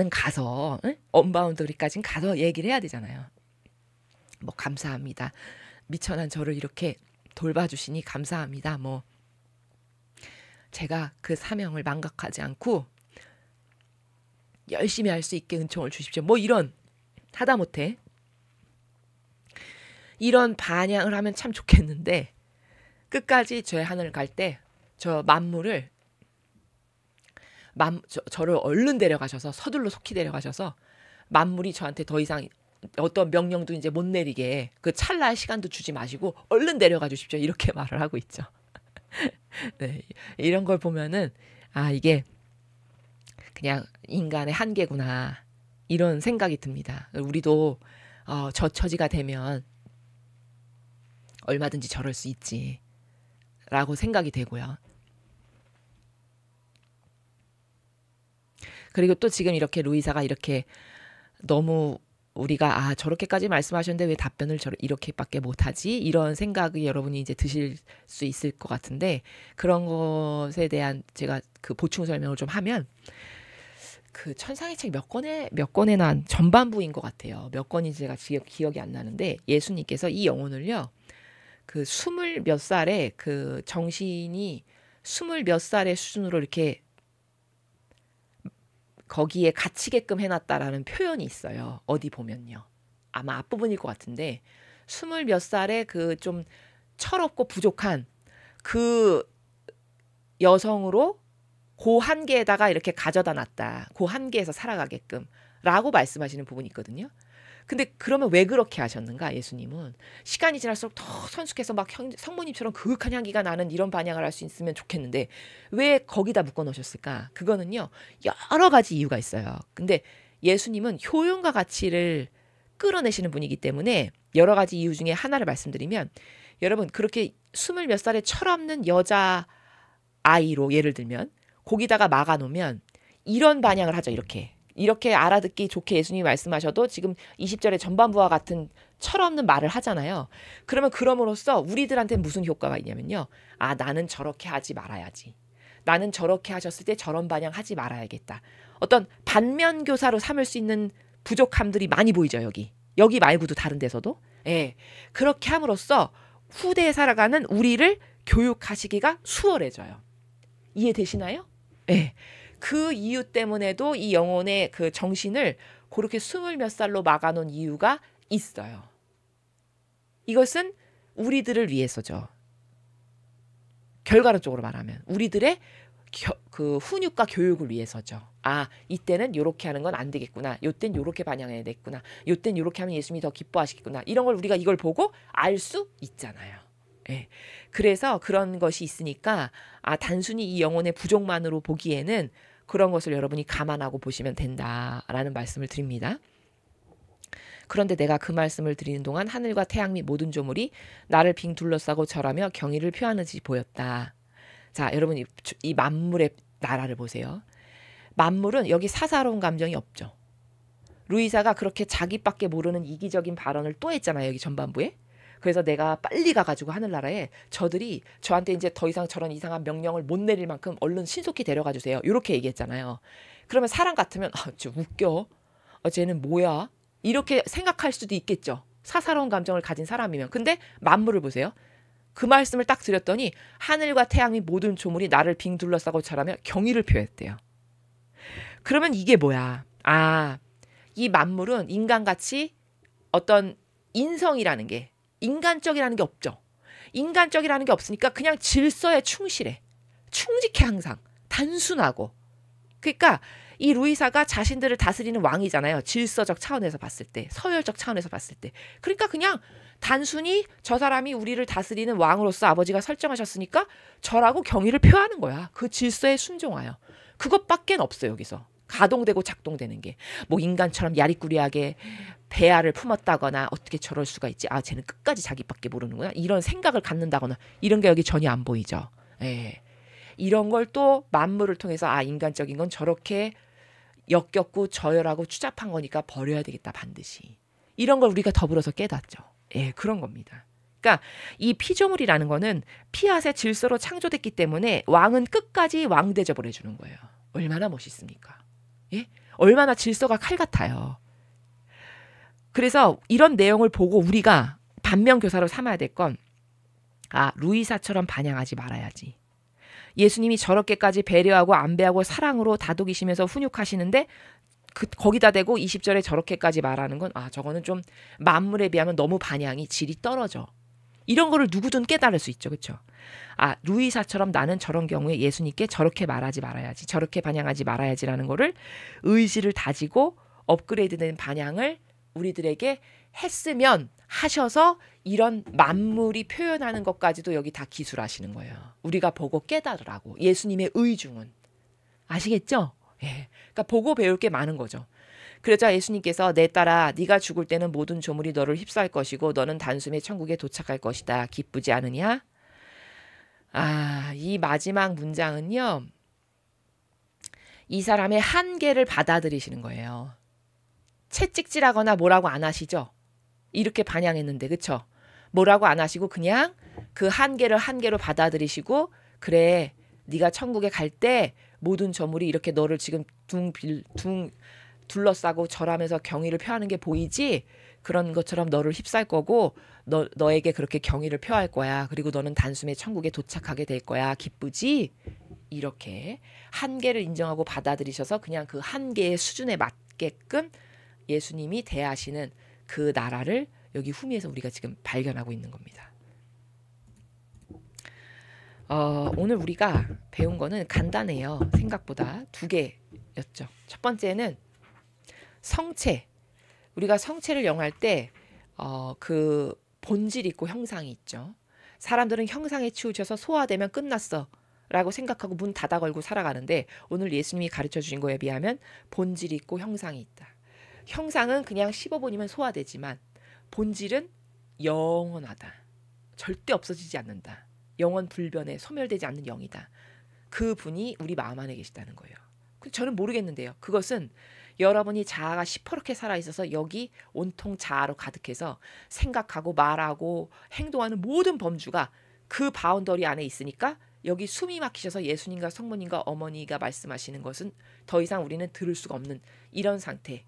A: 가서 언바운더리까지는 가서 얘기를 해야 되잖아요. 뭐 감사합니다. 미천한 저를 이렇게 돌봐주시니 감사합니다. 뭐 제가 그 사명을 망각하지 않고 열심히 할 수 있게 은총을 주십시오. 뭐 이런 하다못해 이런 반향을 하면 참 좋겠는데 끝까지 저의 하늘 갈 때 저 만물을 저를 얼른 데려가셔서 서둘러 속히 데려가셔서 만물이 저한테 더 이상 어떤 명령도 이제 못 내리게 그 찰나의 시간도 주지 마시고 얼른 데려가 주십시오. 이렇게 말을 하고 있죠. 네, 이런 걸 보면은 아 이게 그냥 인간의 한계구나 이런 생각이 듭니다. 우리도 저 처지가 되면 얼마든지 저럴 수 있지 라고 생각이 되고요. 그리고 또 지금 이렇게 루이사가 이렇게 너무 우리가 저렇게까지 말씀하셨는데 왜 답변을 이렇게밖에 못하지? 이런 생각이 여러분이 이제 드실 수 있을 것 같은데 그런 것에 대한 제가 그 보충 설명을 좀 하면 그 천상의 책 몇 권에 난 전반부인 것 같아요. 몇 권인지 제가 기억이 안 나는데 예수님께서 이 영혼을요. 그 20몇 살에 그 정신이 20몇 살의 수준으로 이렇게 거기에 갇히게끔 해놨다라는 표현이 있어요. 어디 보면요. 아마 앞부분일 것 같은데 20몇 살에 그 좀 철없고 부족한 그 여성으로 그 한계에다가 이렇게 가져다 놨다. 그 한계에서 살아가게끔 라고 말씀하시는 부분이 있거든요. 근데 그러면 왜 그렇게 하셨는가 예수님은 시간이 지날수록 더 성숙해서 막 성모님처럼 그윽한 향기가 나는 이런 반향을 할 수 있으면 좋겠는데 왜 거기다 묶어 놓으셨을까? 그거는요 여러 가지 이유가 있어요. 근데 예수님은 효용과 가치를 끌어내시는 분이기 때문에 여러 가지 이유 중에 하나를 말씀드리면 여러분 그렇게 20몇 살의 철없는 여자 아이로 예를 들면 거기다가 막아놓으면 이런 반향을 하죠. 이렇게 알아듣기 좋게 예수님이 말씀하셔도 지금 20절의 전반부와 같은 철없는 말을 하잖아요. 그러면 그럼으로써 우리들한테 무슨 효과가 있냐면요. 나는 저렇게 하지 말아야지. 나는 저렇게 하셨을 때 저런 반향하지 말아야겠다. 어떤 반면교사로 삼을 수 있는 부족함들이 많이 보이죠. 여기 말고도 다른 데서도. 예, 그렇게 함으로써 후대에 살아가는 우리를 교육하시기가 수월해져요. 이해되시나요? 예. 그 이유 때문에도 이 영혼의 그 정신을 그렇게 20몇 살로 막아놓은 이유가 있어요. 이것은 우리들을 위해서죠. 결과론적으로 말하면 우리들의 그 훈육과 교육을 위해서죠. 이때는 요렇게 하는 건 안 되겠구나. 요땐 요렇게 반영해야 되겠구나. 요땐 요렇게 하면 예수님이 더 기뻐하시겠구나. 이런 걸 우리가 이걸 보고 알 수 있잖아요. 예. 그래서 그런 것이 있으니까 단순히 이 영혼의 부족만으로 보기에는 그런 것을 여러분이 감안하고 보시면 된다라는 말씀을 드립니다. 그런데 내가 그 말씀을 드리는 동안 하늘과 태양 및 모든 조물이 나를 빙 둘러싸고 절하며 경의를 표하는 듯이 보였다. 자, 여러분 이 만물의 나라를 보세요. 만물은 여기 사사로운 감정이 없죠. 루이사가 그렇게 자기밖에 모르는 이기적인 발언을 또 했잖아요. 여기 전반부에. 그래서 내가 빨리 가가지고 하늘나라에 저들이 저한테 이제 더 이상 저런 이상한 명령을 못 내릴 만큼 얼른 신속히 데려가 주세요. 이렇게 얘기했잖아요. 그러면 사람 같으면 저 웃겨. 쟤는 뭐야? 이렇게 생각할 수도 있겠죠. 사사로운 감정을 가진 사람이면. 근데 만물을 보세요. 그 말씀을 딱 드렸더니 하늘과 태양 및 모든 조물이 나를 빙 둘러싸고 절하며 경의를 표했대요. 그러면 이게 뭐야? 이 만물은 인간같이 어떤 인성이라는 게 인간적이라는 게 없죠. 인간적이라는 게 없으니까 그냥 질서에 충실해. 충직해 항상. 단순하고. 그러니까 이 루이사가 자신들을 다스리는 왕이잖아요. 질서적 차원에서 봤을 때. 서열적 차원에서 봤을 때. 그러니까 그냥 단순히 저 사람이 우리를 다스리는 왕으로서 아버지가 설정하셨으니까 절하고 경의를 표하는 거야. 그 질서에 순종하여. 그것밖엔 없어요. 여기서. 가동되고 작동되는 게 뭐 인간처럼 야리꾸리하게 배아를 품었다거나 어떻게 저럴 수가 있지? 아, 쟤는 끝까지 자기밖에 모르는구나. 이런 생각을 갖는다거나 이런 게 여기 전혀 안 보이죠. 예. 이런 걸 또 만물을 통해서 아, 인간적인 건 저렇게 역겹고 저열하고 추잡한 거니까 버려야 되겠다 반드시. 이런 걸 우리가 더불어서 깨닫죠. 예, 그런 겁니다. 그러니까 이 피조물이라는 거는 피앗의 질서로 창조됐기 때문에 왕은 끝까지 왕 대접을 해주는 거예요. 얼마나 멋있습니까? 예? 얼마나 질서가 칼 같아요. 그래서 이런 내용을 보고 우리가 반면교사로 삼아야 될 건 아, 루이사처럼 반향하지 말아야지. 예수님이 저렇게까지 배려하고 안배하고 사랑으로 다독이시면서 훈육하시는데 거기다 대고 20절에 저렇게까지 말하는 건 아, 저거는 좀 만물에 비하면 너무 반향이 질이 떨어져. 이런 거를 누구든 깨달을 수 있죠. 그렇죠? 아, 루이사처럼 나는 저런 경우에 예수님께 저렇게 말하지 말아야지. 저렇게 반향하지 말아야지라는 거를 의지를 다지고 업그레이드된 반향을 우리들에게 했으면 하셔서 이런 만물이 표현하는 것까지도 여기 다 기술하시는 거예요. 우리가 보고 깨달으라고. 예수님의 의중은. 아시겠죠? 예. 그러니까 보고 배울 게 많은 거죠. 그러자 예수님께서 내 딸아 네가 죽을 때는 모든 조물이 너를 휩싸일 것이고 너는 단숨에 천국에 도착할 것이다. 기쁘지 않으냐? 아, 이 마지막 문장은요. 이 사람의 한계를 받아들이시는 거예요. 채찍질하거나 뭐라고 안 하시죠? 이렇게 반향했는데 그쵸? 뭐라고 안 하시고 그냥 그 한계를 한계로 받아들이시고 그래 네가 천국에 갈 때 모든 조물이 이렇게 너를 지금 둘러싸고 절하면서 경의를 표하는 게 보이지? 그런 것처럼 너를 휩쌀 거고 너에게 그렇게 경의를 표할 거야. 그리고 너는 단숨에 천국에 도착하게 될 거야. 기쁘지? 이렇게 한계를 인정하고 받아들이셔서 그냥 그 한계의 수준에 맞게끔 예수님이 대하시는 그 나라를 여기 후미에서 우리가 지금 발견하고 있는 겁니다. 오늘 우리가 배운 거는 간단해요. 생각보다 2개였죠. 첫 번째는 성체. 우리가 성체를 영할 때 그 본질 있고 형상이 있죠. 사람들은 형상에 치우쳐서 소화되면 끝났어 라고 생각하고 문 닫아 걸고 살아가는데 오늘 예수님이 가르쳐 주신 거에 비하면 본질이 있고 형상이 있다. 형상은 그냥 15분이면 소화되지만 본질은 영원하다. 절대 없어지지 않는다. 영원 불변에 소멸되지 않는 영이다. 그 분이 우리 마음 안에 계시다는 거예요. 저는 모르겠는데요. 그것은 여러분이 자아가 시퍼렇게 살아있어서 여기 온통 자아로 가득해서 생각하고 말하고 행동하는 모든 범주가 그 바운더리 안에 있으니까 여기 숨이 막히셔서 예수님과 성모님과 어머니가 말씀하시는 것은 더 이상 우리는 들을 수가 없는 이런 상태.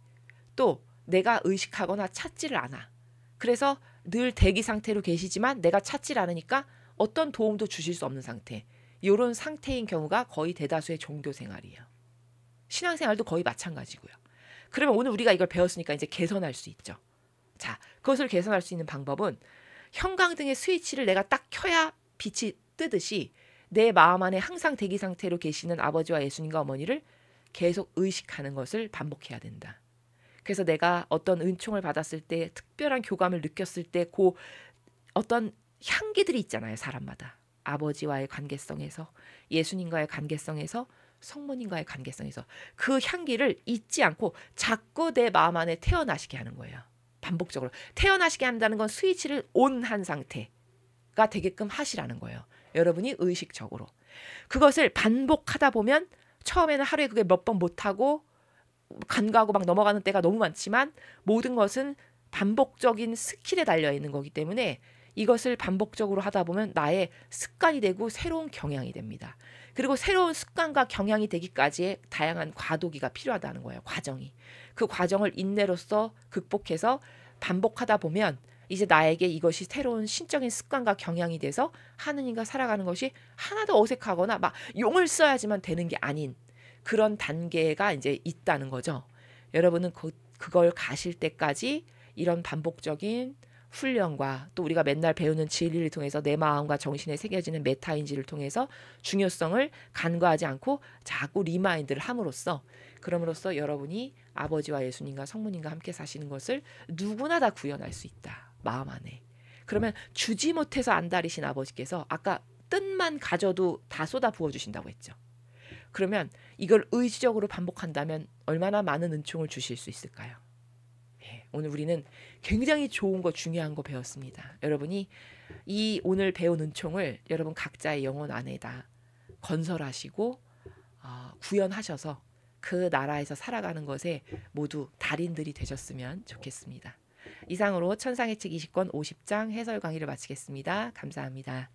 A: 또 내가 의식하거나 찾지를 않아. 그래서 늘 대기 상태로 계시지만 내가 찾지를 않으니까 어떤 도움도 주실 수 없는 상태. 이런 상태인 경우가 거의 대다수의 종교 생활이에요. 신앙생활도 거의 마찬가지고요. 그러면 오늘 우리가 이걸 배웠으니까 이제 개선할 수 있죠. 자, 그것을 개선할 수 있는 방법은 형광등의 스위치를 내가 딱 켜야 빛이 뜨듯이 내 마음 안에 항상 대기 상태로 계시는 아버지와 예수님과 어머니를 계속 의식하는 것을 반복해야 된다. 그래서 내가 어떤 은총을 받았을 때 특별한 교감을 느꼈을 때 그 어떤 향기들이 있잖아요. 사람마다. 아버지와의 관계성에서 예수님과의 관계성에서 성모님과의 관계성에서 그 향기를 잊지 않고 자꾸 내 마음 안에 태어나시게 하는 거예요. 반복적으로. 태어나시게 한다는 건 스위치를 온한 상태가 되게끔 하시라는 거예요. 여러분이 의식적으로. 그것을 반복하다 보면 처음에는 하루에 그게 몇 번 못하고 간과하고 막 넘어가는 때가 너무 많지만 모든 것은 반복적인 스킬에 달려있는 거기 때문에 이것을 반복적으로 하다 보면 나의 습관이 되고 새로운 경향이 됩니다. 그리고 새로운 습관과 경향이 되기까지의 다양한 과도기가 필요하다는 거예요. 과정이. 그 과정을 인내로서 극복해서 반복하다 보면 이제 나에게 이것이 새로운 신적인 습관과 경향이 돼서 하느님과 살아가는 것이 하나도 어색하거나 막 용을 써야지만 되는 게 아닌 그런 단계가 이제 있다는 거죠. 여러분은 그걸 가실 때까지 이런 반복적인 훈련과 또 우리가 맨날 배우는 진리를 통해서 내 마음과 정신에 새겨지는 메타인지를 통해서 중요성을 간과하지 않고 자꾸 리마인드를 함으로써 그럼으로써 여러분이 아버지와 예수님과 성모님과 함께 사시는 것을 누구나 다 구현할 수 있다. 마음 안에. 그러면 주지 못해서 안달이신 아버지께서 아까 뜻만 가져도 다 쏟아 부어주신다고 했죠. 그러면 이걸 의지적으로 반복한다면 얼마나 많은 은총을 주실 수 있을까요? 예, 오늘 우리는 굉장히 좋은 거 중요한 거 배웠습니다. 여러분이 이 오늘 배운 은총을 여러분 각자의 영혼 안에다 건설하시고 구현하셔서 그 나라에서 살아가는 것에 모두 달인들이 되셨으면 좋겠습니다. 이상으로 천상의 책 20권 50장 해설 강의를 마치겠습니다. 감사합니다.